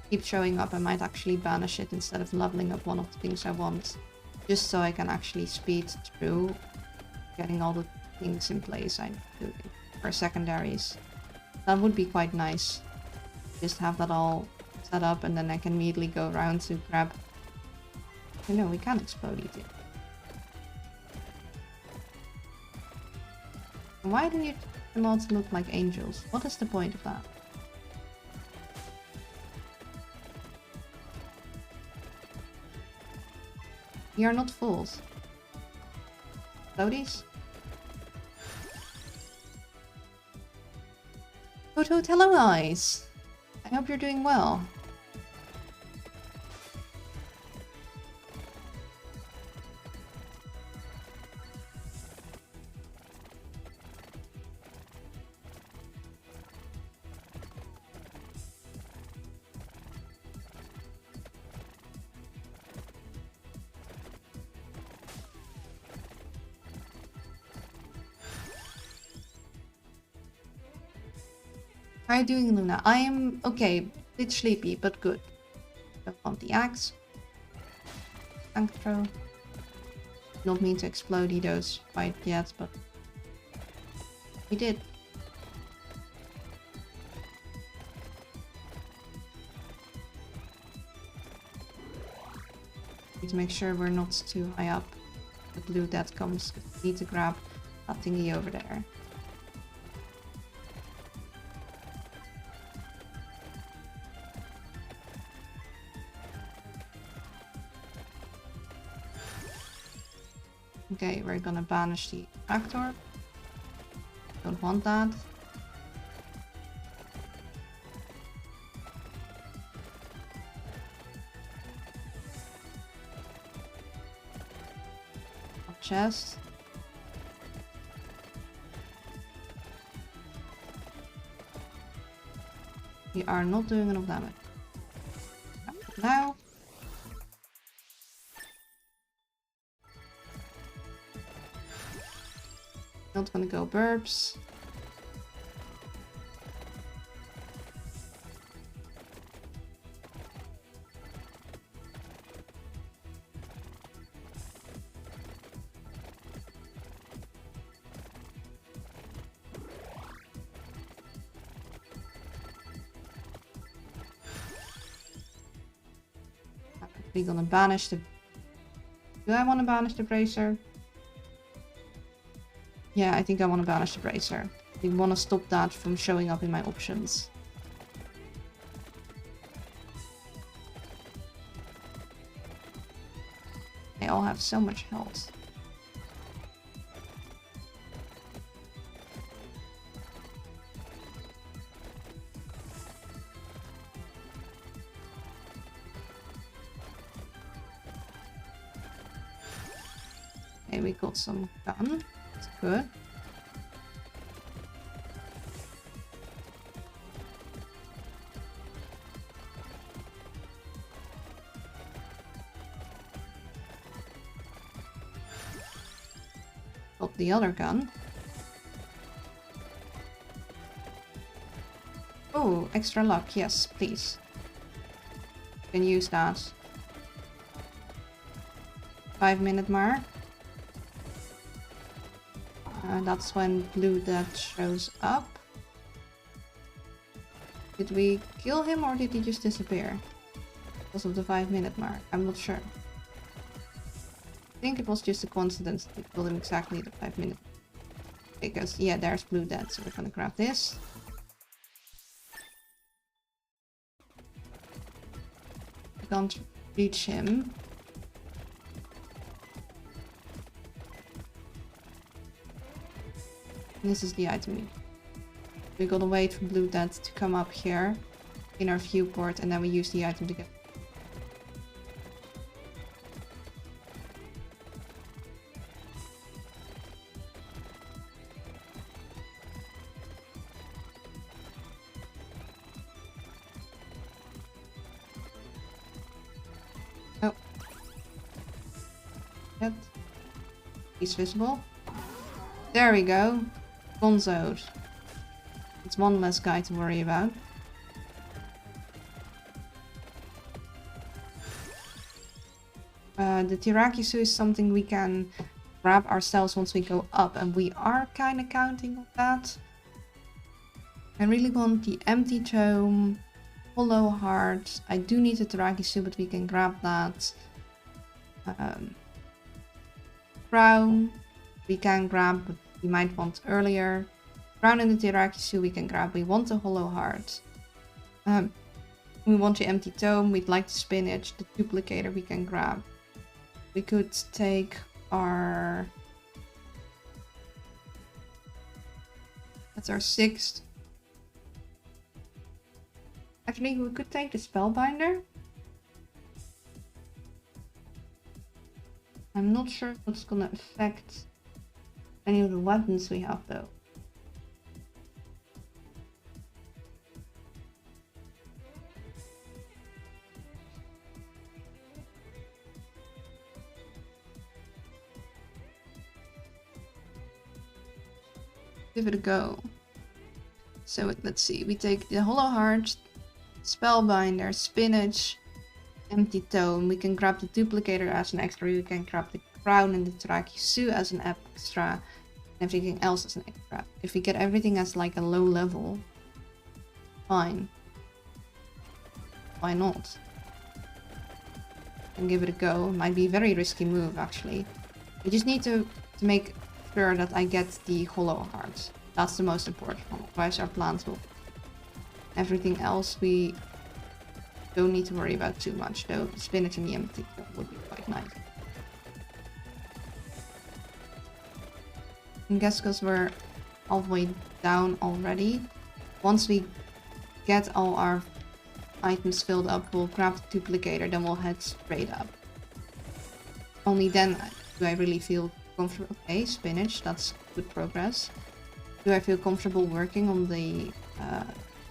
keep showing up. I might actually banish it instead of leveling up one of the things I want, just so I can actually speed through getting all the things in place I do for secondaries. That would be quite nice. Just have that all set up and then I can immediately go around to grab... You know, we can explode it. Why do you not look like angels? What is the point of that? We are not fools. Floaties? Toto Tello Eyes! I hope you're doing well. How are you doing, Luna? I am okay, a bit sleepy, but good. Don't want the axe. Tank throw. Not mean to explode those quite yet, but we did. Need to make sure we're not too high up. The blue that comes. We need to grab that thingy over there. Okay, we're gonna banish the tractor. Don't want that. Chest. We are not doing enough damage. Now. Not gonna go burps. We're gonna banish the... Do I want to banish the bracer? Yeah, I think I want to banish the bracer. I want to stop that from showing up in my options. They all have so much health. Okay, we got some gun. That's good. Got the other gun. Oh, extra luck. Yes, please. can use that. 5-minute mark. That's when Blue Death shows up. Did we kill him or did he just disappear? Because of the 5-minute mark, I'm not sure. I think it was just a coincidence that we killed him exactly at the 5-minute. Because, yeah, there's Blue Death, so we're gonna grab this. I can't reach him. And this is the item. We gotta wait for Blue Death to come up here in our viewport, and then we use the item to get. Oh. Yep. He's visible. There we go. Gonzoed. It's one less guy to worry about. The Tirakisu is something we can grab ourselves once we go up, and we are kind of counting on that. I really want the Empty Tome, Hollow Heart. I do need the Tirakisu, but we can grab that. Crown, we can grab, but we might want earlier. Crown and the Tirakisu we can grab. We want the Hollow Heart. We want the Empty Tome. We'd like the Spinach. The Duplicator we can grab. We could take our... That's our 6th. Actually, we could take the Spellbinder. I'm not sure what's gonna affect any of the weapons we have though. Give it a go. So let's see, we take the Hollow Heart, Spellbinder, Spinach, Empty Tome. We can grab the Duplicator as an extra. We can grab the Crown and the Tirakisu as an extra. And everything else as an extra. If we get everything as like a low level, fine. Why not? And give it a go. It might be a very risky move actually. We just need to make sure that I get the Hollow Heart. That's the most important one. Otherwise our plans will. Everything else we don't need to worry about too much, though the Spinach and the Empty would be quite nice. I guess because we're halfway down already, once we get all our items filled up, we'll grab the Duplicator, then we'll head straight up. Only then do I really feel comfortable. Okay, Spinach, that's good progress. Do I feel comfortable working on the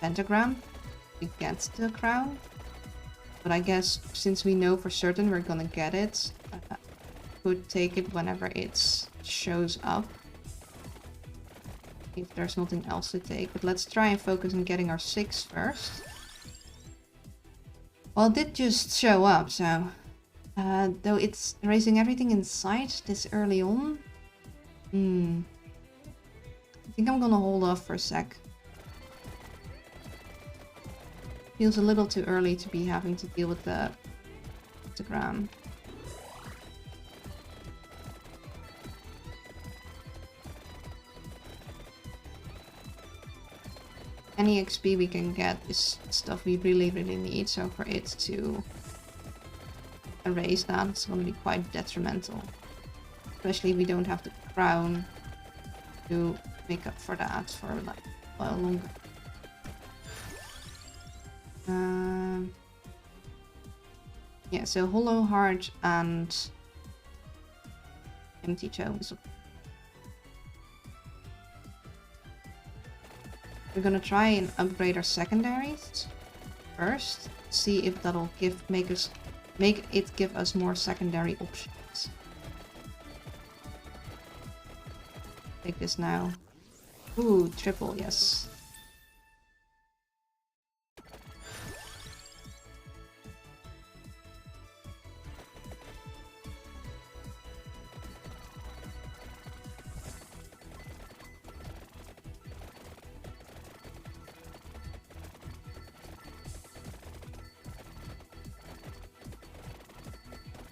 pentagram to get the crown? But I guess since we know for certain we're gonna get it, could take it whenever it shows up. If there's nothing else to take. But let's try and focus on getting our 6 first. Well, it did just show up, so... though it's raising everything in sight this early on. I think I'm gonna hold off for a sec. Feels a little too early to be having to deal with the pentagram. Any XP we can get is stuff we really need, so for it to erase that, it's going to be quite detrimental. Especially if we don't have the crown to make up for that for like a while longer. Yeah, so Hollow Heart and Empty Tome. We're gonna try and upgrade our secondaries first. See if that'll make it give us more secondary options. Take this now. Ooh, triple, yes.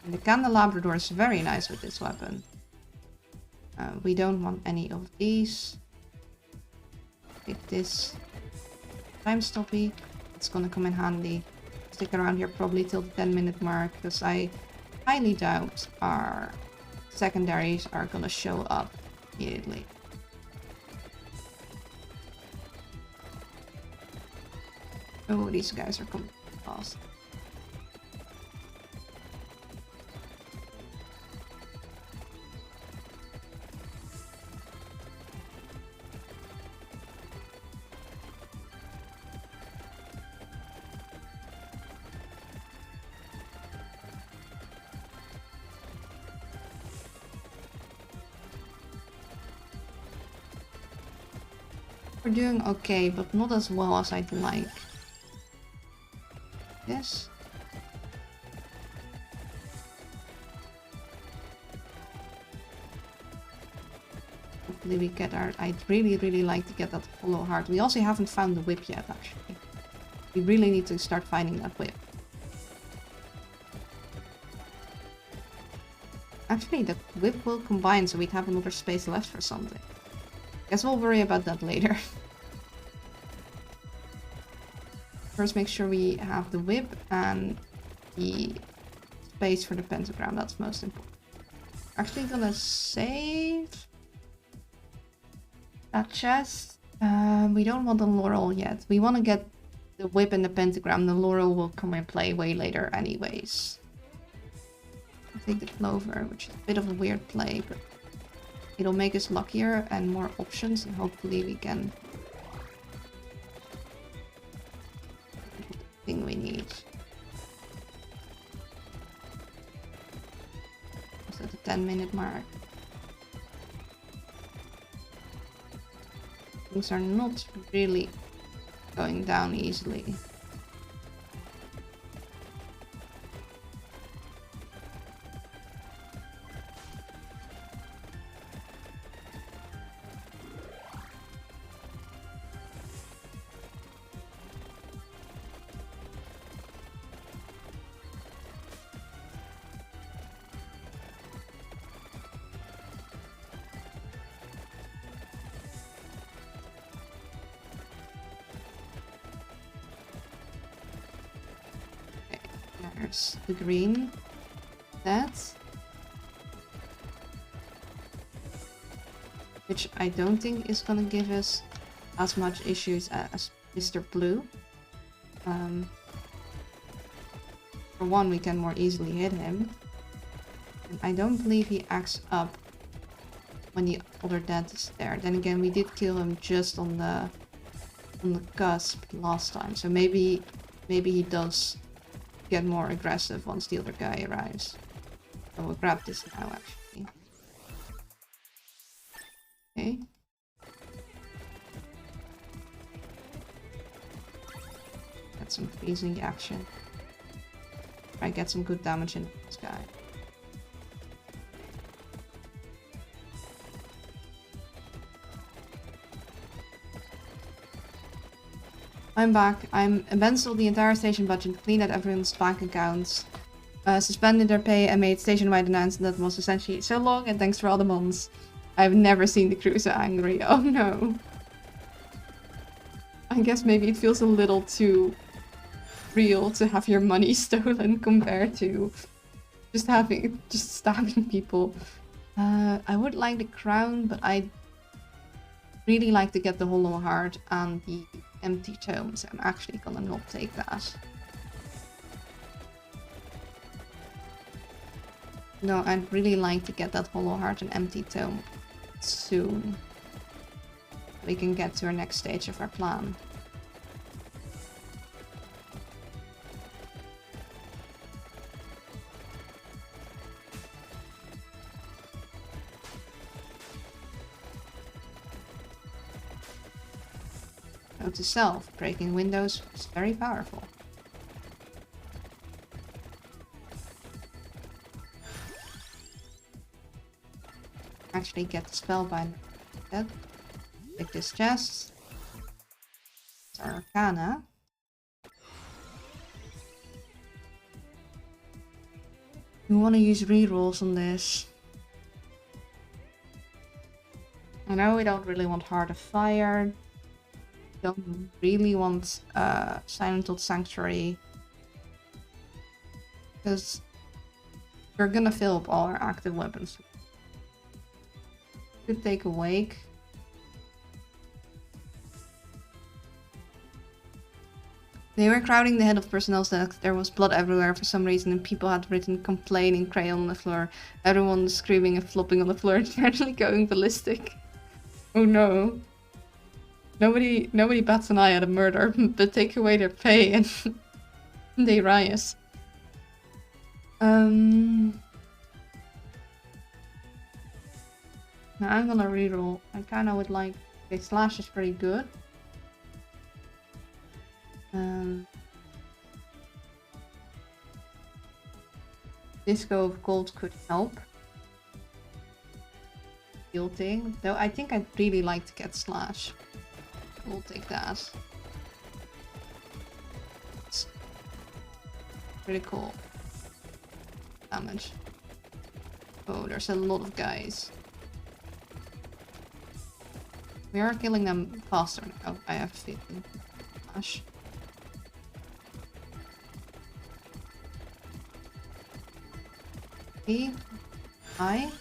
And the candelabrador is very nice with this weapon. We don't want any of these. Take this time stoppy. It's gonna come in handy. Stick around here probably till the 10-minute mark, because I highly doubt our secondaries are gonna show up immediately. Oh, these guys are coming fast. We're doing okay, but not as well as I'd like. Yes. Hopefully we get our... I'd really like to get that hollow heart. We also haven't found the whip yet, actually. We really need to start finding that whip. Actually, the whip will combine, so we'd have another space left for something. Guess we'll worry about that later. First, make sure we have the whip and the space for the pentagram. That's most important. Actually, gonna save that chest. We don't want the laurel yet. We want to get the whip and the pentagram. The laurel will come in play way later, anyways. I'll take the clover, which is a bit of a weird play, but it'll make us luckier and more options, and hopefully we can thing we need. It's at the 10-minute mark. Things are not really going down easily. There's the green. That. Which I don't think is gonna give us as much issues as Mr. Blue. For one, we can more easily hit him. And I don't believe he acts up when the other dad is there. Then again, we did kill him just on the cusp last time, so maybe he does get more aggressive once the other guy arrives. So we'll grab this now, actually. Okay. Get some freezing action. Try and get some good damage in this guy. I'm back. I'm embezzled the entire station budget, cleaned out everyone's bank accounts, suspended their pay, and made station-wide announcement that was essentially so long and thanks for all the months. I've never seen the crew so angry. Oh no. I guess maybe it feels a little too real to have your money stolen compared to just stabbing people. I would like the crown, but I'd really like to get the hollow heart and the empty tome, so I'm actually gonna not take that. No, I'd really like to get that hollow heart and empty tome soon. We can get to our next stage of our plan. Note to self, breaking windows is very powerful. Actually get the spellbind instead. Take this chest. It's our arcana. You want to use rerolls on this. I know we don't really want Heart of Fire. Don't really want Silent Old Sanctuary. Because we're gonna fill up all our active weapons. Could take Awake. They were crowding the head of personnel's desk. There was blood everywhere for some reason, and people had written complain in crayon on the floor. Everyone was screaming and flopping on the floor, apparently going ballistic. Oh no. Nobody bats an eye at a murder, but take away their pay and they riot. Now I'm gonna reroll. I kinda would like... Okay, Slash is pretty good. Disco of Gold could help. Guilting. Though I think I'd really like to get Slash. We'll take that. It's critical damage. Oh, there's a lot of guys. We are killing them faster now. I have a feeling. Slash. I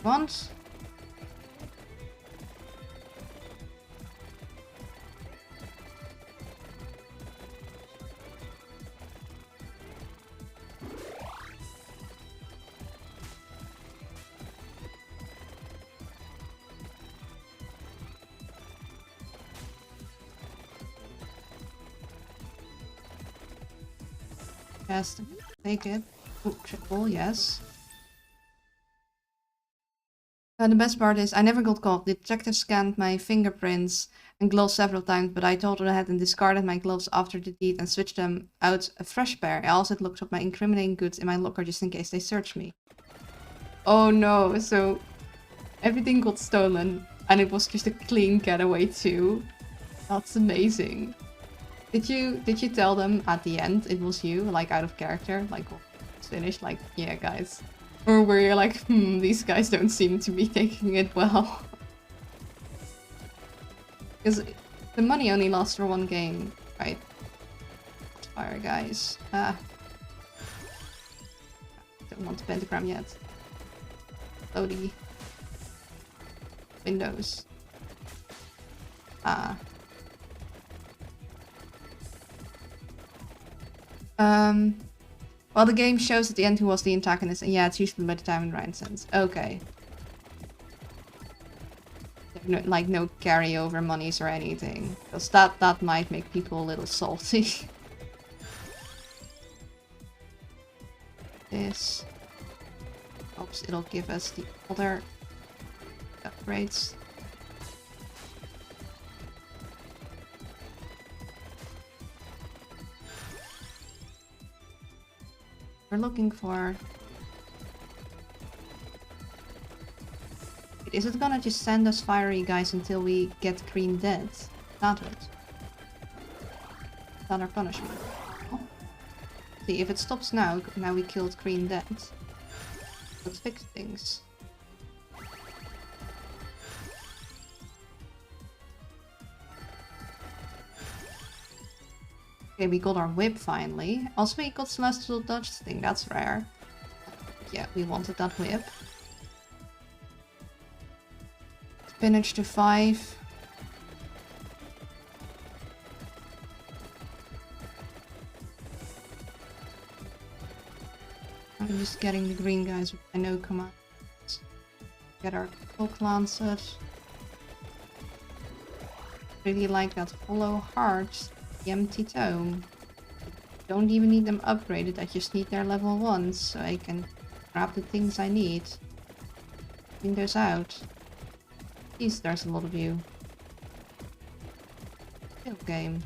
once. Yes, take it. Oh, triple, yes. The best part is I never got caught. The detective scanned my fingerprints and gloves several times, but I told her I had and discarded my gloves after the deed and switched them out a fresh pair. I also looked up my incriminating goods in my locker just in case they searched me. Oh no, so everything got stolen and it was just a clean getaway too. That's amazing. Did you tell them at the end it was you, like out of character, like it's finished, like yeah guys? Or where you're like, these guys don't seem to be taking it well. Because the money only lasts for one game, right? Fire guys. Don't want the pentagram yet. Loady. Windows. Well, the game shows at the end who was the antagonist, and yeah, it's usually by the time in Ryan sends. Okay. No, like, no carryover monies or anything. Because that might make people a little salty. This. Oops, it'll give us the other upgrades. We're looking for... Wait, is it gonna just send us fiery guys until we get Green dead? Not it. Is that our punishment? Oh. See, if it stops now we killed Green dead. Let's fix things. Okay, we got our whip finally. Also, we got Celestial Dodge thing, that's rare. Yeah, we wanted that whip. Spinach to 5. I'm just getting the green guys with my no command. Get our Cloak Lancet. Really like that Hollow Heart. The Empty Tome. Don't even need them upgraded, I just need their level 1s so I can grab the things I need. Clean those out. Jeez, there's a lot of you. Kill game.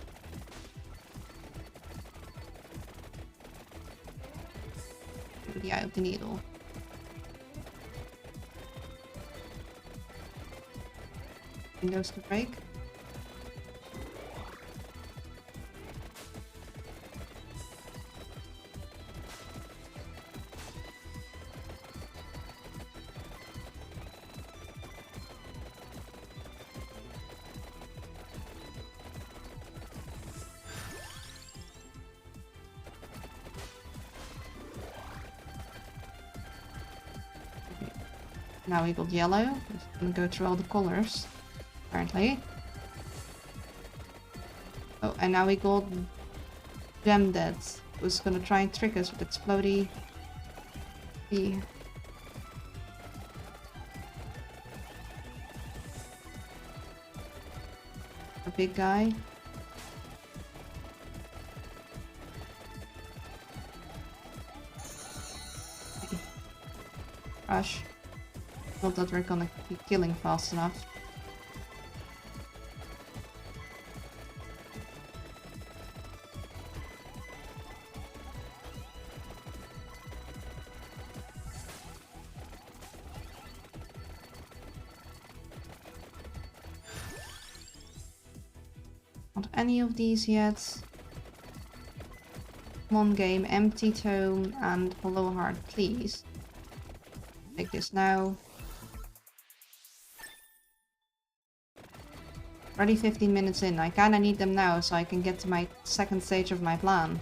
The Eye of the Needle. Windows to break. Now we got yellow. I'm gonna go through all the colors, apparently. Oh, and now we got Gem Dead, who's gonna try and trick us with explodey. A big guy. Rush. Not that we're gonna be killing fast enough. Not any of these yet. Come on, game. Empty Tome and Hollow Heart, please. Take this now. Already 15 minutes in. I kinda need them now so I can get to my second stage of my plan.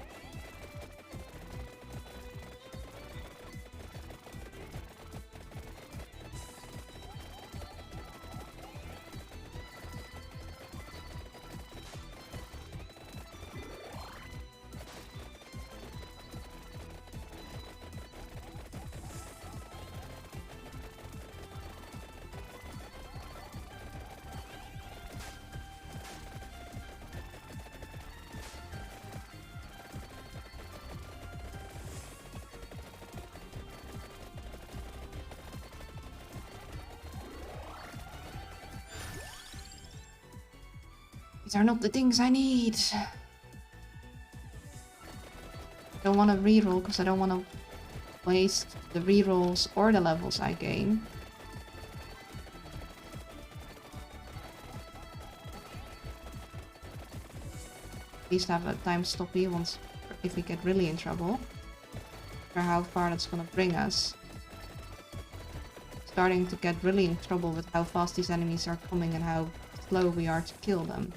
These are not the things I need. I don't want to reroll because I don't want to waste the rerolls or the levels I gain. At least have a time stoppy once if we get really in trouble. For how far that's gonna bring us. Starting to get really in trouble with how fast these enemies are coming and how slow we are to kill them.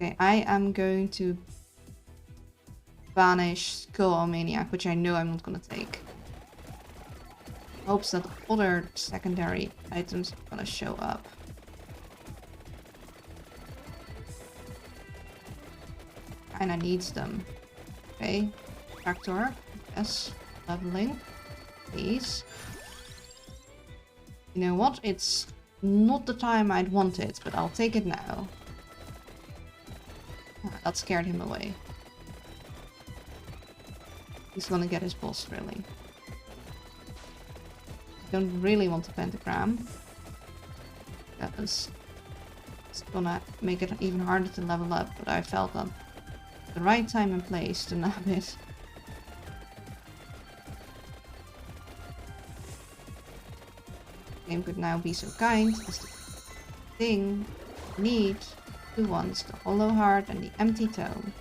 Okay, I am going to banish Skull Maniac, which I know I'm not gonna take. Hopes that other secondary items are gonna show up. Kinda needs them. Okay, Tractor, yes, leveling, please. You know what? It's not the time I'd want it, but I'll take it now. That scared him away. He's gonna get his boss, really. Don't really want the pentagram. Because it's gonna make it even harder to level up, but I felt that the right time and place to nab it. Game could now be so kind as the thing need who wants the Hollow Heart and the Empty Tome.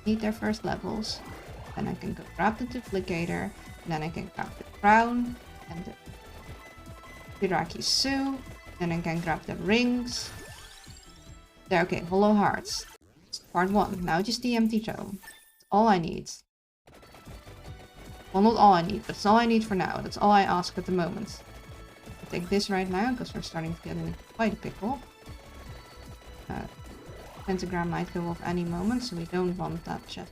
Need their first levels. Then I can go grab the duplicator. And then I can grab the crown and the Piraki Sue. Then I can grab the rings. There, okay, Hollow Hearts. Part 1. Now just the Empty Tome. That's all I need. Well, not all I need, but it's all I need for now. That's all I ask at the moment. I'll take this right now, because we're starting to get in quite a pickle. Pentagram might go off any moment, so we don't want that chest.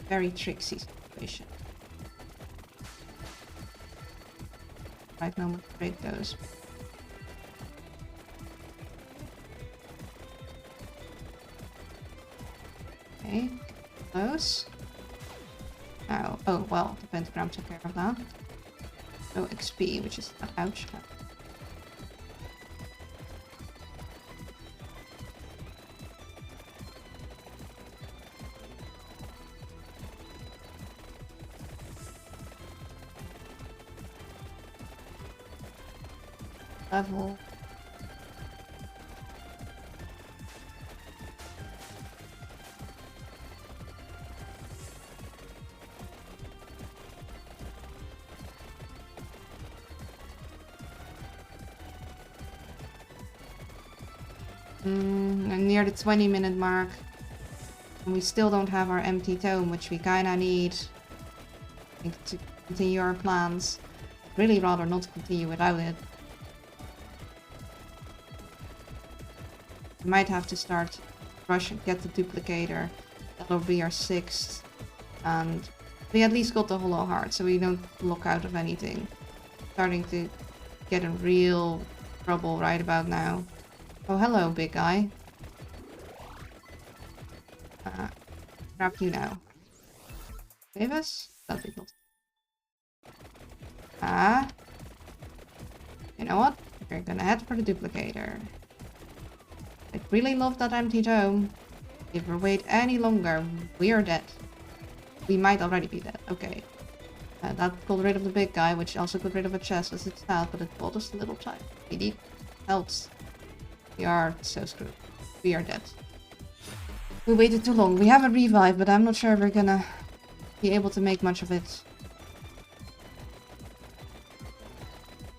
Very tricksy situation. Right moment to break those. Okay, close. Now, oh well, the pentagram took care of that. No XP, which is ouch. Level. I'm near the 20-minute mark. And we still don't have our empty tome, which we kinda need to continue our plans. Really rather not continue without it. We might have to start rushing, get the duplicator. That'll be our 6th. And we at least got the hollow heart, so we don't lock out of anything. Starting to get in real trouble right about now. Oh, hello, big guy. Grab you now. Save us? That did not. You know what? We're gonna head for the duplicator. I'd really love that empty tome. If we wait any longer, we are dead. We might already be dead. Okay. That got rid of the big guy, which also got rid of a chest as it's sad, but it bought us a little time. We need health. We are so screwed. We are dead. We waited too long. We have a revive, but I'm not sure we're gonna be able to make much of it.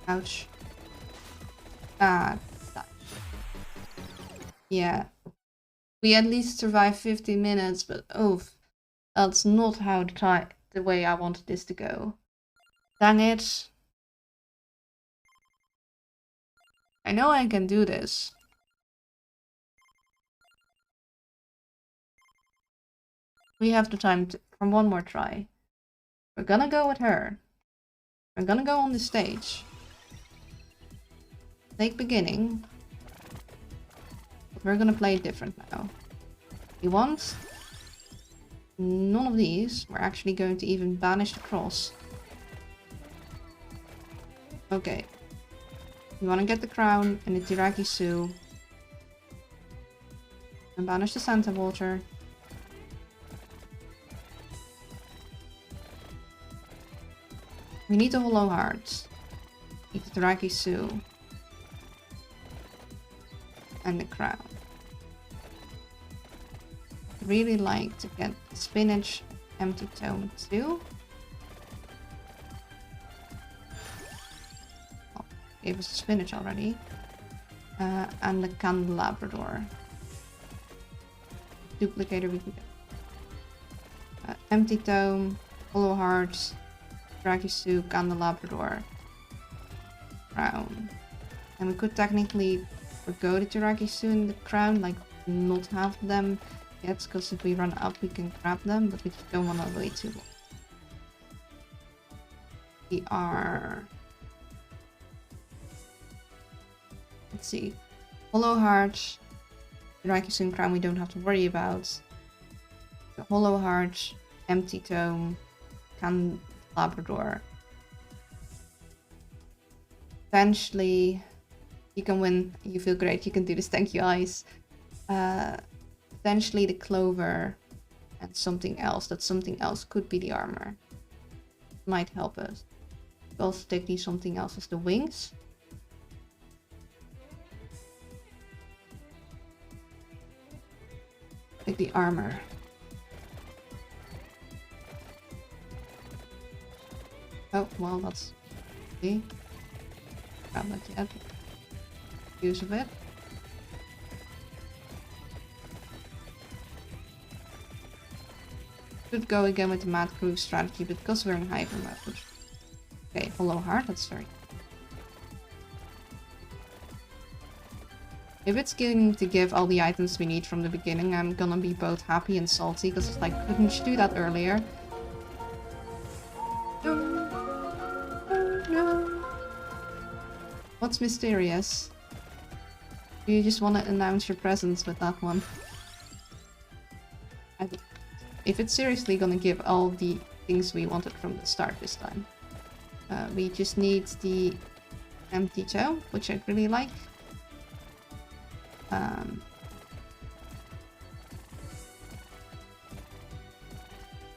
Ouch. Yeah. We at least survived 50 minutes, but that's not how the way I wanted this to go. Dang it. I know I can do this. We have the time for one more try. We're gonna go with her. We're gonna go on the stage. Take beginning. But we're gonna play different now. We want none of these. We're actually going to even banish the cross. Okay. We want to get the crown and the Tiraki-Su. And banish the Santa Water. We need the Hollow Heart. We need the Tiraki-Su. And the crown. Really like to get the spinach empty tome too. Oh, gave us the spinach already. And the candelabrador. Duplicator we can get. Empty tome, hollow hearts, Tiraki-Su, candelabrador, crown. And we could technically forgo the Tiraki-Su and the crown, like not have them yet, because if we run up we can grab them, but we just don't want to wait too long. We are... Let's see. Hollow Heart, Tiraki-Su and crown we don't have to worry about. The Hollow Heart, Empty Tome, Candelabrador. Eventually, you can win. You feel great. You can do this. Thank you, Ice. Potentially the clover and something else. That something else could be the armor. Might help us. We'll also take these something else as the wings. Take the armor. Oh, well, that's... Okay. Grab that yet. Use of it. Could go again with the Mad Crew strategy, but because we're in hyper mode. Okay, Hollow Heart, that's very... If it's going to give all the items we need from the beginning, I'm gonna be both happy and salty, because it's like, couldn't you do that earlier? No. What's mysterious? Do you just want to announce your presence with that one? If it's seriously gonna give all the things we wanted from the start this time. We just need the empty toe, which I really like.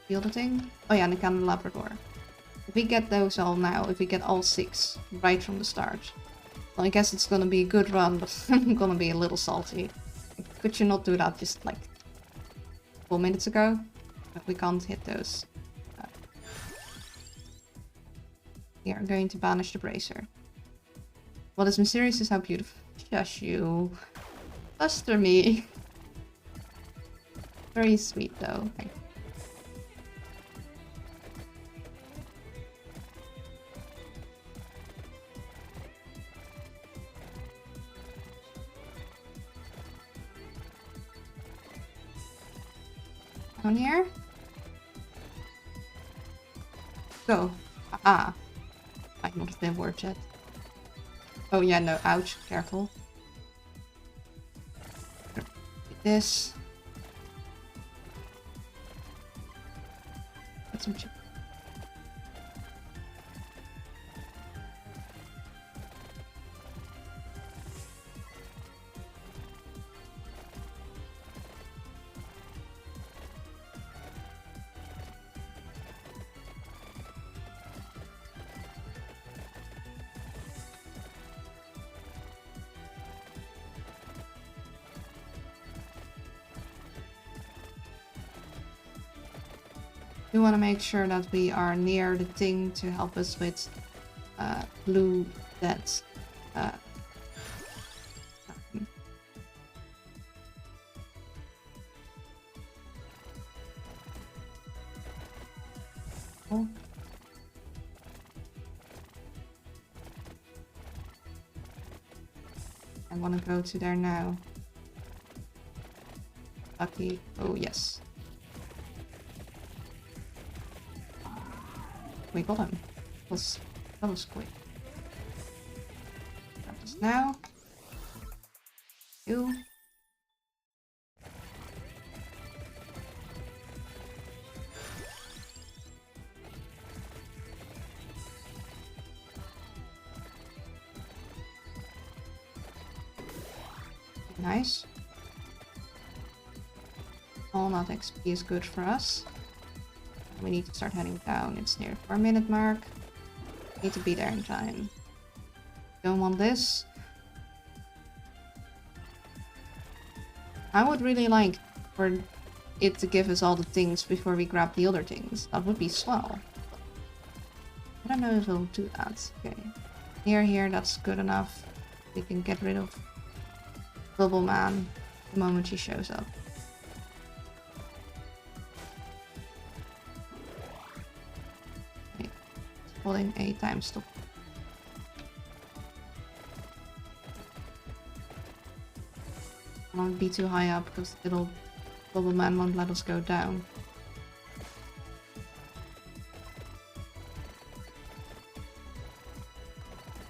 The other thing? Oh yeah, and the candelabrador. If we get those all now, if we get all 6 right from the start, well, I guess it's gonna be a good run, but I'm gonna be a little salty. Could you not do that just like 4 minutes ago? But we can't hit those. We are going to banish the bracer. What is mysterious is how beautiful. Shush you. Buster me. Very sweet though. Okay. Down here. Go. Ah. Might not have been worth it. Oh yeah, no, ouch, careful. This. Put some chip. We want to make sure that we are near the thing to help us with blue that oh. I want to go to there now. Lucky. Oh yes. We got him. That was quick. Grab this now. You. Nice. All that XP is good for us. We need to start heading down. It's near the 4-minute mark. Need to be there in time. Don't want this. I would really like for it to give us all the things before we grab the other things. That would be swell. I don't know if it'll do that. Okay. Here, that's good enough. We can get rid of Bubble Man the moment he shows up. Holding a time stop. I won't be too high up because little Bubble Man won't let us go down.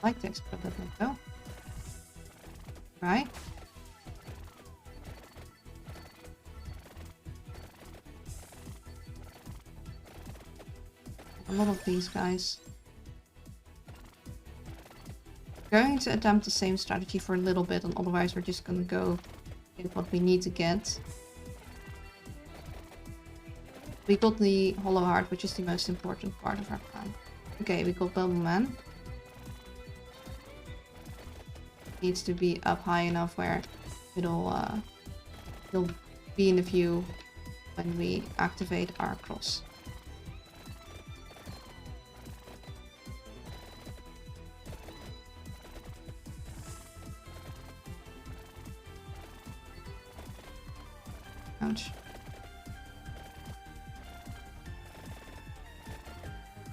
I like to explode that one though. Right? A lot of these guys. Going to attempt the same strategy for a little bit, and otherwise we're just gonna go get what we need to get. We got the Hollow Heart, which is the most important part of our plan. Okay, we got Bubble Man. Needs to be up high enough where it'll be in the view when we activate our cross. Ouch.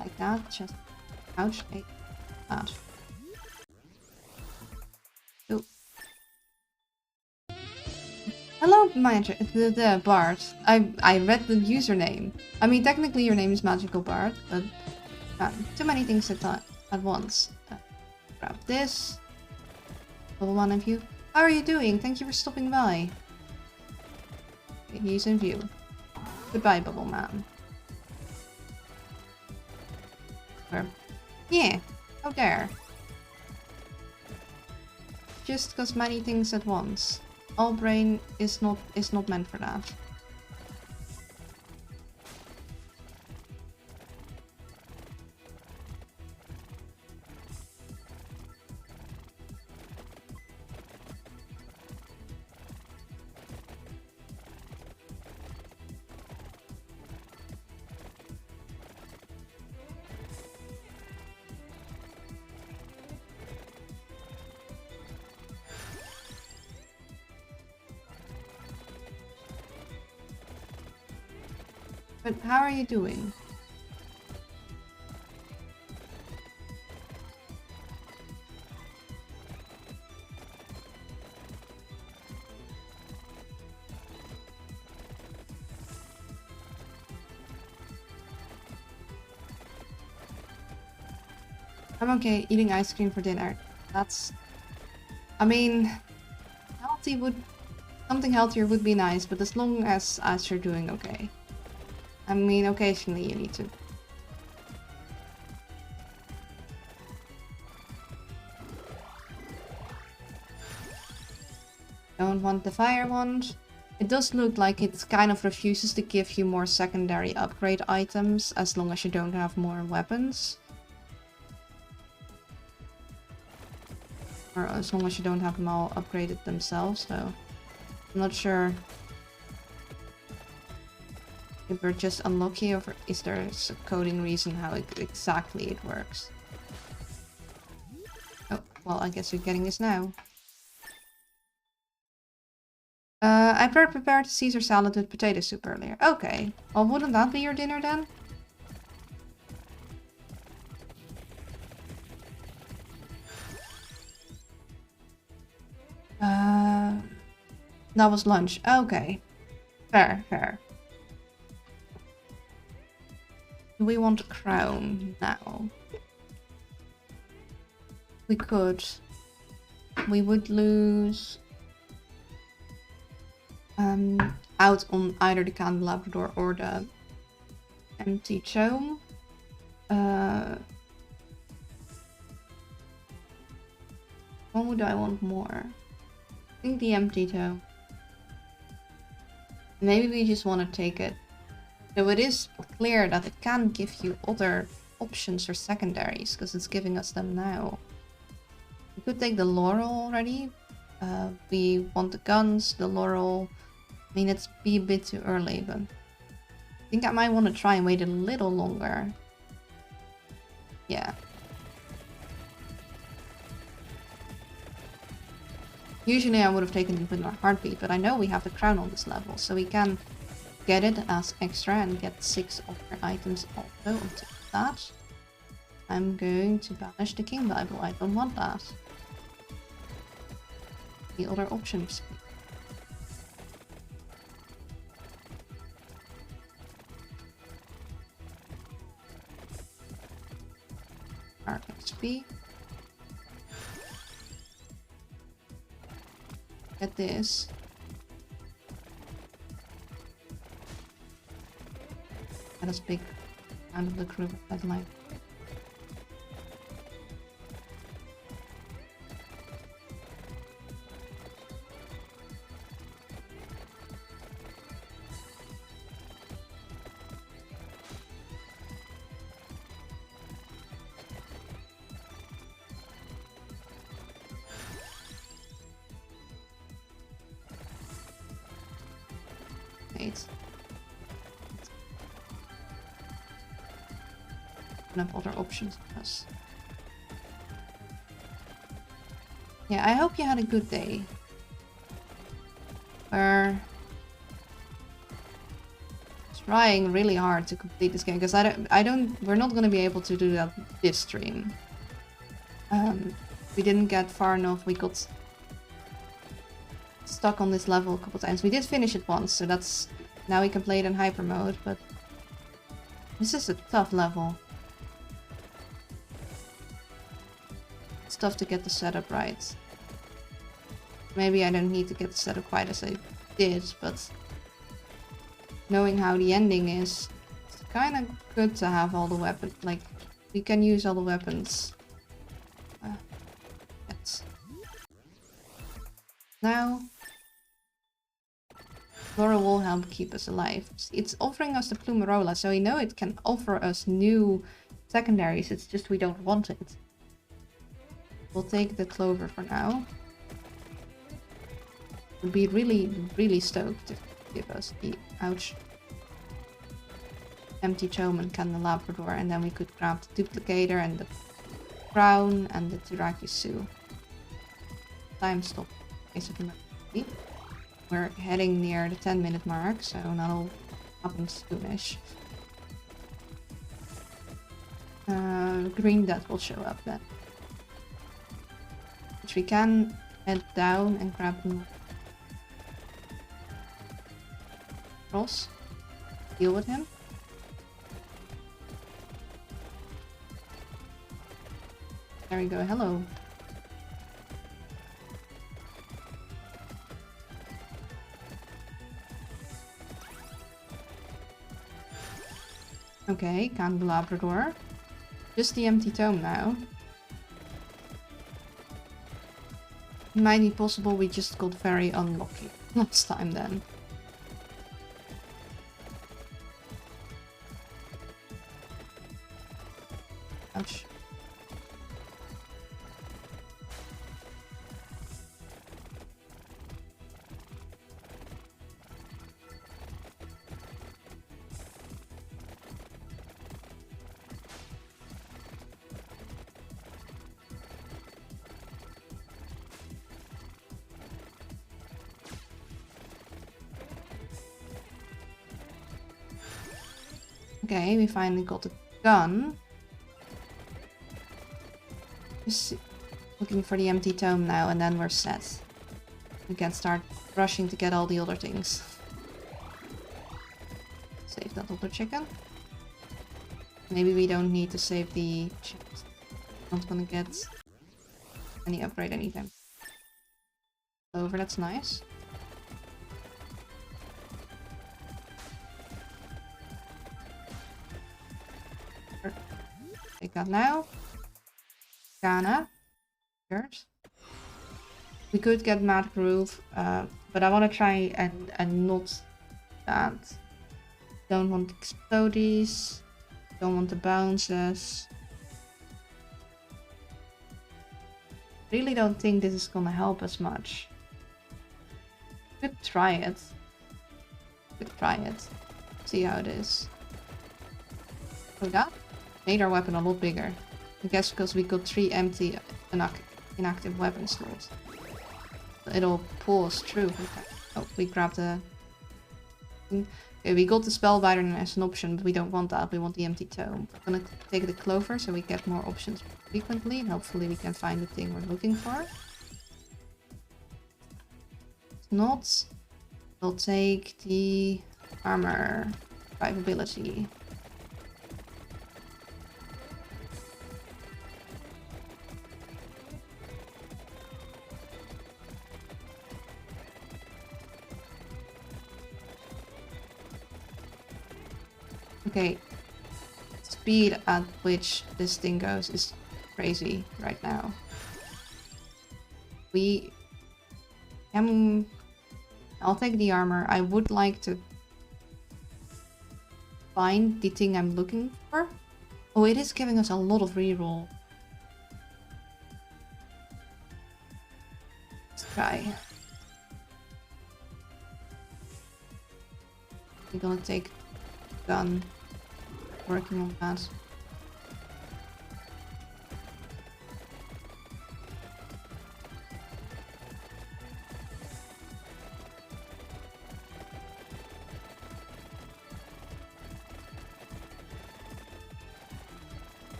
Like that, just ouch, like that. Oh. Hello, the Bard. I read the username. I mean, technically your name is Magical Bard, but too many things at once. Grab this. Level 1 of you. How are you doing? Thank you for stopping by. He's in view. Goodbye, Bubble Man. Or, yeah, how dare. Just because many things at once. All brain is not meant for that. But how are you doing? I'm okay eating ice cream for dinner. That's... I mean, healthy would... Something healthier would be nice, but as long as you're doing okay. I mean, occasionally you need to. Don't want the fire wand. It does look like it kind of refuses to give you more secondary upgrade items as long as you don't have more weapons. Or as long as you don't have them all upgraded themselves, so I'm not sure if we're just unlucky or is there a coding reason how exactly it works. Oh, well, I guess you're getting this now. I prepared Caesar salad with potato soup earlier. Okay, well, wouldn't that be your dinner then? That was lunch. Okay. Fair, fair. Do we want a crown now? We could. We would lose... out on either the candelabra or the empty tome. What would I want more? I think the empty tome. Maybe we just want to take it. Though it is clear that it can give you other options for secondaries, because it's giving us them now. We could take the laurel already. We want the guns, the laurel. I mean, it's be a bit too early, but I think I might want to try and wait a little longer. Yeah. Usually I would have taken it with my heartbeat, but I know we have the crown on this level, so we can get it as extra and get 6 other items also on top of that. I'm going to banish the King Bible, I don't want that. The other options. Our XP. Get this. Let us pick out of the group that like. Open up other options for us. Yeah, I hope you had a good day. We're trying really hard to complete this game because we're not gonna be able to do that this stream. We didn't get far enough. We got stuck on this level a couple times. We did finish it once, so that's now we can play it in hyper mode, but this is a tough level. It's tough to get the setup right. Maybe I don't need to get the setup quite as I did, but knowing how the ending is, it's kind of good to have all the weapons. Like, we can use all the weapons. Now, Laura will help keep us alive. It's offering us the Plumerola, so we know it can offer us new secondaries. It's just we don't want it. We'll take the clover for now. Would be really, really stoked if it give us the empty tome and candelabrador, and then we could grab the duplicator and the crown and the Tirakisu. Time stop. We're heading near the 10-minute mark, so that'll happen soonish. Green Death will show up then. Which we can head down and grab them. Cross. Deal with him. There we go, hello. Okay, Candelabrador. Just the empty tome now. Might be possible we just got very unlucky last time then. Ouch. Okay, we finally got a gun. Just looking for the empty tome now, and then we're set. We can start rushing to get all the other things. Save that other chicken. Maybe we don't need to save the chickens. Not gonna get any upgrade anytime. Over, that's nice. Take that now. Ghana. We could get Mad Groove, but I want to try and not that. Don't want explodies. Don't want the bounces. Really don't think this is gonna help us much. Could try it. Could try it. See how it is. Oh, that made our weapon a lot bigger. I guess because we got 3 empty inactive weapon slots. It'll pull us through. Oh, we grabbed a... Okay, we got the Spellbinder as an option, but we don't want that. We want the empty tome. I'm gonna take the Clover so we get more options frequently, and hopefully we can find the thing we're looking for. If not, we'll take the armor survivability. Okay, speed at which this thing goes is crazy right now. I'll take the armor. I would like to find the thing I'm looking for. Oh, it is giving us a lot of reroll. Let's try. I'm gonna take gun. Working on that.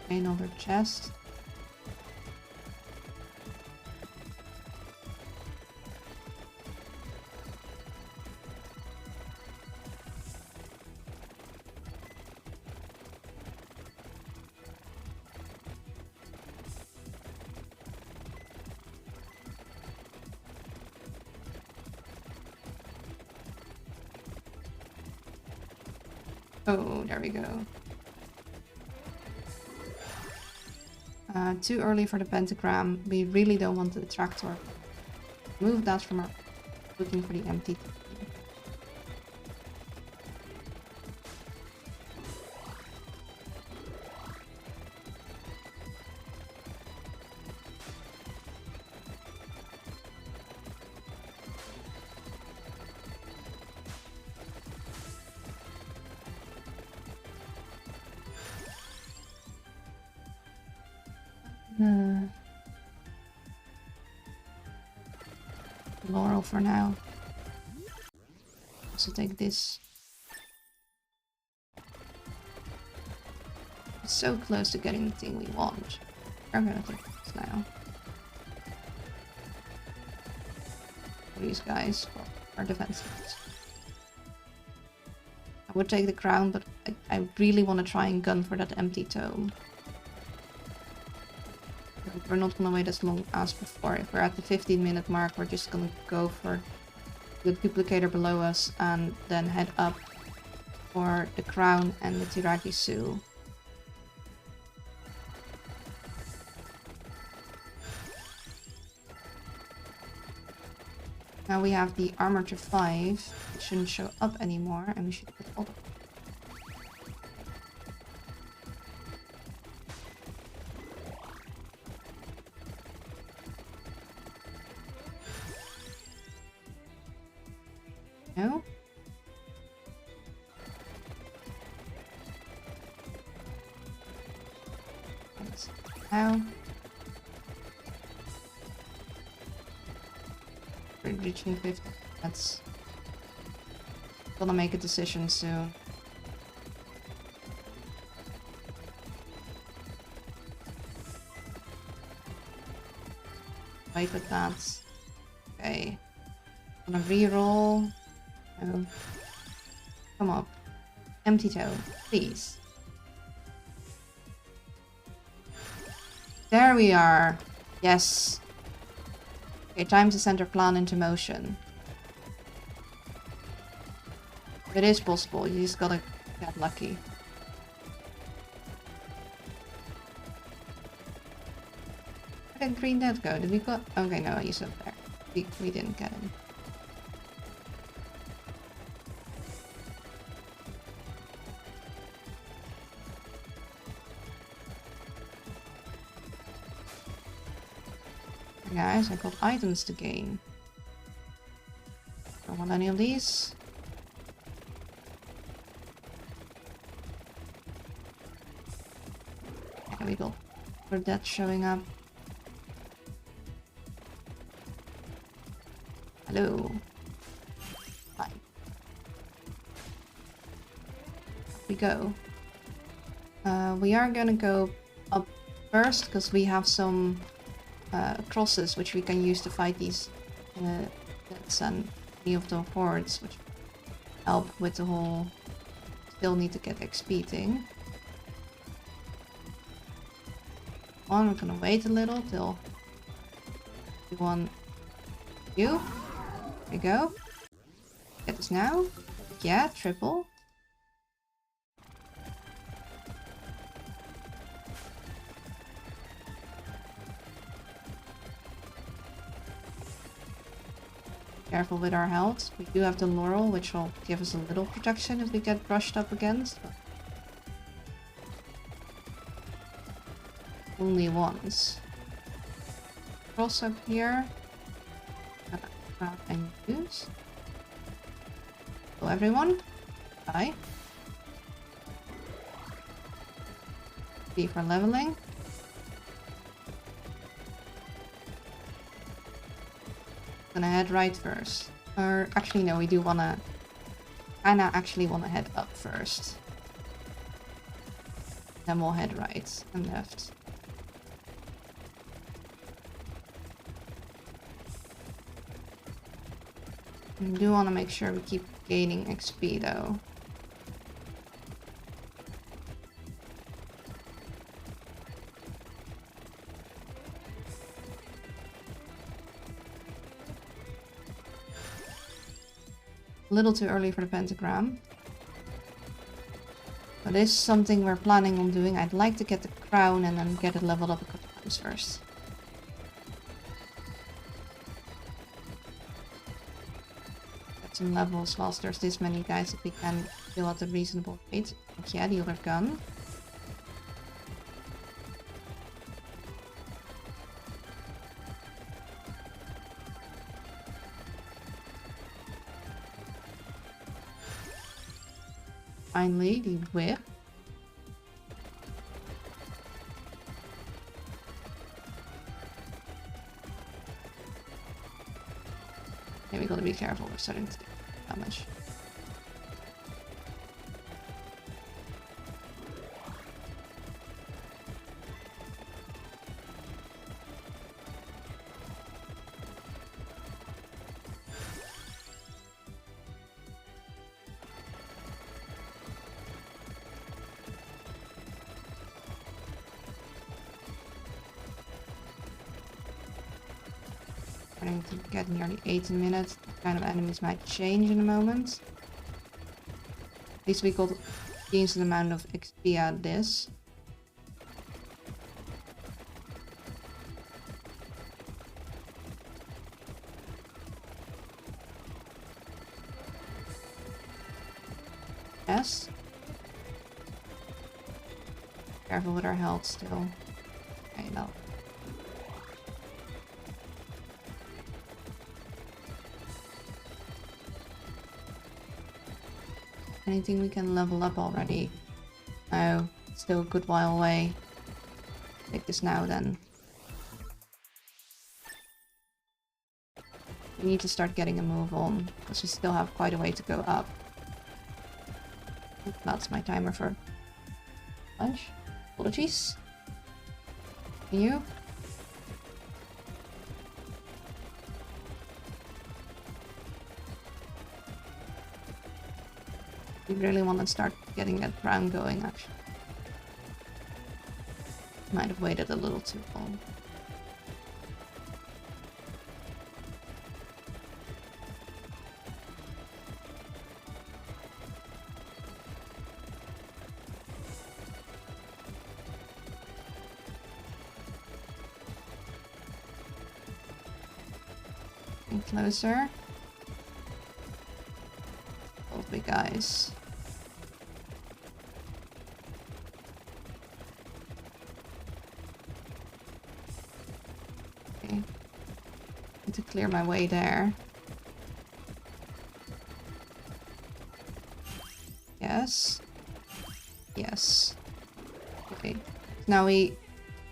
Another chest. Oh, there we go. Too early for the pentagram. We really don't want the tractor. Move that from our... Looking for the empty... Laurel for now. Also take this. It's so close to getting the thing we want. I'm gonna take this now. These guys, well, are defenseless. I would take the crown, but I really want to try and gun for that empty tome. We're not gonna wait as long as before. If we're at the 15-minute mark, we're just gonna go for the duplicator below us and then head up for the crown and the Tiragisu. Now we have the armor to 5. It shouldn't show up anymore, and we should put all the... No? Now. We're reaching 50. That's gonna make a decision soon. Wait with that. Okay. Gonna reroll. No. Come up. Empty toe, please. There we are. Yes. Okay, time to send our plan into motion. It is possible, you just gotta get lucky. Where did Green Dead go? Did we go? Okay, no, he's up there. We didn't get him. Guys, I got items to gain. Don't want any of these. There we go. For that showing up. Hello. Hi. Up we go. We are gonna go up first because we have some crosses which we can use to fight these deaths and any of the hordes, which help with the whole still need to get XP thing. We're gonna wait a little till we want you. There we go. Get this now. Yeah, triple. Careful with our health. We do have the Laurel, which will give us a little protection if we get brushed up against. But only once. Cross up here. And use. Hello everyone. Hi. B for leveling. Gonna head right first. Or actually no, we do wanna actually wanna head up first. Then we'll head right and left. We do want to make sure we keep gaining XP though. A little too early for the pentagram. But it is something we're planning on doing. I'd like to get the crown and then get it leveled up a couple times first. Some levels whilst there's this many guys that we can kill at a reasonable rate. Like, yeah, the other gun. Finally, the whip. Okay, we gotta be careful, we're starting to do damage. Starting to get nearly 18 minutes. What kind of enemies might change in a moment. At least we got a decent amount of XP at this. Yes. Careful with our health still. Okay, no. Anything we can level up already? No, still a good while away. Take this now then. We need to start getting a move on, because we still have quite a way to go up. That's my timer for lunch. Apologies. You? We really want to start getting that brown going, actually. Might have waited a little too long. Getting closer. Both big guys. Need to clear my way there. Yes. Yes. Okay. Now we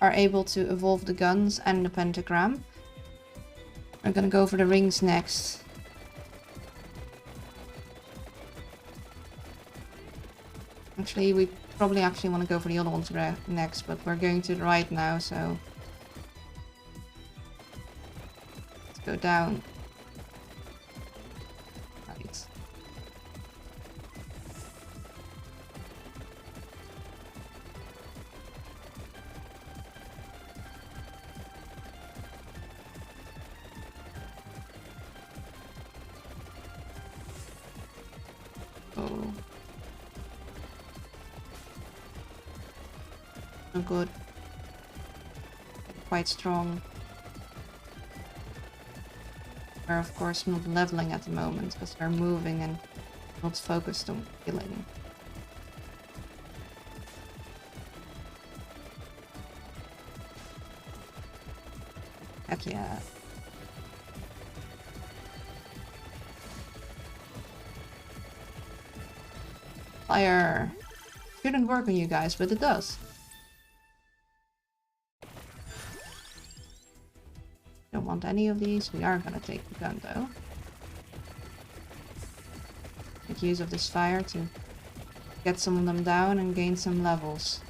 are able to evolve the guns and the pentagram. We're gonna go for the rings next. Actually, we probably actually want to go for the other ones next, but we're going to the right now, so... Go down. Right. Oh. Oh, good. Quite strong. We're of course not leveling at the moment because we're moving and not focused on killing. Heck yeah. Fire! Shouldn't work on you guys, but it does. Don't want any of these. We are gonna take the gun though. Make use of this fire to get some of them down and gain some levels.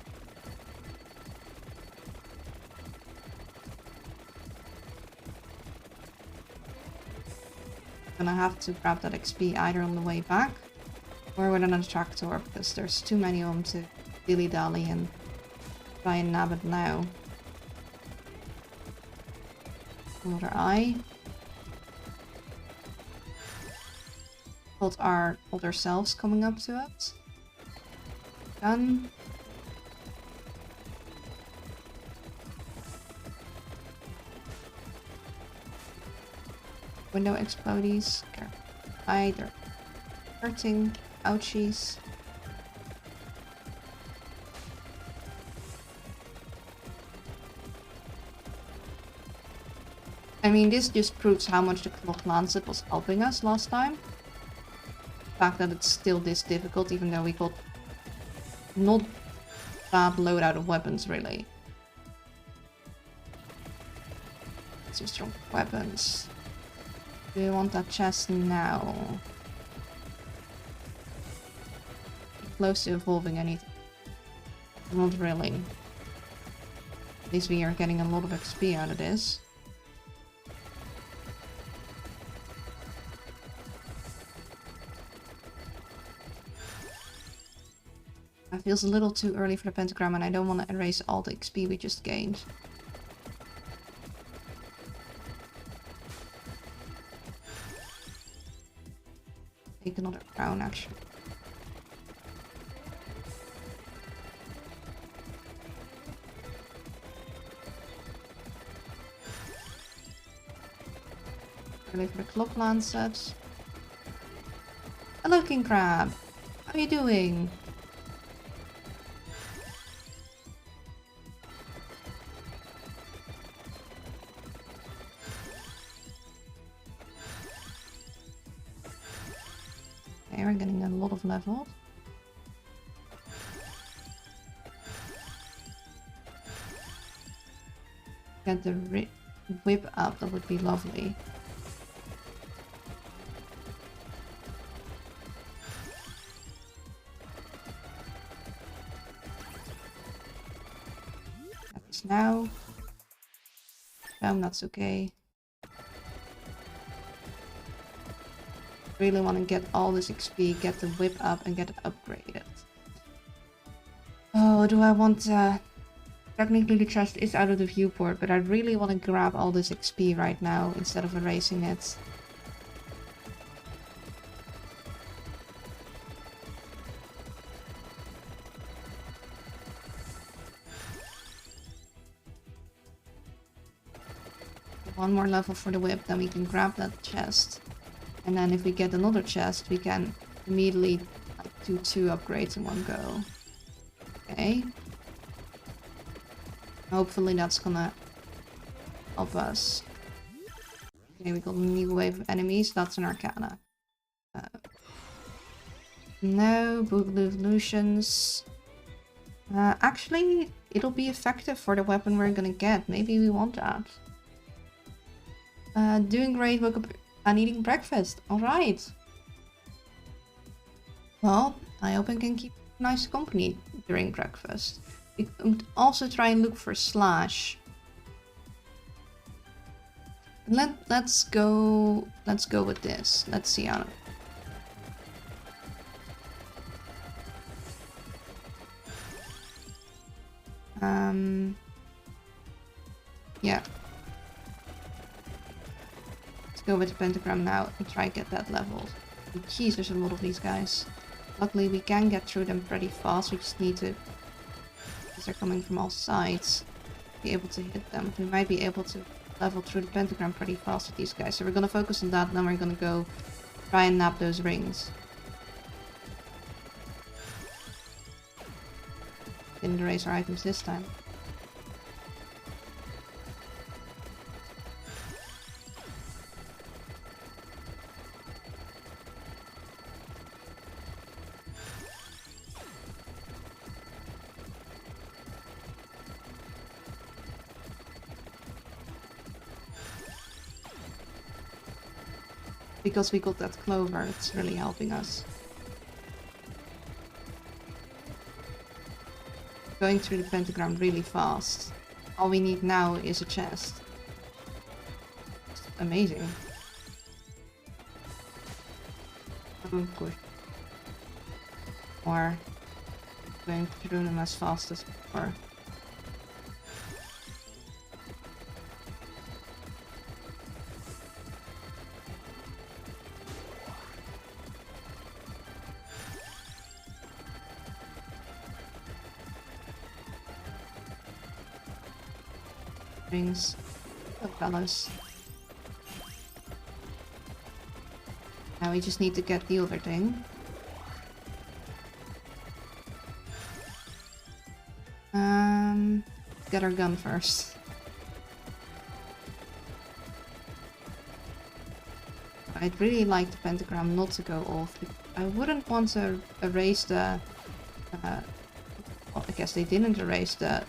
Gonna have to grab that XP either on the way back or with an attractor because there's too many of them to dilly-dally and try and nab it now. Another eye. Got our older selves coming up to us. Gun. Window explodies. Either hurting. Ouchies. I mean, this just proves how much the Clock Lancet was helping us last time. The fact that it's still this difficult, even though we got not bad loadout of weapons, really. Some strong weapons. Do we want that chest now? Close to evolving anything. Not really. At least we are getting a lot of XP out of this. That feels a little too early for the pentagram, and I don't want to erase all the XP we just gained. Take another crown, actually. Early for the clock lancet. Hello, King Crab. How are you doing? We're getting a lot of levels. Get the whip up, that would be lovely. That's now. That's okay. Really want to get all this XP, get the whip up, and get it upgraded. Oh, do I want... technically the chest is out of the viewport, but I really want to grab all this XP right now instead of erasing it. One more level for the whip, then we can grab that chest. And then if we get another chest, we can immediately do 2 upgrades in one go. Okay. Hopefully that's gonna help us. Okay, we got a new wave of enemies. That's an Arcana. No, Boogaloo Evolutions. Actually, it'll be effective for the weapon we're gonna get. Maybe we want that. Doing great, woke up and eating breakfast. Alright. Well, I hope I can keep nice company during breakfast. We could also try and look for Slash. Let's go with this. Let's see how. Yeah. Go with the pentagram now and try and get that leveled. Jeez, there's a lot of these guys. Luckily we can get through them pretty fast, we just need to, because they're coming from all sides, be able to hit them. We might be able to level through the pentagram pretty fast with these guys. So we're gonna focus on that, and then we're gonna go try and nab those rings. Didn't erase our items this time. Because we got that clover, it's really helping us. Going through the pentagram really fast. All we need now is a chest. It's amazing. Oh, good. Or going through them as fast as before. Oh, fellas. Now we just need to get the other thing. Get our gun first. I'd really like the pentagram not to go off. I wouldn't want to erase the... well, I guess they didn't erase the...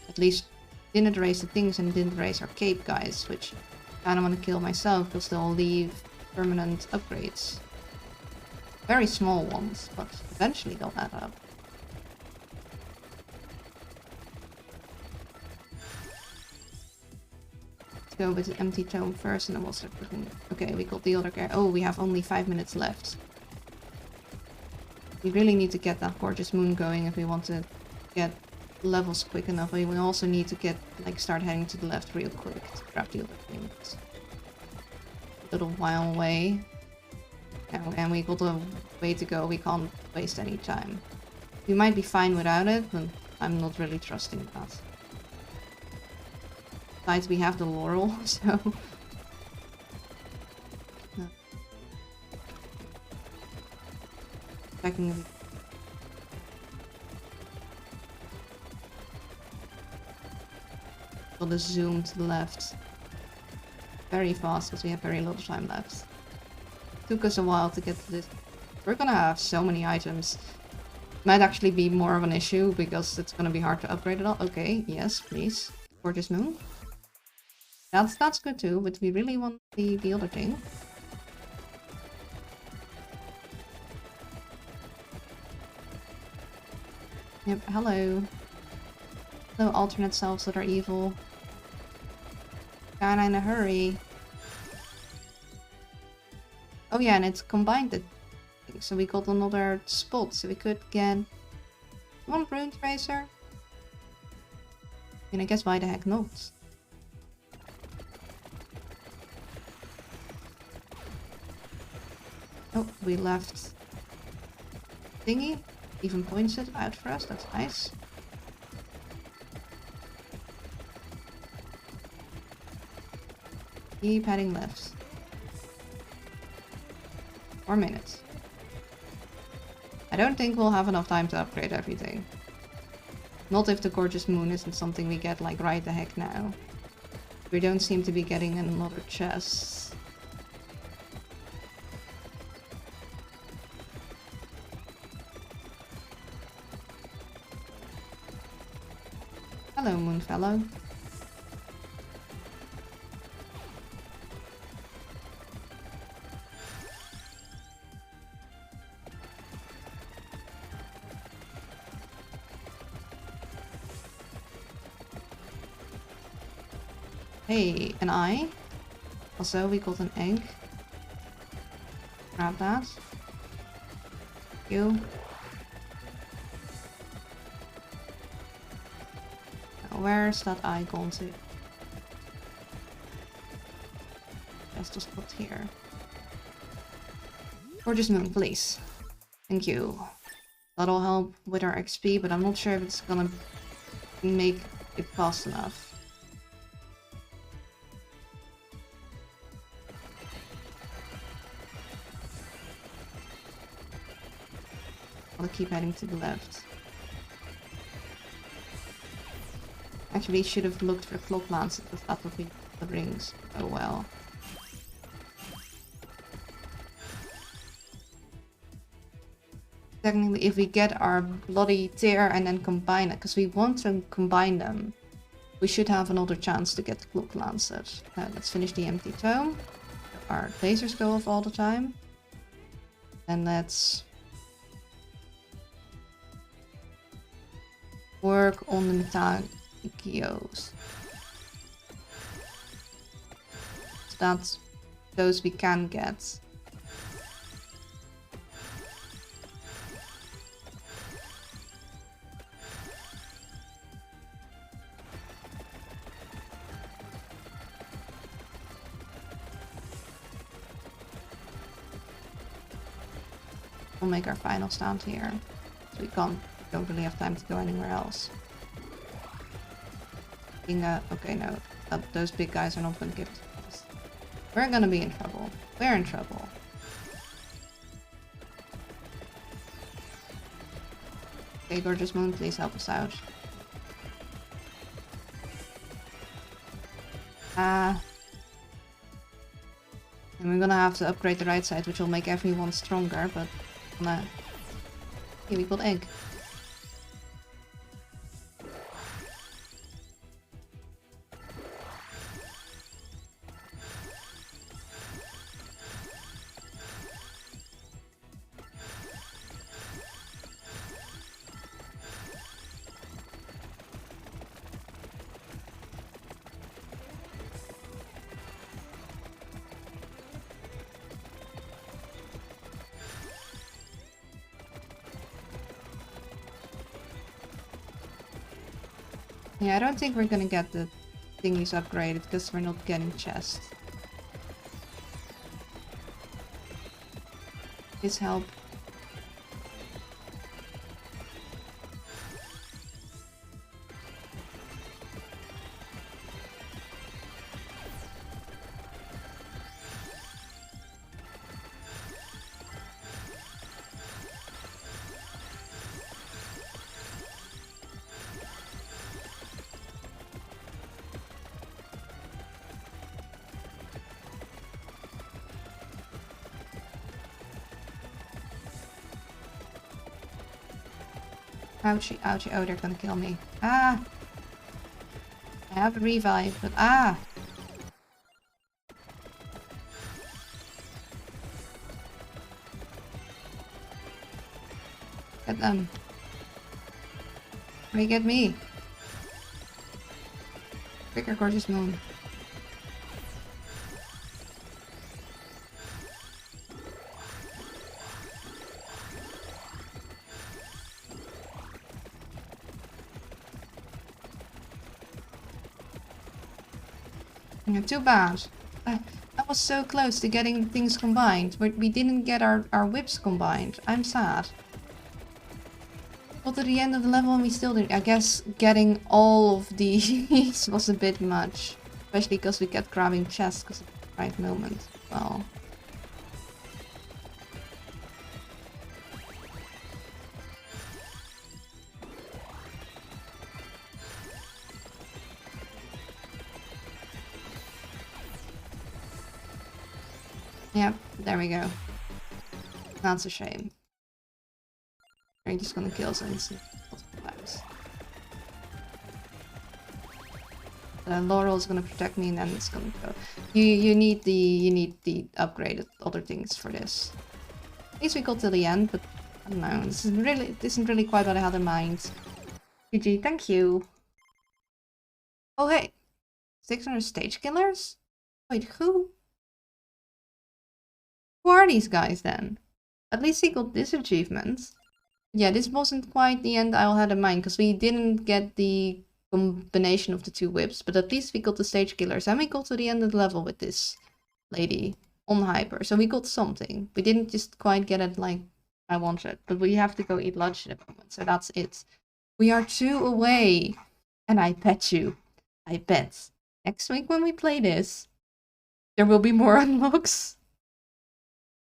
At least didn't erase the things and didn't erase our cape guys, which I don't want to kill myself because they'll leave permanent upgrades. Very small ones, but eventually they'll add up. Let's go with the empty tome first and then we'll start putting... Okay, we got the other guy. Oh, we have only 5 minutes left. We really need to get that Gorgeous Moon going if we want to get levels quick enough. We also need to get, like, start heading to the left real quick to grab the other things. A little while away. Oh, and we got a way to go. We can't waste any time. We might be fine without it, but I'm not really trusting that. Besides, we have the Laurel, so... Checking the... Got the zoom to the left. Very fast, because we have very little time left. Took us a while to get to this. We're gonna have so many items. Might actually be more of an issue, because it's gonna be hard to upgrade it all. Okay, yes, please. Gorgeous Moon. That's good too, but we really want the other thing. Yep, hello. Hello, alternate selves that are evil. Kinda in a hurry. Oh yeah, and it's combined it. So we got another spot, so we could get... one Rune Tracer? I mean, I guess why the heck not? Oh, we left... thingy? Even points it out for us, that's nice. Keep heading left. 4 minutes. I don't think we'll have enough time to upgrade everything. Not if the Gorgeous Moon isn't something we get like right the heck now. We don't seem to be getting another chest. Hello, Moonfellow. Hey, an eye. Also, we got an egg. Grab that. You. Where's that eye gone to? Let's just put here. Gorgeous Moon, please. Thank you. That'll help with our XP, but I'm not sure if it's gonna make it fast enough. I'll keep heading to the left. Actually, should have looked for Clock Lance because that would be the rings. Oh well. Technically, if we get our Bloody Tear and then combine it, because we want to combine them, we should have another chance to get the Clock Lancet. Let's finish the empty tome. Our lasers go off all the time. And let's work on the Metagios. So that's those we can get. We'll make our final stand here. So we don't really have time to go anywhere else. Okay, no. Those big guys are not going to give it to us. We're going to be in trouble. We're in trouble. Okay, Gorgeous Moon, please help us out. And we're gonna have to upgrade the right side, which will make everyone stronger, but... Here, we got egg. Yeah, I don't think we're gonna get the thingies upgraded because we're not getting chests. Please help. Ouchie, ouchie, oh, they're gonna kill me. Ah! I have a revive, but ah! Get them. They get me. Quicker, gorgeous moon. Yeah, too bad. I was so close to getting things combined, but we didn't get our whips combined. I'm sad. Got to the end of the level and we still didn't. I guess getting all of these was a bit much. Especially because we kept grabbing chests because of the right moment. Well. Yep, there we go. That's a shame. I'm just gonna kill some times. Laurel's gonna protect me and then it's gonna go. You need the upgraded other things for this. At least we got to the end, but I don't know. This isn't really quite what I had in mind. GG, thank you. Oh hey, 600 stage killers? Wait, who? Who are these guys then? At least he got this achievement. Yeah, this wasn't quite the end I had in mind, because we didn't get the combination of the two whips, but at least we got the stage killers, and we got to the end of the level with this lady on Hyper, so we got something. We didn't just quite get it like I wanted, but we have to go eat lunch in a moment, so that's it. We are 2 away, and I bet next week when we play this, there will be more unlocks.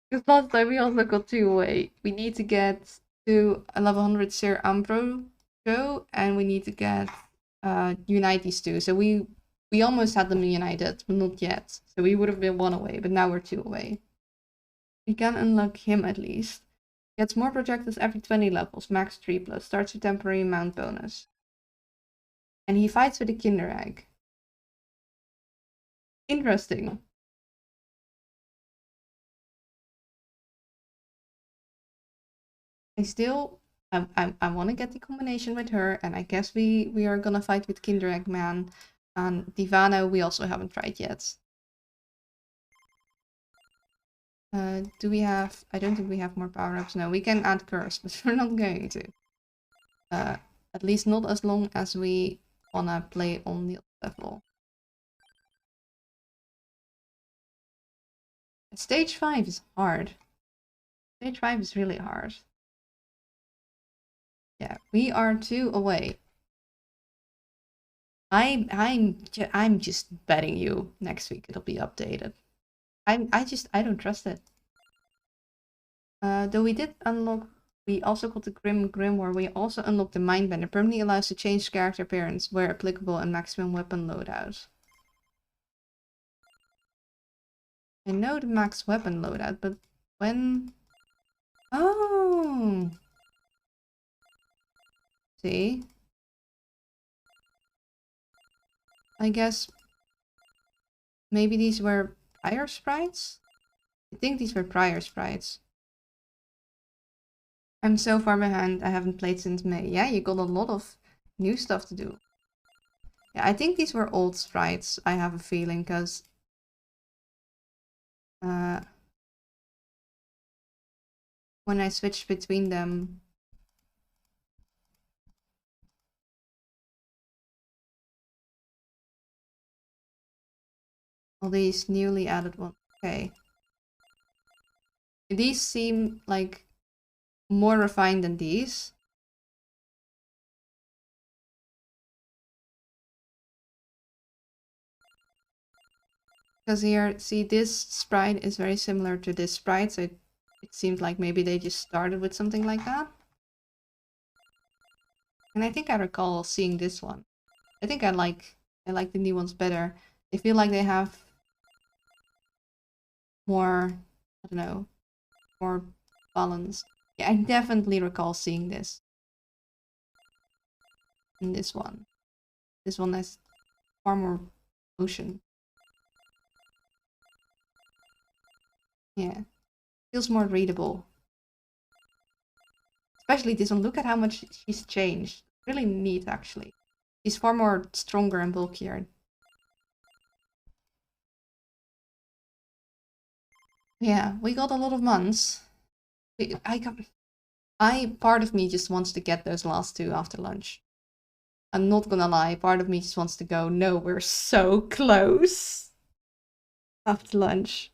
Because last time we also got 2 away. We need to get to a level 100 Sir Ambro show, and we need to get unite these two. So we almost had them united, but not yet. So we would have been 1 away, but now we're 2 away. We can unlock him at least. Gets more projectiles every 20 levels, max 3+, starts with temporary mount bonus. And he fights with a Kinder Egg. Interesting. I want to get the combination with her, and I guess we are gonna fight with Kinder Eggman. And Divano we also haven't tried yet. Do we have... I don't think we have more power-ups. No, we can add Curse, but we're not going to. At least not as long as we wanna play on the level. Stage 5 is hard. Stage 5 is really hard. Yeah, we are 2 away. I'm just betting you next week it'll be updated. I don't trust it. Though we did unlock, we also got the Grim Grimoire. We also unlocked the Mindbender. Permanently allows to change character appearance where applicable and maximum weapon loadout. I know the max weapon loadout, but when... Oh! See? I guess maybe these were prior sprites? I think these were prior sprites. I'm so far behind, I haven't played since May. Yeah, you got a lot of new stuff to do. Yeah, I think these were old sprites, I have a feeling, because... when I switched between them... All these newly added ones. Okay. These seem like more refined than these. Because here, see, this sprite is very similar to this sprite, so it seemed like maybe they just started with something like that. And I think I recall seeing this one. I think I like the new ones better. They feel like they have more, I don't know, more balance. Yeah, I definitely recall seeing this. In this one. This one has far more motion. Yeah. Feels more readable. Especially this one. Look at how much she's changed. Really neat, actually. She's far more stronger and bulkier. Yeah, we got a lot of months. Part of me just wants to get those last two after lunch. I'm not gonna lie, part of me just wants to go, no, we're so close. After lunch.